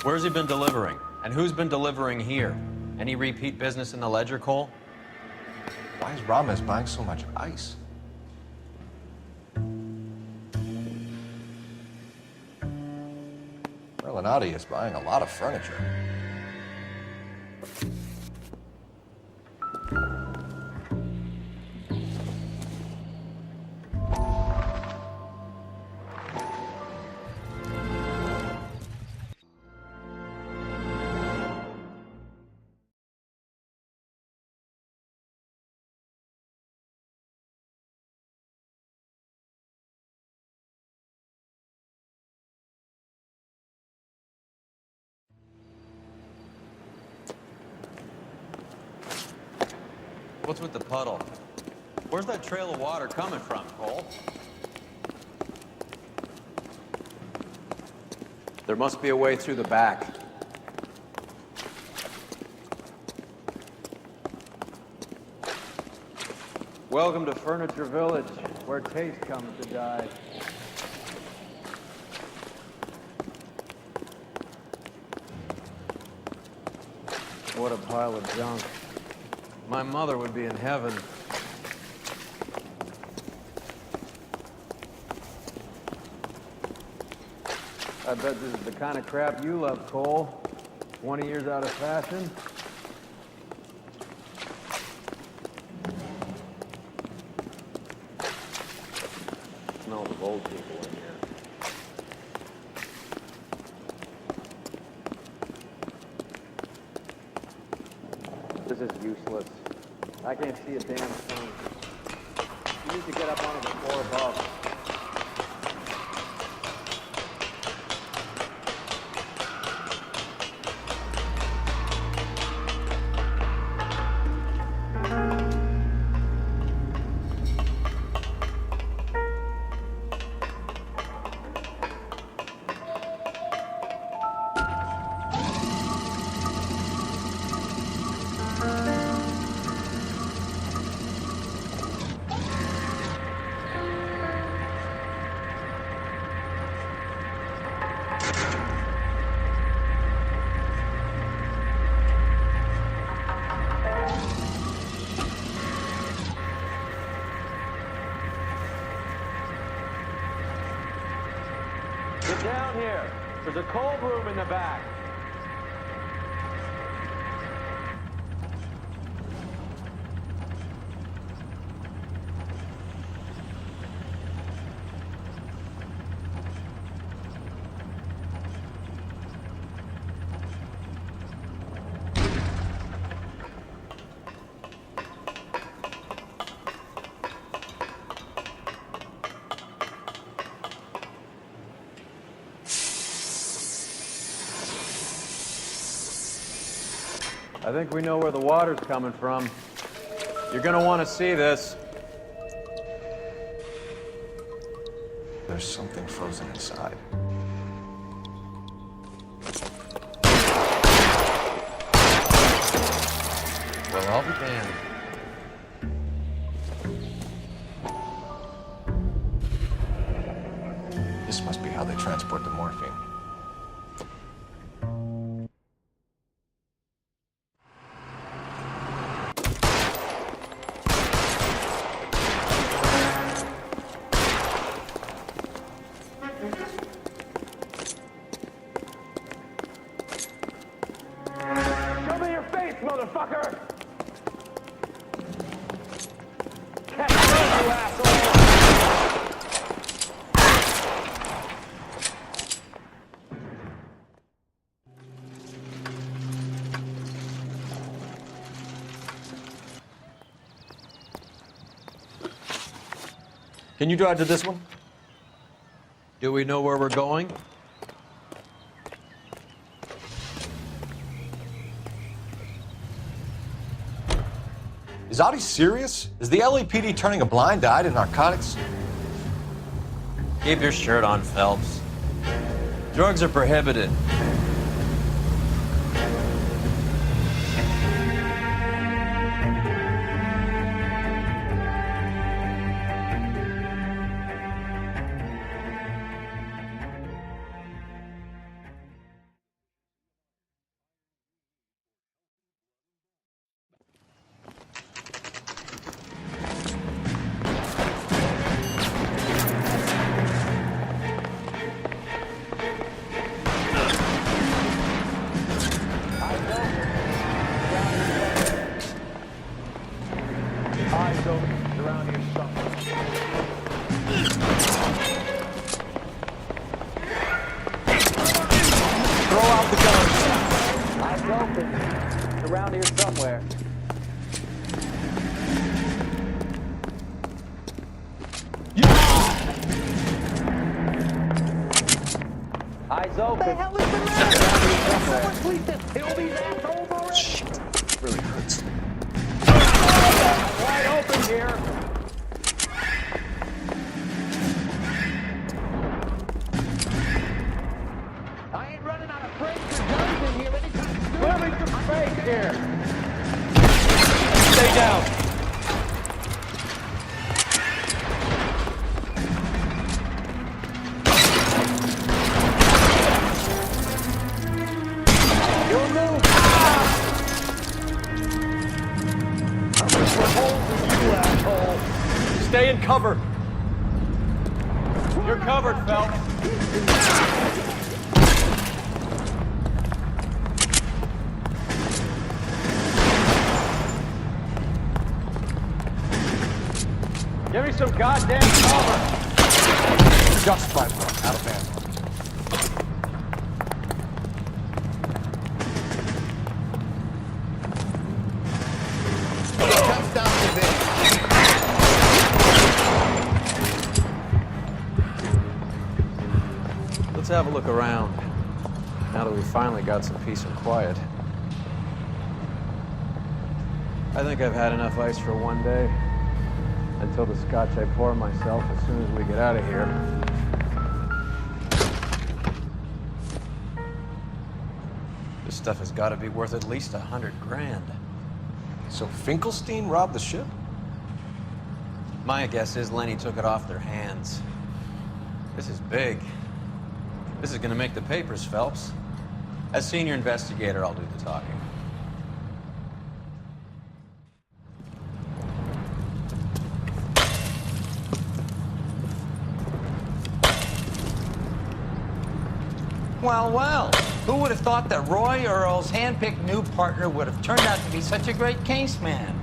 S21: Where's he been delivering? And who's been delivering here? Any repeat business in the ledger, Cole?
S5: Why is Ramos buying so much ice? Merlinati is buying a lot of furniture.
S21: What's with the puddle? Where's that trail of water coming from, Cole?
S6: There must be a way through the back.
S10: Welcome to Furniture Village, where taste comes to die. What a pile of junk. My mother would be in heaven. I bet this is the kind of crap you love, Cole. 20 years out of fashion. Smells of old people in here. This is useless. I can't see a damn thing. You need to get up onto the floor above. Get down here. There's a cold room in the back. I think we know where the water's coming from. You're gonna want to see this.
S5: There's something frozen inside.
S21: Well, I'll be damned.
S5: This must be how they transport the morphine.
S10: Show me your face, motherfucker! Catch you, asshole!
S15: Can you drive to this one?
S21: Do we know where we're going?
S5: Is Audie serious? Is the LAPD turning a blind eye to narcotics?
S21: Keep your shirt on, Phelps. Drugs are prohibited.
S10: Eyes open. Around here somewhere.
S21: Throw out the gun.
S10: Eyes open. Around here somewhere. Eyes open. What the hell is the matter? Someone please just kill these assholes already.
S5: Shit. Really hurts.
S10: Wide open here. I ain't running out of frames or guns in here anytime soon. Clear me some space here.
S21: Stay down.
S10: Your move. I'm gonna put holes in you, asshole.
S15: Stay in cover.
S10: You're covered, Phelps. Give me some goddamn cover.
S5: Just 5 more. Out of ammo.
S4: Comes down to this.
S10: Let's have a look around. Now that we finally got some peace and quiet. I think I've had enough ice for one day. Until the scotch I pour myself as soon as we get out of here.
S21: This stuff has got to be worth at least $100 grand.
S5: So Finkelstein robbed the ship?
S21: My guess is Lenny took it off their hands. This is big. This is gonna make the papers, Phelps. As senior investigator, I'll do the talking. Well, well, who would have thought that Roy Earl's hand-picked new partner would have turned out to be such a great case man?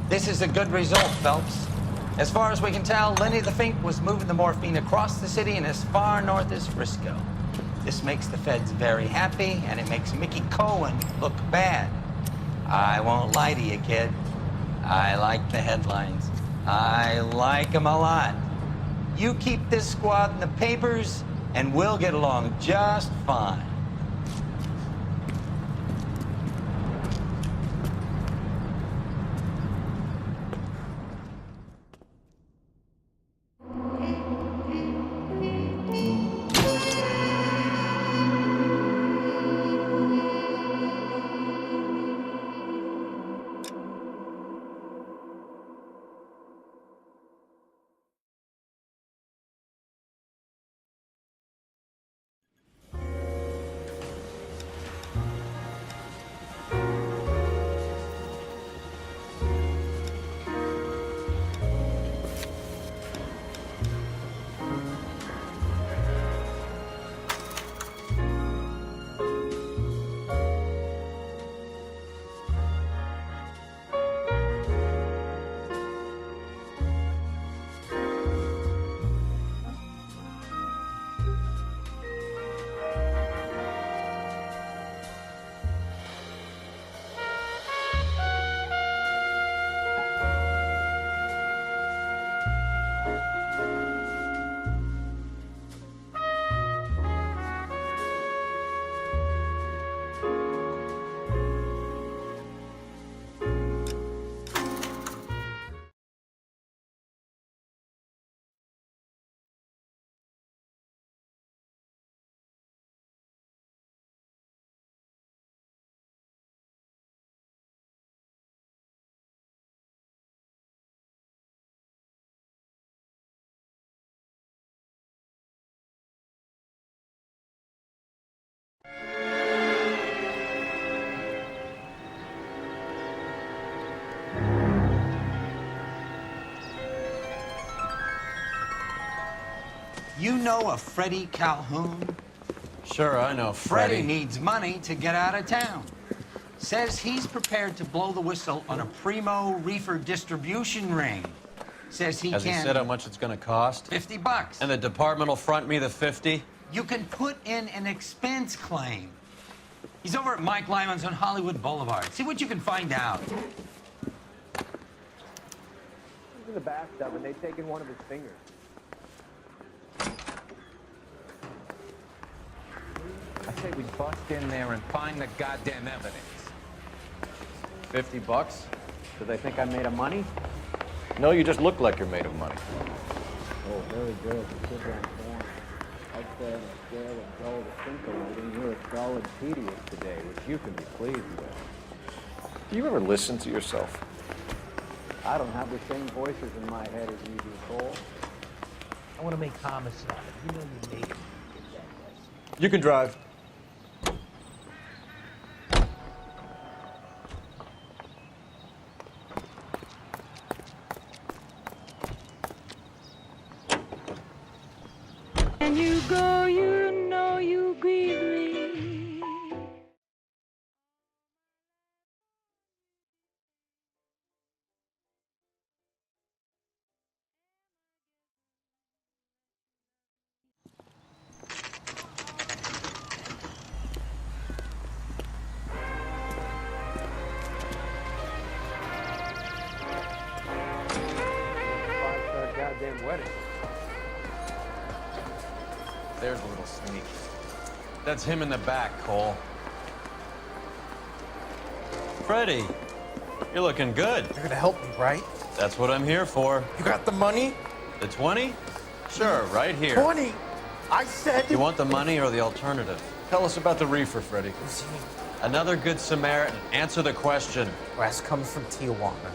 S21: This is a good result, Phelps. As far as we can tell, Lenny the Fink was moving the morphine across the city and as far north as Frisco. This makes the feds very happy, and it makes Mickey Cohen look bad. I won't lie to you, kid. I like the headlines. I like them a lot. You keep this squad in the papers, and we'll get along just fine.
S11: You know a Freddie Calhoun?
S21: Sure, I know
S11: Freddie needs money to get out of town. Says he's prepared to blow the whistle on a primo reefer distribution ring. Says he
S21: Has
S11: can...
S21: he said how much it's gonna cost?
S11: $50.
S21: And the department will front me the 50?
S11: You can put in an expense claim. He's over at Mike Lyman's on Hollywood Boulevard. See what you can find out.
S10: He was in the bathtub and they'd taken one of his fingers.
S16: I say we bust in there and find the goddamn evidence.
S5: $50?
S10: Do they think I'm made of money?
S5: No, you just look like you're made of money.
S10: Oh, very good. Good round form. I'd say on a scale of dull to scintillating, you're a solid tedious today, which you can be pleased with.
S5: Do you ever listen to yourself?
S10: I don't have the same voices in my head as you do, Cole.
S3: I want to make homicide. You know you made it.
S5: You can drive.
S19: And you go, you know you grieve me.
S10: Five-star goddamn wedding.
S21: There's a little sneak. That's him in the back, Cole. Freddie, you're looking good.
S23: You're gonna help me, right?
S21: That's what I'm here for.
S23: You got the money?
S21: The 20? Sure, right here.
S23: 20! I said...
S21: You want the money or the alternative?
S5: Tell us about the reefer, Freddie.
S21: Another good Samaritan. Answer the question.
S23: Brass comes from Tijuana.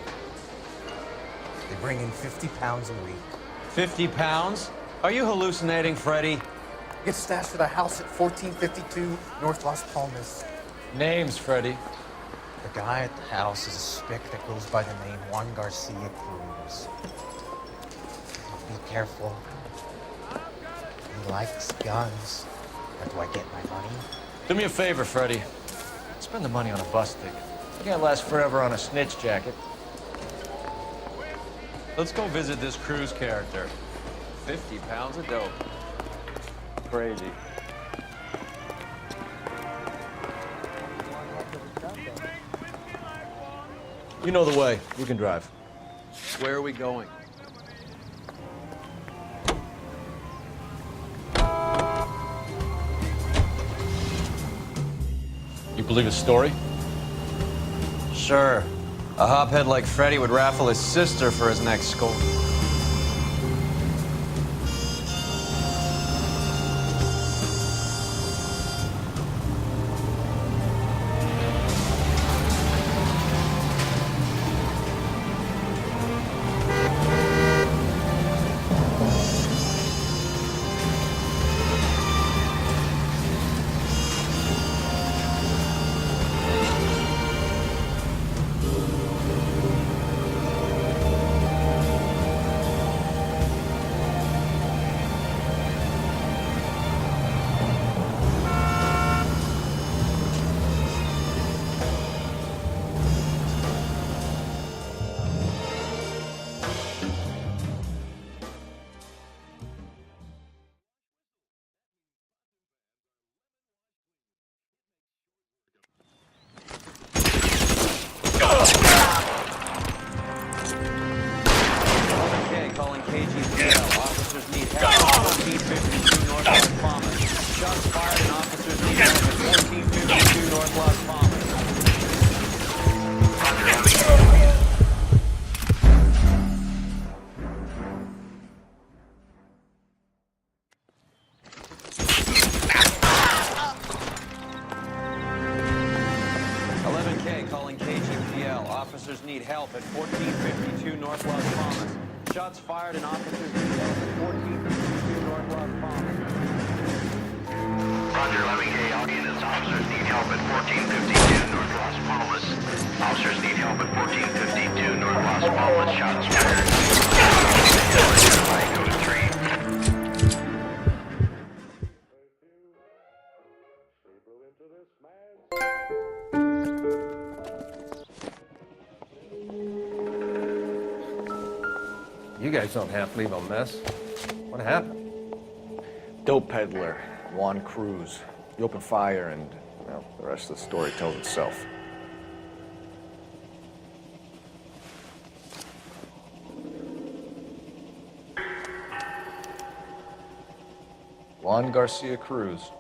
S23: They bring in 50 pounds a week.
S21: 50 pounds? Are you hallucinating, Freddie?
S23: Gets stashed at a house at 1452 North Las Palmas.
S21: Names, Freddie.
S23: The guy at the house is a spick that goes by the name Juan Garcia Cruz. Be careful. He likes guns. How do I get my money?
S5: Do me a favor, Freddie. Spend the money on a bus ticket. You can't last forever on a snitch jacket.
S21: Let's go visit this Cruz character. 50 pounds of dope.
S10: Crazy.
S5: You know the way. You can drive.
S21: Where are we going?
S5: You believe his story?
S21: Sure. A hophead like Freddie would raffle his sister for his next score.
S11: Officers need help at 1452 North Las Palmas. Shots fired and officers need help at 1452 North Las Palmas.
S2: Roger, 11K, audience. Officers need help at 1452 North Las Palmas. Officers need help at 1452 North Las Palmas. Shots fired. Code 3.
S23: guys don't have to leave a mess. What happened?
S5: Dope peddler, Juan Cruz. He opened fire and, well, the rest of the story tells itself. Juan Garcia Cruz.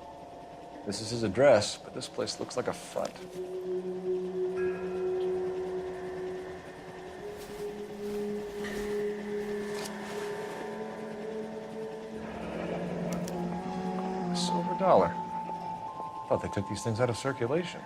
S5: This is his address, but this place looks like a front. A silver dollar. Thought they took these things out of circulation.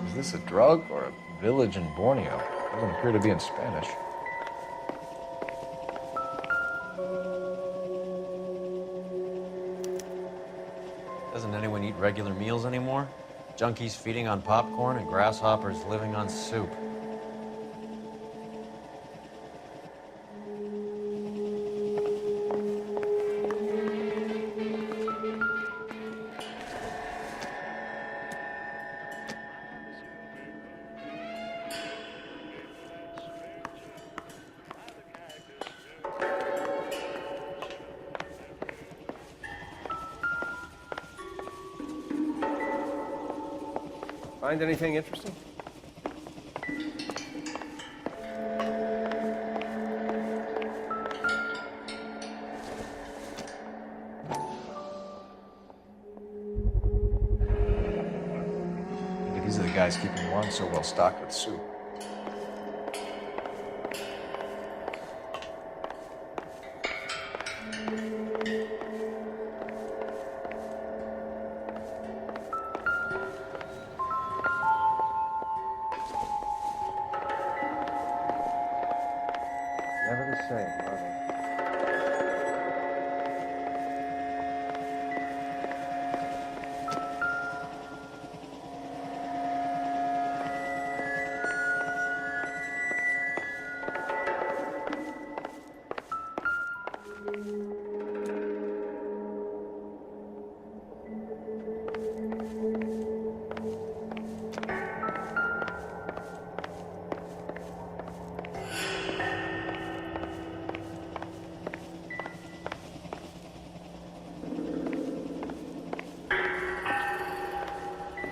S5: Is this a drug or a village in Borneo? Doesn't appear to be in Spanish.
S21: Doesn't anyone eat regular meals anymore? Junkies feeding on popcorn and grasshoppers living on soup.
S23: Find anything interesting?
S5: Maybe these are the guys keeping Juan so well stocked with soup.
S23: Never the same, are they?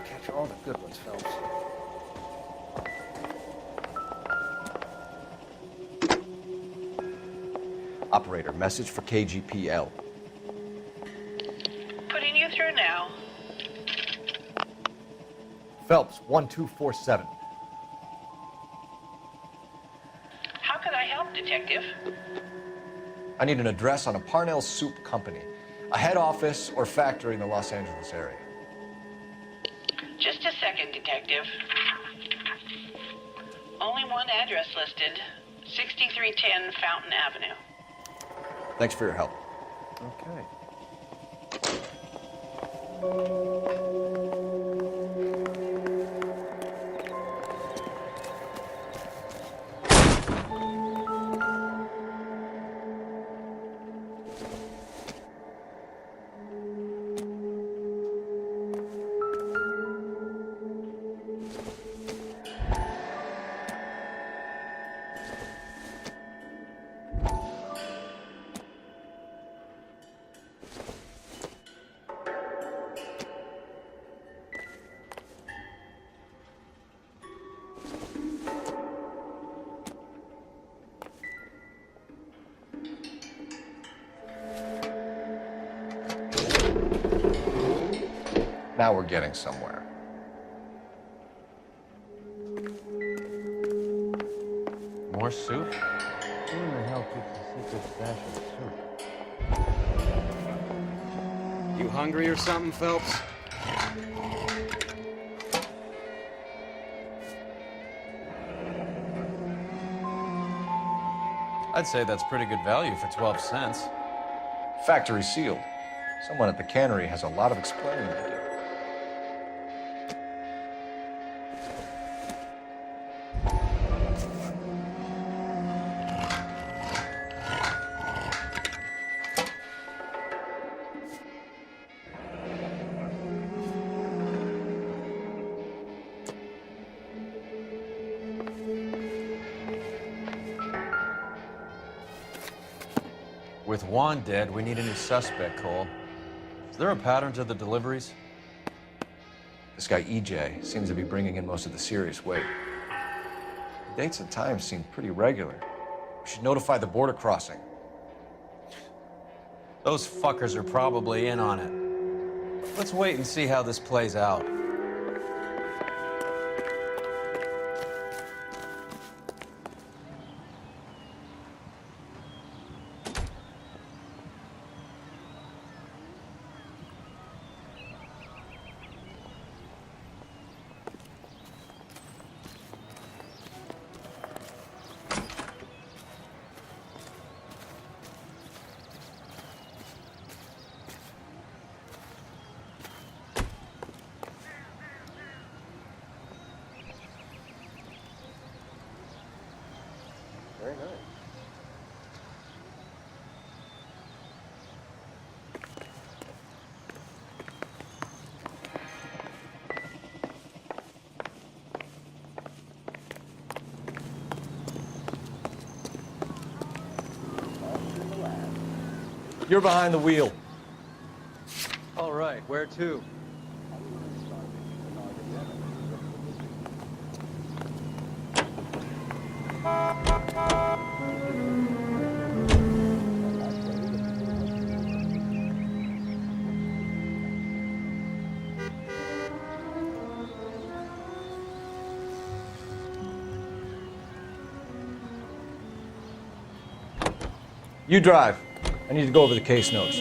S23: Catch all the good ones, Phelps.
S5: Operator, message for KGPL.
S17: Putting you through now.
S5: Phelps, 1247.
S17: How could I help, Detective?
S5: I need an address on a Parnell Soup Company, a head office or factory in the Los Angeles area.
S17: Just a second, Detective. Only one address listed. 6310 Fountain Avenue.
S5: Thanks for your help.
S23: Okay.
S5: Now we're getting somewhere.
S21: More soup? Who in the hell keeps a secret stash of soup?
S14: You hungry or something, Phelps?
S21: I'd say that's pretty good value for 12 cents.
S5: Factory sealed. Someone at the cannery has a lot of explaining to do.
S21: With Juan dead, we need a new suspect, Cole. Is there a pattern to the deliveries?
S5: This guy EJ seems to be bringing in most of the serious weight. The dates and times seem pretty regular. We should notify the border crossing.
S21: Those fuckers are probably in on it. Let's wait and see how this plays out.
S23: Very nice.
S21: You're behind the wheel.
S16: All right, where to?
S21: You drive. I need to go over the case notes.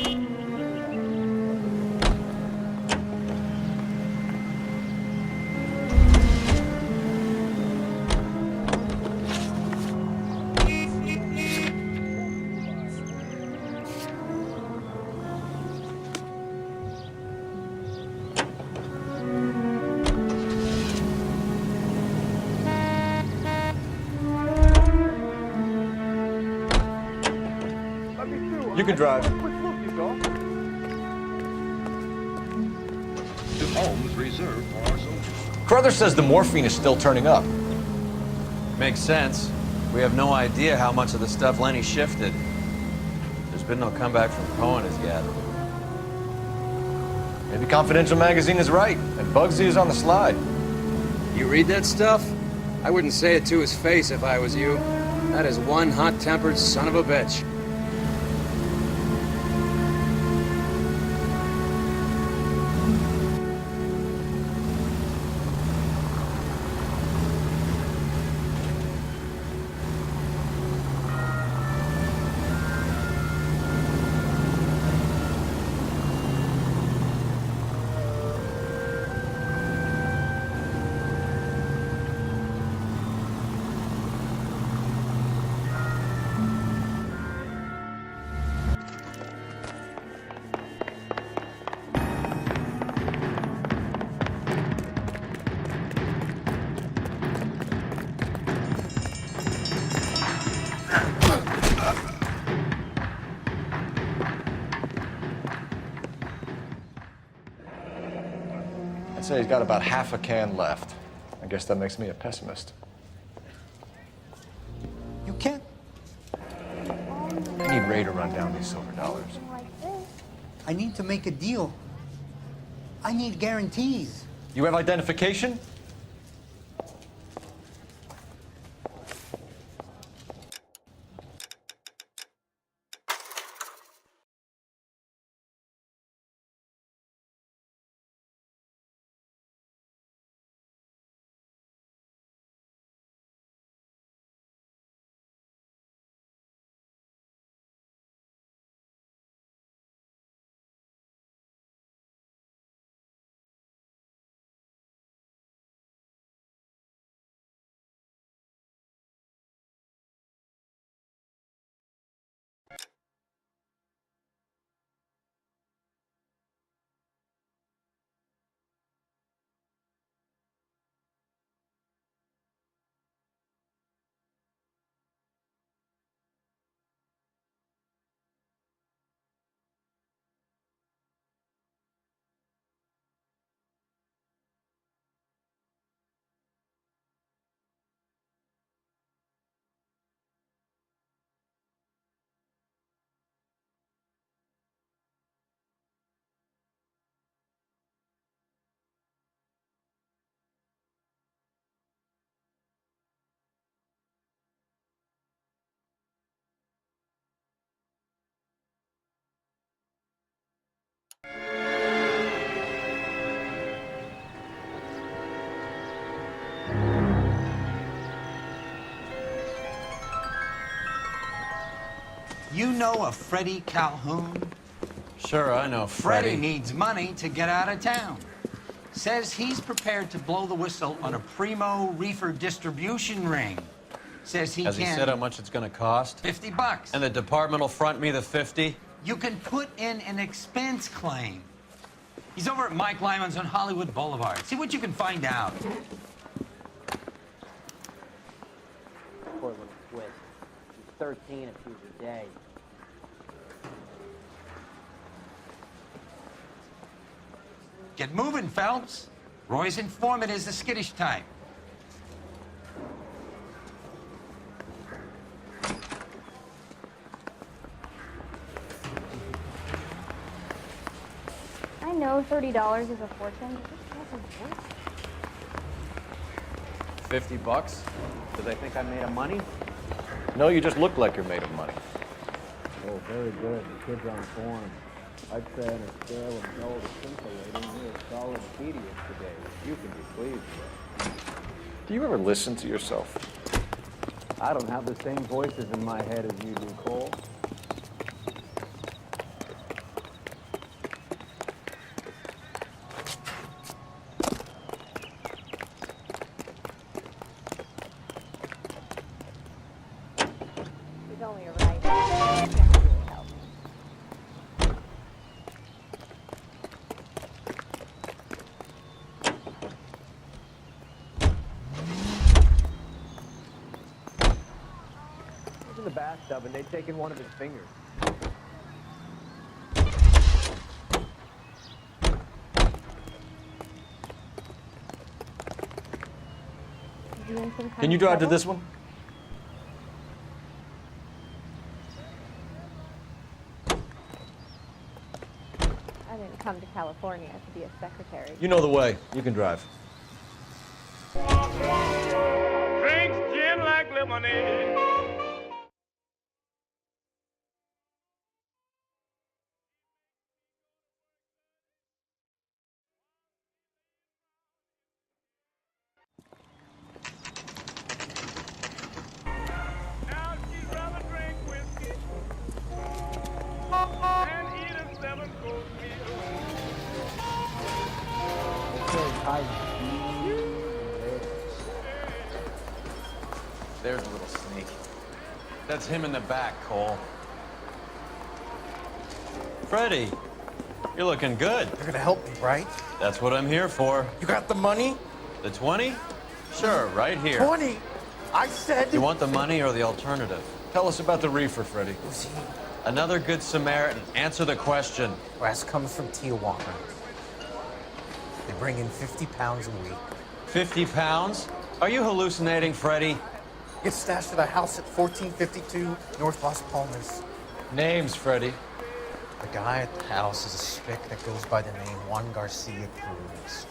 S21: You can drive.
S2: Homes reserved for our soldiers.
S21: Crothers says the morphine is still turning up. Makes sense. We have no idea how much of the stuff Lenny shifted. There's been no comeback from Cohen as yet.
S5: Maybe Confidential Magazine is right, and Bugsy is on the slide.
S1: You read that stuff? I wouldn't say it to his face if I was you. That is one hot-tempered son of a bitch.
S5: I'd say he's got about half a can left. I guess that makes me a pessimist.
S20: You can't.
S5: I need Ray to run down these silver dollars.
S20: I need to make a deal. I need guarantees.
S5: You have identification?
S11: know a Freddie Calhoun?
S21: Sure, I know
S11: Freddie
S21: Freddie.
S11: needs money to get out of town. Says he's prepared to blow the whistle on a primo reefer distribution ring. Says he
S21: Has
S11: can...
S21: he said how much it's gonna cost?
S11: $50.
S21: And the department will front me the 50?
S11: You can put in an expense claim. He's over at Mike Lyman's on Hollywood Boulevard. See what you can find out.
S3: Poor little twist. She's 13 if she's a day.
S11: Get moving, Phelps. Roy's informant is the skittish type.
S7: I know $30 is a fortune, but this dress is worth it.
S21: $50? Do they think I'm made of money? No, you just look like you're made of money.
S10: Oh, very good. The kid's on form. I'd say on a scale of dull to scintillating, you're a solid tedious today, which you can be pleased with.
S5: Do you ever listen to yourself?
S10: I don't have the same voices in my head as you do, Cole.
S7: He's only a right.
S10: In the bathtub, and they'd taken one of his fingers.
S7: Is he in some kind
S21: Can you
S7: of
S21: drive to
S7: trouble?
S21: this one?
S7: I didn't come to California to be a secretary.
S21: You know the way. You can drive.
S19: Drinks gin like lemonade. Now she'd rather drink whiskey and eat a 7-course meal.
S21: There's a little sneak. That's him in the back, Cole. Freddie, you're looking good.
S12: You're gonna help me, right?
S21: That's what I'm here for.
S12: You got the money?
S21: The 20? Sure, right here.
S12: 20? I said...
S21: You want the money or the alternative? Tell us about the reefer, Freddie.
S12: Who's he?
S21: Another good Samaritan. Answer the question.
S12: Wes comes from Tijuana. They bring in 50 pounds a week.
S21: 50 pounds? Are you hallucinating, Freddie?
S12: Gets stashed at a house at 1452 North Las Palmas.
S21: Names, Freddie.
S12: The guy at the house is a spick that goes by the name Juan Garcia Cruz.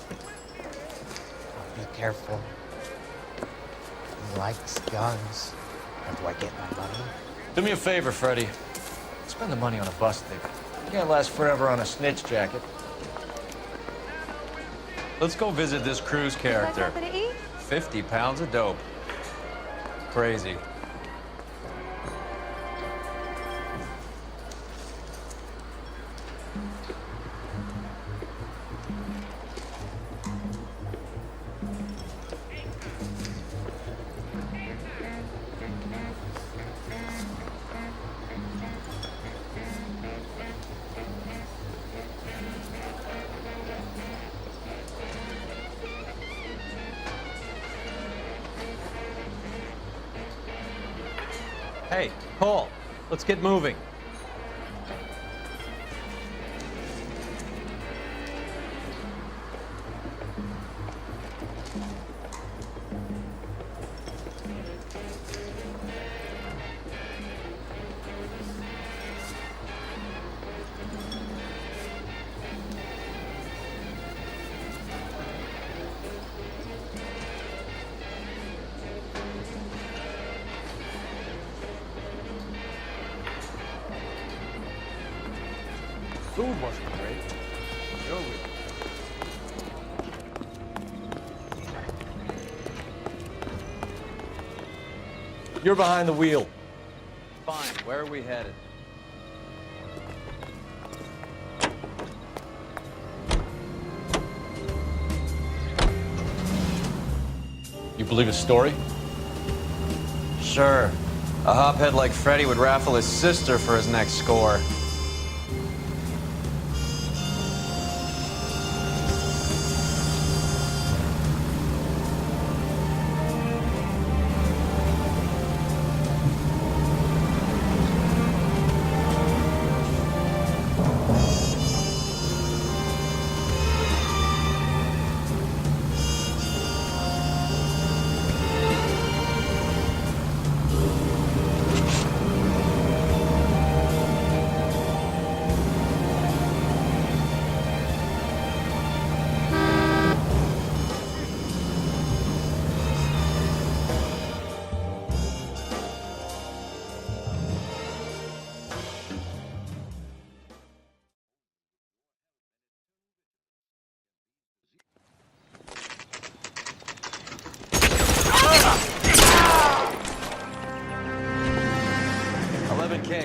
S12: Be careful. He likes guns. How do I get my money?
S21: Do me a favor, Freddie. Spend the money on a bus ticket. You can't last forever on a snitch jacket. Let's go visit this Cruz character. 50 pounds of dope. Crazy. Hey, Paul, let's get moving.
S12: Food wasn't great.
S21: You're behind the wheel. Fine, where are we headed?
S15: believe his story?
S21: Sure. A hophead like Freddy would raffle his sister for his next score.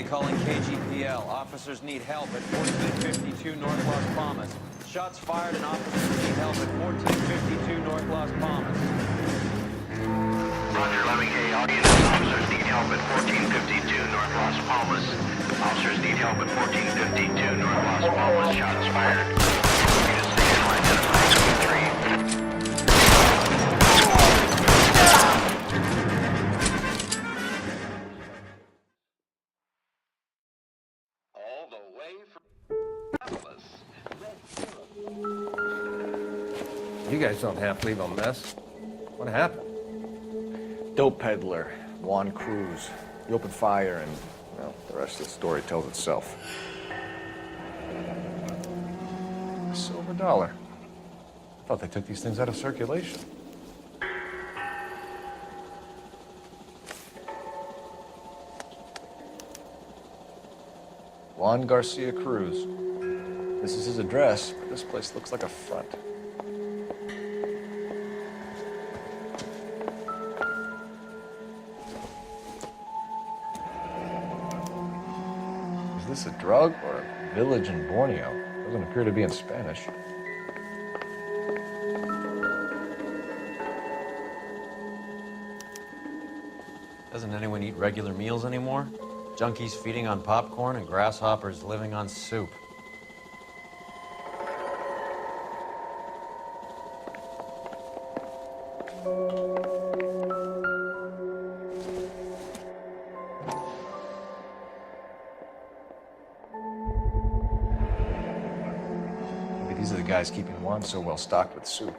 S21: Calling KGPL. Officers need help at 1452 North Las Palmas. Shots fired and officers need help at 1452 North Las Palmas.
S2: Roger, 11K. Audience officers need help at 1452 North Las Palmas. Officers need help at 1452 North Las Palmas. Shots fired. Identify Squad 3.
S23: You guys don't have to leave a mess. What happened?
S5: Dope peddler, Juan Cruz. He opened fire and, well, the rest of the story tells itself. A silver dollar. I thought they took these things out of circulation. Juan Garcia Cruz. This is his address, but this place looks like a front. Is this a drug or a village in Borneo? Doesn't appear to be in Spanish.
S21: Doesn't anyone eat regular meals anymore? Junkies feeding on popcorn and grasshoppers living on soup.
S5: Maybe these are the guys keeping Juan so well stocked with soup.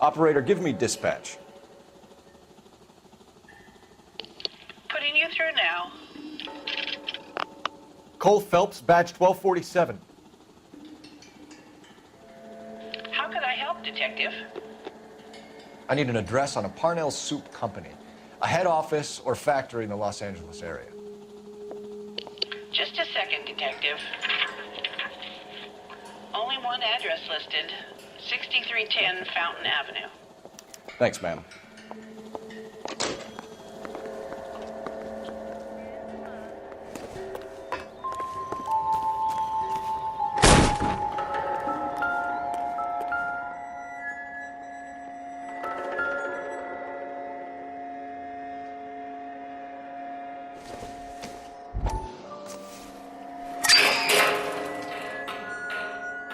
S5: Operator, give me dispatch.
S17: Putting you through now.
S5: Cole Phelps, badge 1247.
S17: How could I help, Detective?
S5: I need an address on a Parnell Soup Company, a head office or factory in the Los Angeles area.
S17: Just a second, Detective. Only one address listed. 6310 Fountain Avenue.
S5: Thanks, ma'am.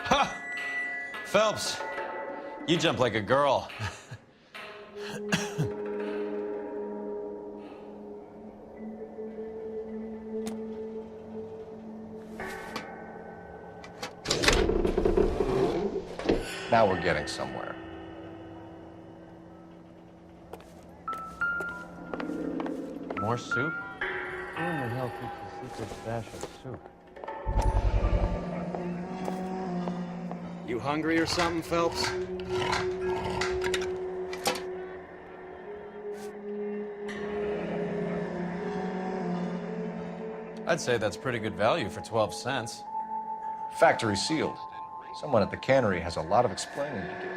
S21: Ha! Phelps, you jump like a girl.
S5: Now we're getting somewhere.
S21: More soup? Who in the hell keeps a secret stash of soup?
S1: You hungry or something, Phelps?
S21: I'd say that's pretty good value for 12 cents.
S5: Factory sealed. Someone at the cannery has a lot of explaining to do.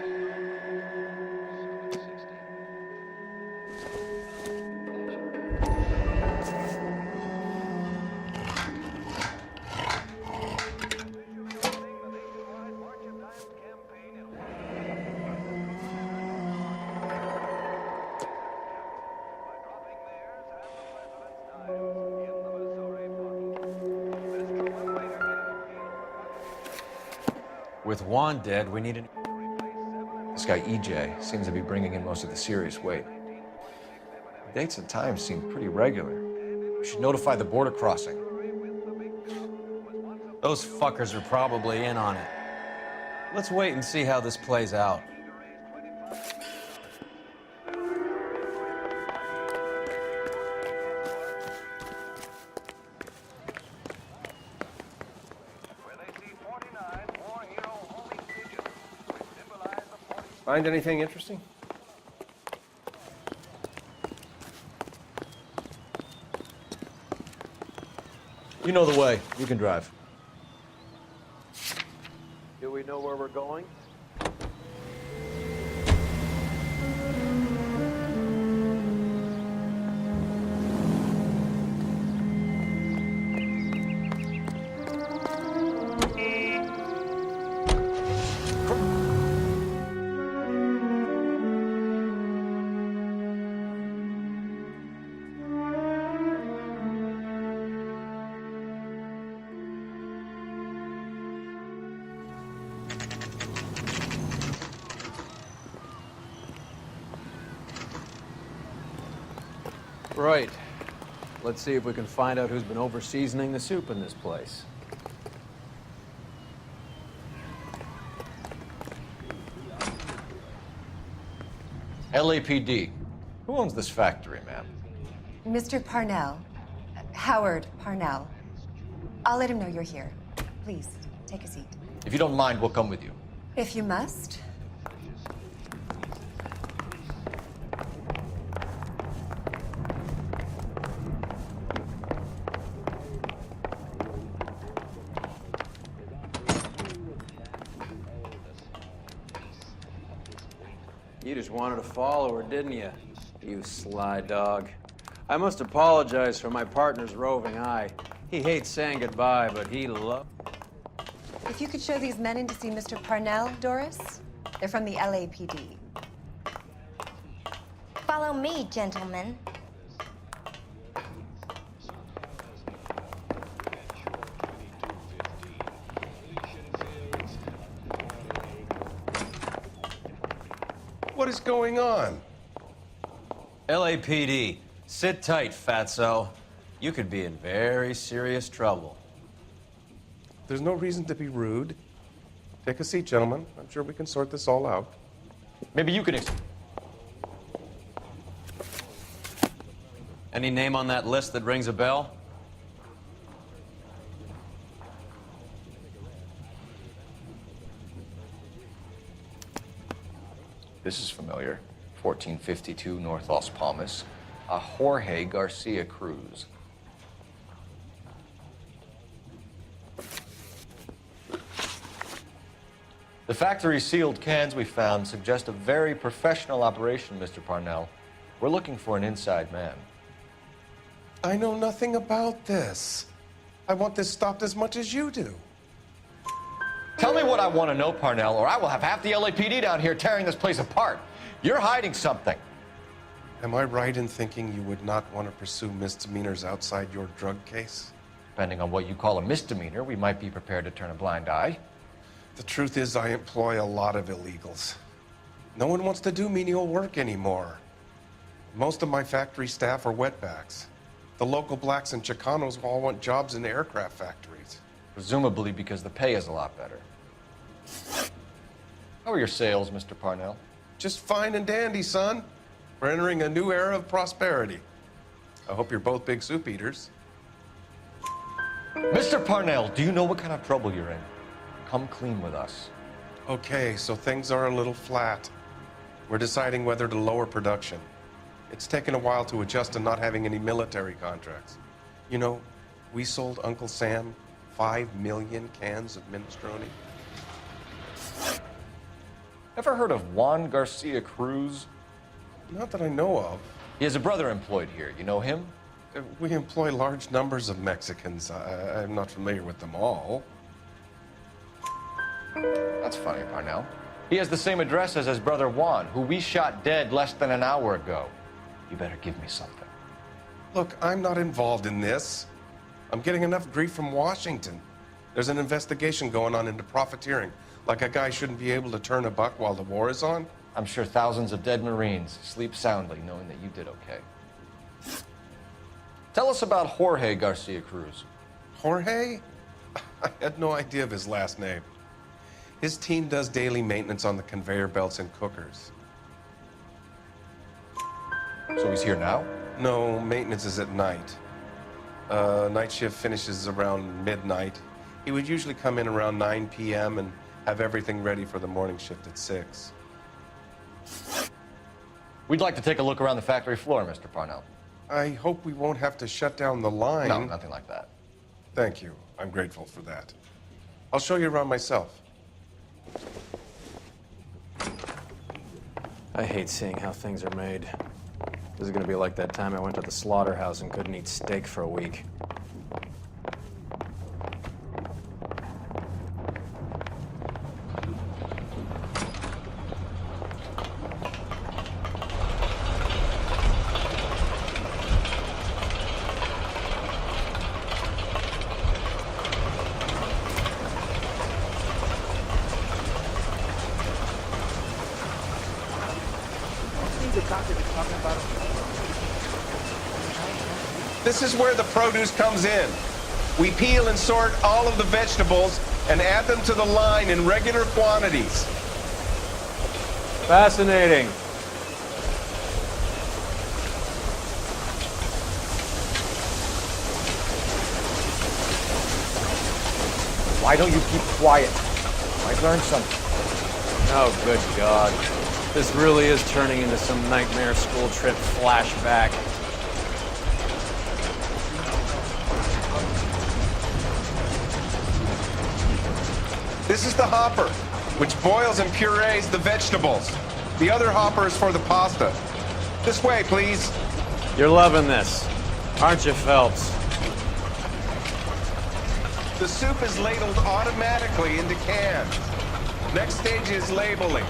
S21: With Juan dead, we need an...
S5: This guy EJ seems to be bringing in most of the serious weight. The dates and times seem pretty regular. We should notify the border crossing.
S21: Those fuckers are probably in on it. Let's wait and see how this plays out.
S23: Find anything interesting?
S5: You know the way. You can drive.
S10: Do we know where we're going?
S21: Right. Let's see if we can find out who's been over-seasoning the soup in this place.
S5: LAPD. Who owns this factory, ma'am?
S9: Mr. Parnell. Howard Parnell. I'll let him know you're here. Please, take a seat.
S5: If you don't mind, we'll come with you.
S9: If you must.
S21: You just wanted to follow her, didn't you? You sly dog. I must apologize for my partner's roving eye. He hates saying goodbye, but he loves...
S9: If you could show these men in to see Mr. Parnell, Doris. They're from the LAPD.
S13: Follow me, gentlemen.
S23: What is going on?
S21: LAPD, sit tight, fatso. You could be in very serious trouble.
S18: There's no reason to be rude. Take a seat, gentlemen. I'm sure we can sort this all out.
S5: Maybe you can...
S21: Any name on that list that rings a bell?
S5: This is familiar. 1452 North Las Palmas. A Jorge Garcia Cruz. The factory's sealed cans we found suggest a very professional operation, Mr. Parnell. We're looking for an inside man.
S18: I know nothing about this. I want this stopped as much as you do.
S5: Tell me what I want to know, Parnell, or I will have half the LAPD down here tearing this place apart. You're hiding something.
S18: Am I right in thinking you would not want to pursue misdemeanors outside your drug case?
S5: Depending on what you call a misdemeanor, we might be prepared to turn a blind eye.
S18: The truth is, I employ a lot of illegals. No one wants to do menial work anymore. Most of my factory staff are wetbacks. The local blacks and Chicanos all want jobs in aircraft factories.
S5: Presumably because the pay is a lot better. How are your sales, Mr. Parnell?
S18: Just fine and dandy, son. We're entering a new era of prosperity. I hope you're both big soup eaters.
S5: Mr. Parnell, do you know what kind of trouble you're in? Come clean with us.
S18: Okay, so things are a little flat. We're deciding whether to lower production. It's taken a while to adjust to not having any military contracts. You know, we sold Uncle Sam 5 million cans of minestrone.
S5: Ever heard of Juan Garcia Cruz?
S18: Not that I know of.
S5: He has a brother employed here. You know him?
S18: We employ large numbers of Mexicans. I'm not familiar with them all.
S5: That's funny, Parnell. He has the same address as his brother Juan, who we shot dead less than an hour ago. You better give me something.
S18: Look, I'm not involved in this. I'm getting enough grief from Washington. There's an investigation going on into profiteering.
S6: Like a guy shouldn't be able to turn a buck while the war is on?
S5: I'm sure thousands of dead Marines sleep soundly knowing that you did okay. Tell us about Jorge Garcia Cruz.
S6: Jorge? I had no idea of his last name. His team does daily maintenance on the conveyor belts and cookers.
S5: So he's here now?
S6: No, maintenance is at night. Night shift finishes around midnight. He would usually come in around 9 p.m. and have everything ready for the morning shift at 6.
S5: We'd like to take a look around the factory floor, Mr. Parnell.
S6: I hope we won't have to shut down the line.
S5: No, nothing like that.
S6: Thank you. I'm grateful for that. I'll show you around myself.
S8: I hate seeing how things are made. This is gonna be like that time I went to the slaughterhouse and couldn't eat steak for a week.
S6: This is where the produce comes in. We peel and sort all of the vegetables and add them to the line in regular quantities.
S8: Fascinating.
S5: Why don't you keep quiet? Might learn something.
S8: Oh, good God. This really is turning into some nightmare school trip flashback.
S6: This is the hopper, which boils and purees the vegetables. The other hopper is for the pasta. This way, please.
S8: You're loving this, aren't you, Phelps?
S6: The soup is ladled automatically into cans. Next stage is labeling.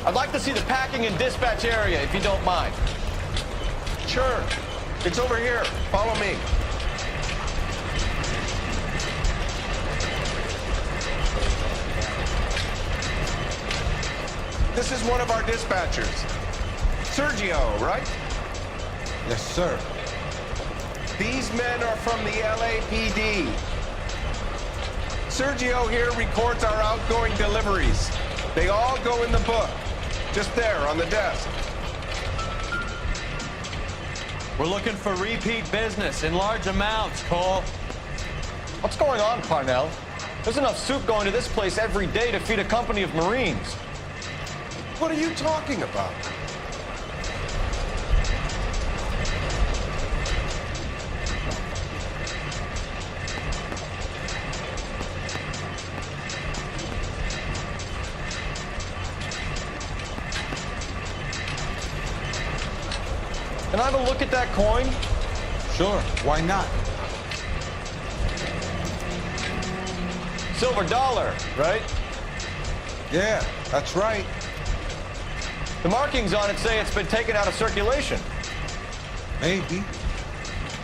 S5: I'd like to see the packing and dispatch area, if you don't mind.
S6: Sure. It's over here. Follow me. This is one of our dispatchers. Sergio, right?
S22: Yes, sir.
S6: These men are from the LAPD. Sergio here records our outgoing deliveries. They all go in the book. Just there on the desk.
S21: We're looking for repeat business in large amounts, Cole.
S5: What's going on, Parnell? There's enough soup going to this place every day to feed a company of Marines.
S6: What are you talking about?
S5: Can I have a look at that coin?
S22: Sure, why not?
S5: Silver dollar, right?
S22: Yeah, that's right.
S5: The markings on it say it's been taken out of circulation.
S22: Maybe.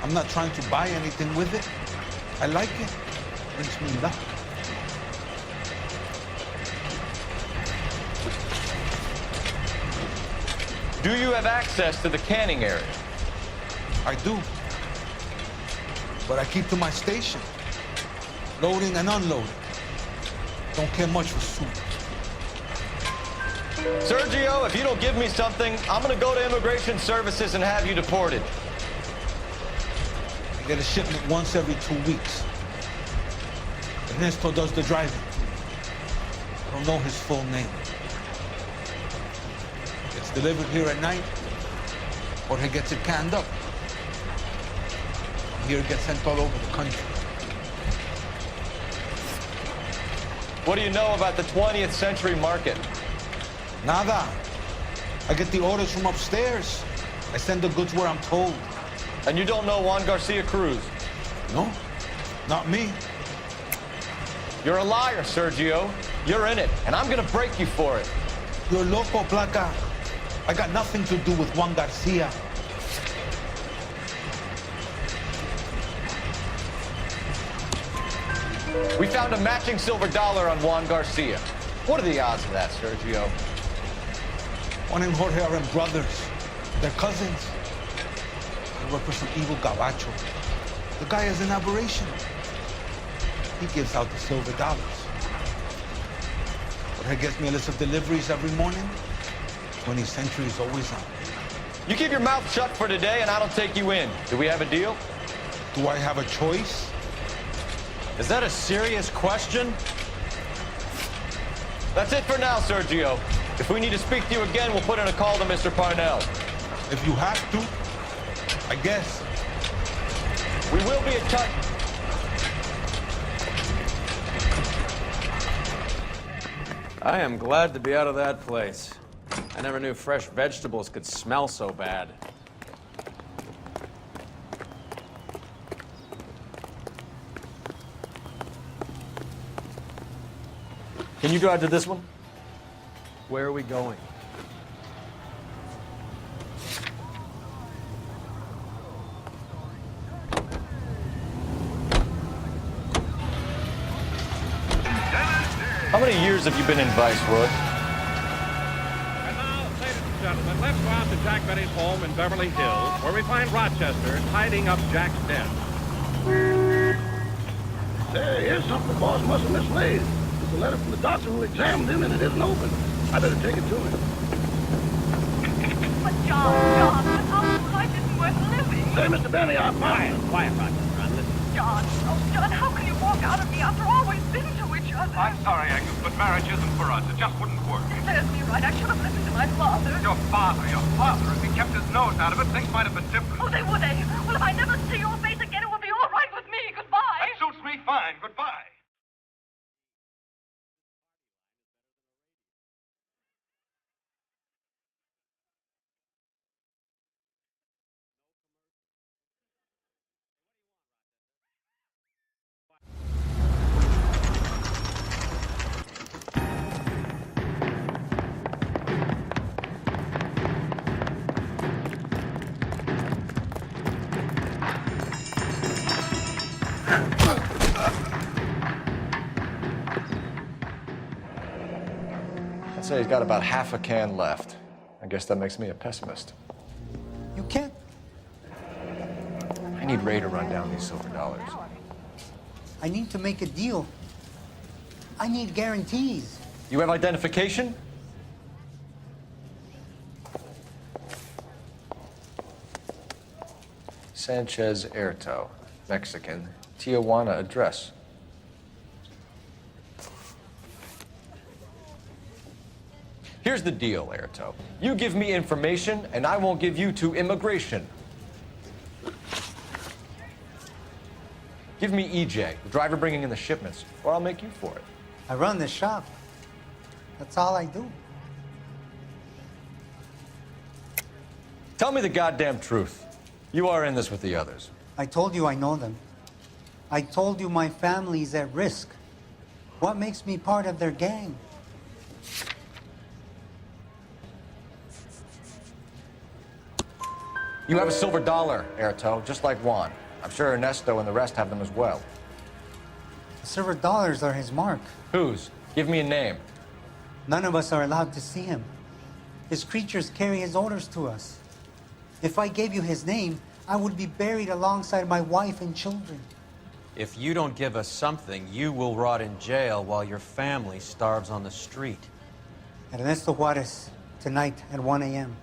S22: I'm not trying to buy anything with it. I like it. Brings me luck.
S5: Do you have access to the canning area?
S22: I do. But I keep to my station. Loading and unloading. Don't care much for soup.
S5: Sergio, if you don't give me something, I'm gonna go to Immigration Services and have you deported.
S22: I get a shipment once every 2 weeks. Ernesto does the driving. I don't know his full name. Gets delivered here at night, or he gets it canned up. From here it gets sent all over the country.
S5: What do you know about the 20th century market?
S22: Nada. I get the orders from upstairs. I send the goods where I'm told.
S5: And you don't know Juan Garcia Cruz?
S22: No, not me.
S5: You're a liar, Sergio. You're in it, and I'm gonna break you for it.
S22: You're loco, Placa. I got nothing to do with Juan Garcia.
S5: We found a matching silver dollar on Juan Garcia. What are the odds of that, Sergio?
S22: Juan and Jorge are brothers. They're cousins. They work for some evil gabacho. The guy is an aberration. He gives out the silver dollars. Jorge gets me a list of deliveries every morning. 20th Century is always on.
S5: You keep your mouth shut for today and I don't take you in. Do we have a deal?
S22: Do I have a choice?
S21: Is that a serious question?
S5: That's it for now, Sergio. If we need to speak to you again, we'll put in a call to Mr. Parnell.
S22: If you have to, I guess.
S5: We will be in touch.
S8: I am glad to be out of that place. I never knew fresh vegetables could smell so bad.
S5: Can you drive to this one?
S8: Where are we going?
S5: How many years have you been in Vice, Roy?
S4: And now, ladies and gentlemen, let's go out to Jack Benny's home in Beverly Hills, where we find Rochester tidying up Jack's desk.
S14: Say, here's something the boss must have mislaid. It's a letter from the doctor who examined him, and it isn't open. I better take it to him.
S17: But John, without life isn't worth living.
S14: Say, Mr. Benny, I'm fine.
S4: Quiet, Rochester. Listen.
S17: John, oh, John, how can you walk out of me after all we've been to each other?
S4: I'm sorry, Agnes, but marriage isn't for us. It just wouldn't work.
S17: It serves me right. I should have listened to my father.
S4: Your father. If he kept his nose out of it, things might have been different.
S17: Oh, would they? Well, if I never see your face again, it will be all right with me. Goodbye.
S4: That suits me fine. Goodbye.
S5: I'd say he's got about half a can left. I guess that makes me a pessimist.
S20: You can't.
S5: I need Ray to run down these silver dollars.
S20: I need to make a deal. I need guarantees.
S5: You have identification? Sanchez Erto, Mexican, Tijuana address. Here's the deal, Erto. You give me information, and I won't give you to immigration. Give me EJ, the driver bringing in the shipments, or I'll make you for it.
S20: I run the shop. That's all I do.
S5: Tell me the goddamn truth. You are in this with the others.
S20: I told you I know them. I told you my family's at risk. What makes me part of their gang?
S5: You have a silver dollar, Erto, just like Juan. I'm sure Ernesto and the rest have them as well.
S20: The silver dollars are his mark.
S5: Whose? Give me a name.
S20: None of us are allowed to see him. His creatures carry his orders to us. If I gave you his name, I would be buried alongside my wife and children.
S21: If you don't give us something, you will rot in jail while your family starves on the street.
S20: Ernesto Juarez, tonight at 1 a.m.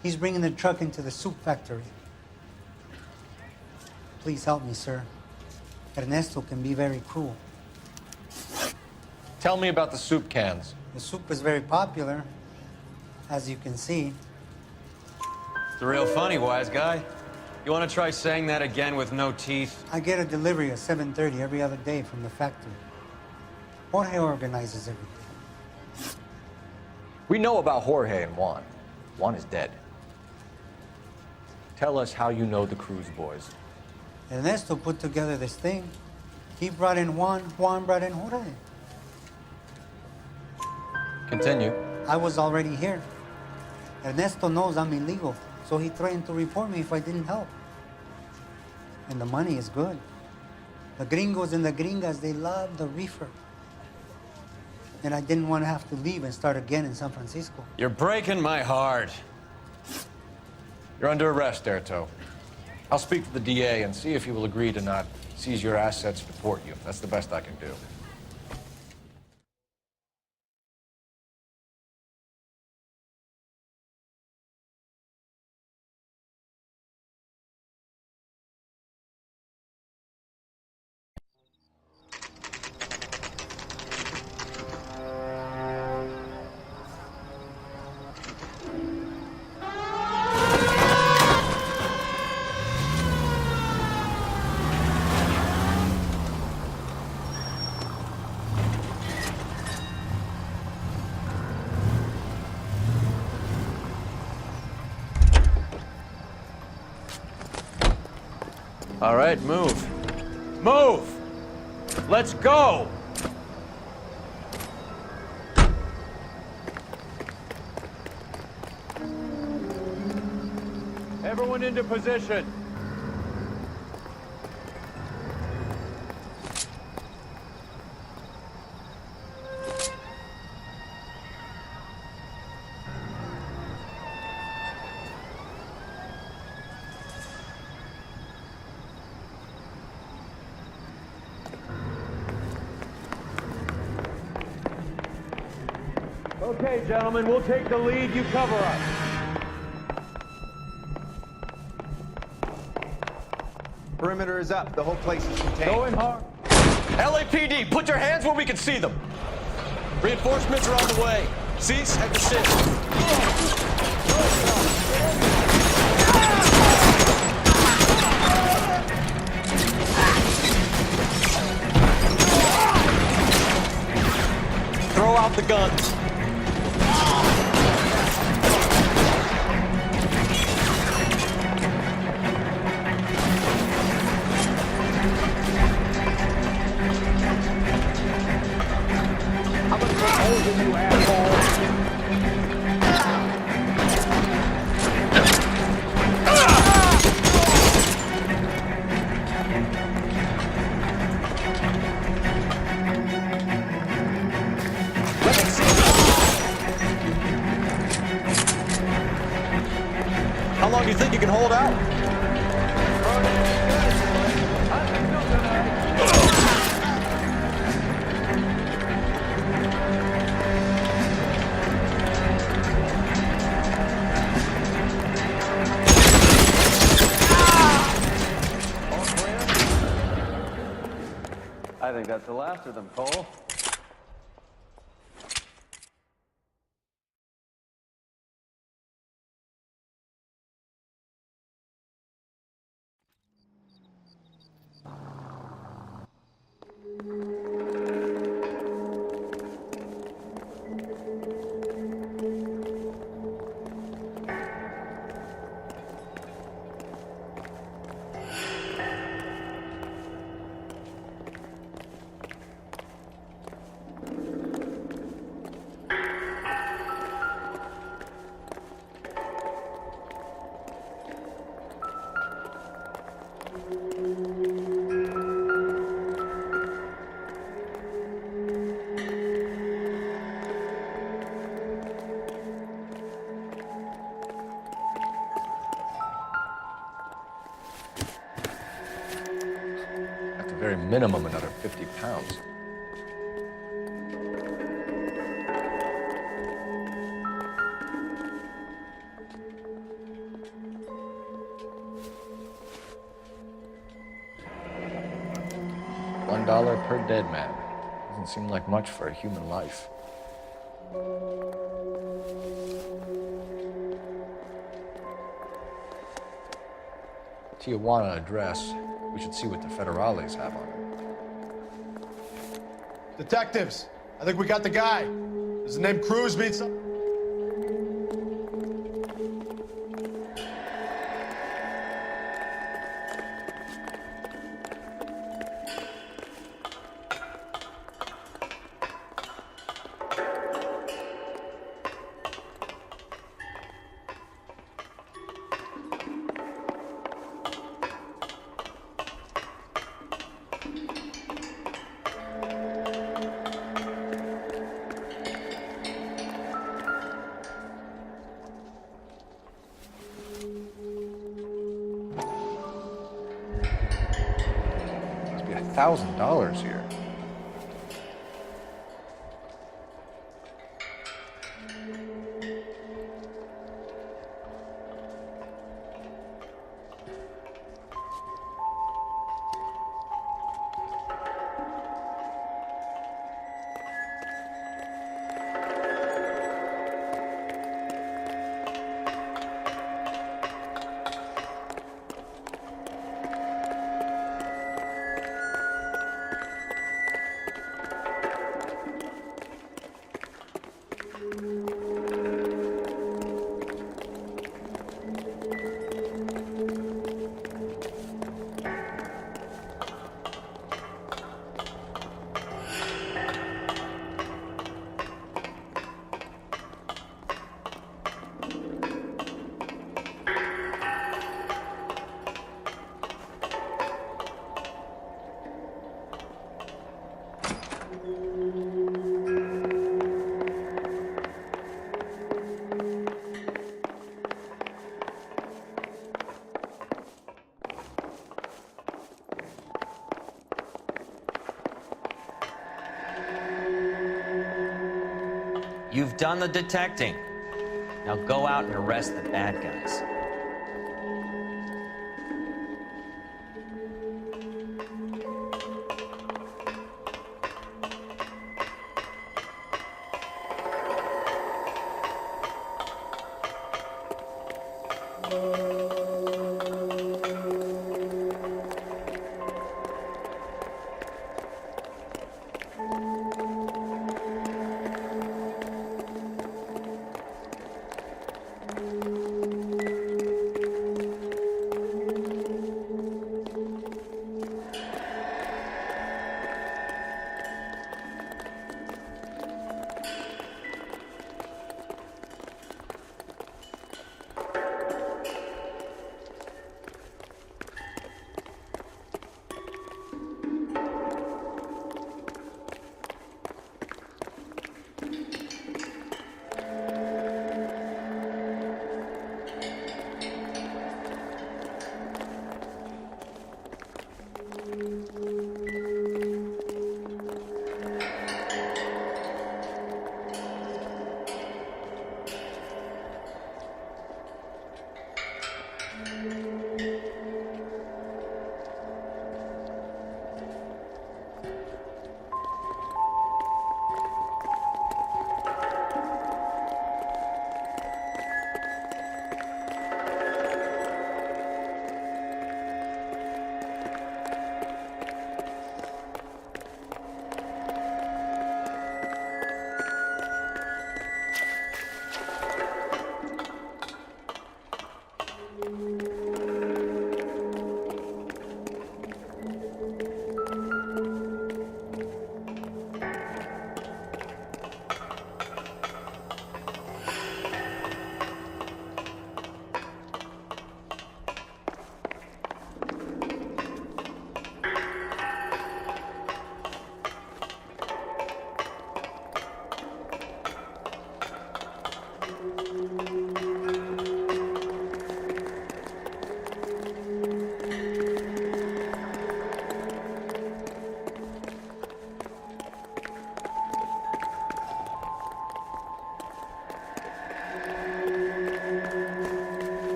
S20: He's bringing the truck into the soup factory. Please help me, sir. Ernesto can be very cruel.
S5: Tell me about the soup cans.
S20: The soup is very popular, as you can see.
S21: It's real funny, wise guy. You want to try saying that again with no teeth?
S20: I get a delivery at 7:30 every other day from the factory. Jorge organizes everything.
S5: We know about Jorge and Juan. Juan is dead. Tell us how you know the Cruz boys.
S20: Ernesto put together this thing. He brought in Juan, Juan brought in Jorge.
S5: Continue.
S20: I was already here. Ernesto knows I'm illegal, so he threatened to report me if I didn't help. And the money is good. The gringos and the gringas, they love the reefer. And I didn't want to have to leave and start again in San Francisco.
S21: You're breaking my heart.
S15: You're under arrest, Erto. I'll speak to the DA and see if he will agree to not seize your assets, deport you. That's the best I can do.
S21: All right, move. Move! Let's go! Everyone into position. Okay, gentlemen, we'll take the lead. You cover us.
S3: Perimeter is up. The whole place is contained.
S21: Going hard.
S15: LAPD, put your hands where we can see them. Reinforcements are on the way. Cease and desist. Throw out the guns.
S3: I'm gonna put holes in you, asshole.
S15: How long do you think you can hold out?
S21: I think that's the last of them, Cole.
S15: At the very minimum, another 50 pounds. $1 per dead man. Doesn't seem like much for a human life. Tijuana address. We should see what the federales have on it.
S11: Detectives, I think we got the guy. Does the name Cruz mean something?
S5: $1,000 here.
S7: You've done the detecting. Now go out and arrest the bad guys.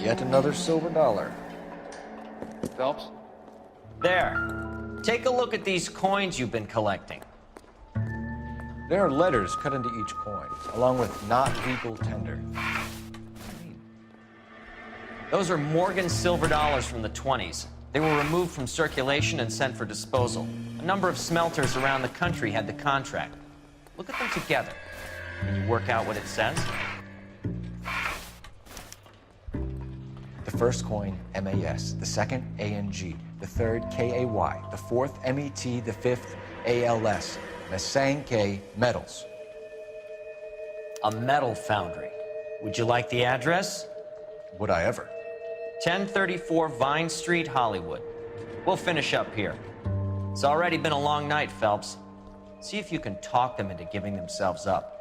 S7: Yet another silver dollar.
S5: Phelps?
S7: There. Take a look at these coins you've been collecting.
S15: There are letters cut into each coin, along with not legal tender.
S7: Those are Morgan silver dollars from the 20s. They were removed from circulation and sent for disposal. A number of smelters around the country had the contract. Look at them together. Can you work out what it says?
S15: The first coin, MAS. The second, ANG. The third, KAY. The fourth, MET. The fifth, ALS. Masanke Metals.
S7: A metal foundry. Would you like the address?
S15: Would I ever?
S7: 1034 Vine Street, Hollywood. We'll finish up here. It's already been a long night, Phelps. See if you can talk them into giving themselves up.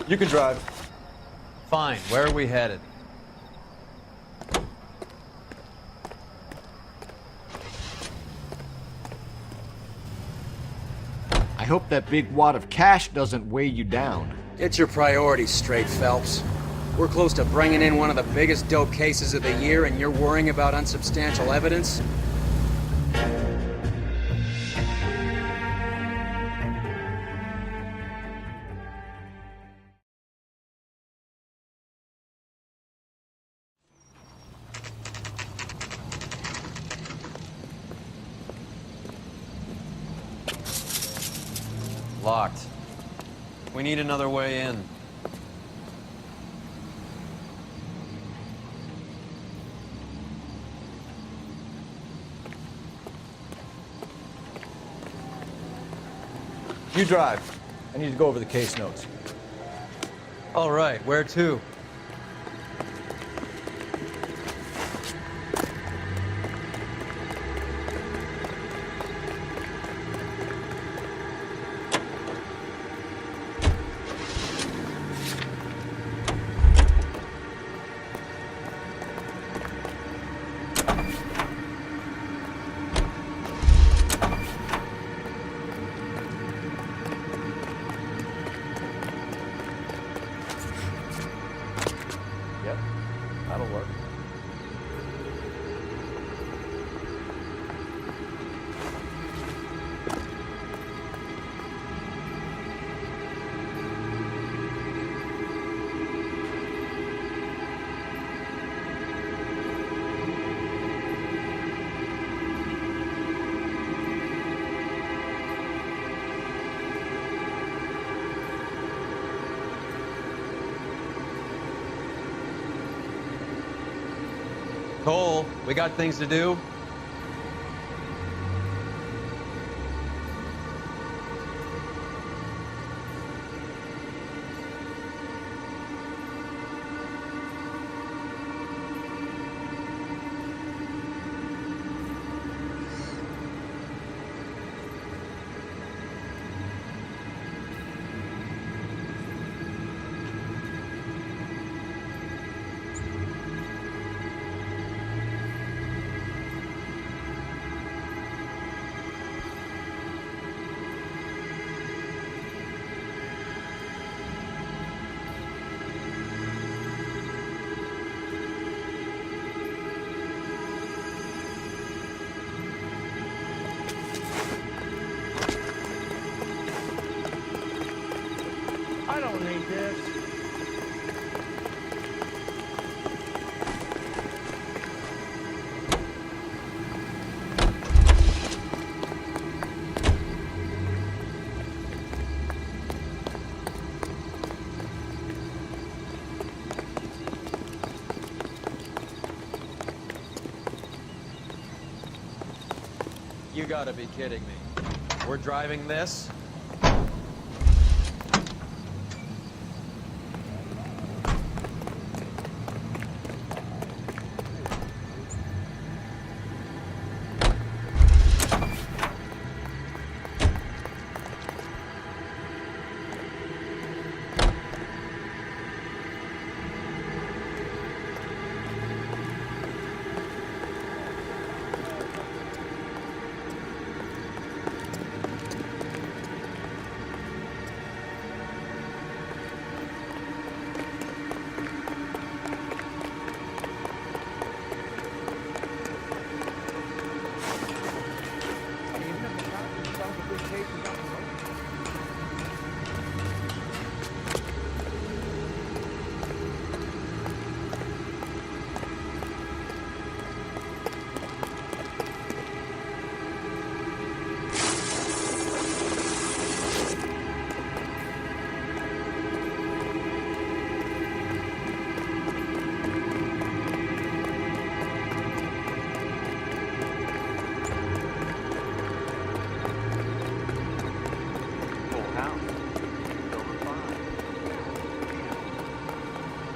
S15: You can drive.
S21: Fine. Where are we headed?
S15: I hope that big wad of cash doesn't weigh you down.
S1: Get your priorities straight, Phelps. We're close to bringing in one of the biggest dope cases of the year, and you're worrying about unsubstantial evidence?
S21: Locked. We need another way in.
S15: You drive. I need to go over the case notes.
S21: All right, where to?
S15: That'll work.
S21: Cole, we got things to do.
S3: I don't need this.
S8: You gotta be kidding me. We're driving this?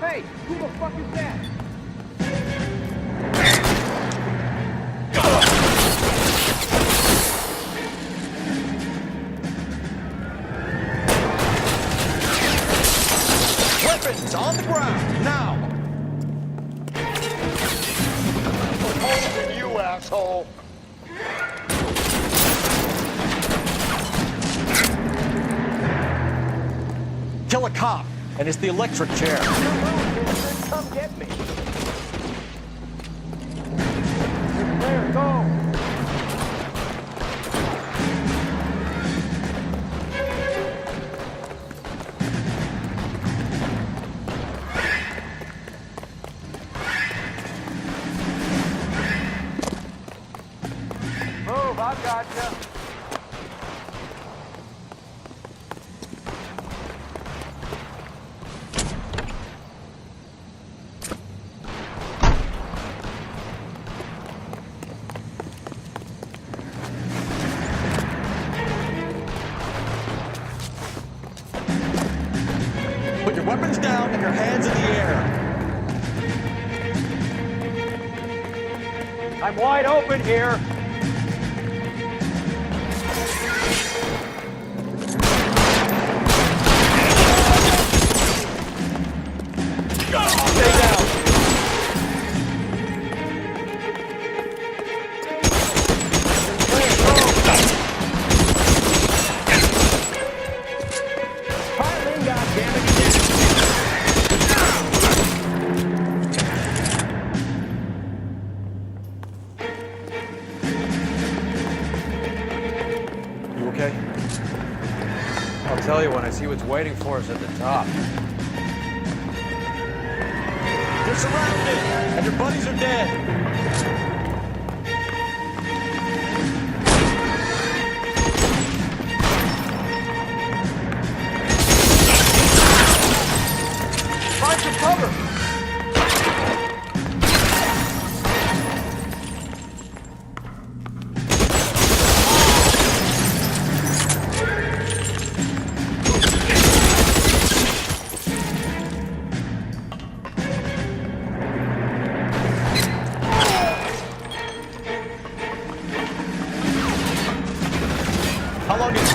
S3: Hey, who the fuck is that?
S22: Weapons on the ground, now!
S14: Opposing you, asshole!
S15: Kill a cop, and it's the electric chair.
S3: Come get me. There, go. Move, I gotcha.
S15: Put your weapons down and your hands in the air.
S3: I'm wide open here.
S15: Stay down.
S3: Pile in, goddammit.
S8: You okay? I'll tell you when I see what's waiting for us at the top.
S15: You're surrounded, and your buddies are dead.
S3: Find some cover.
S15: How long is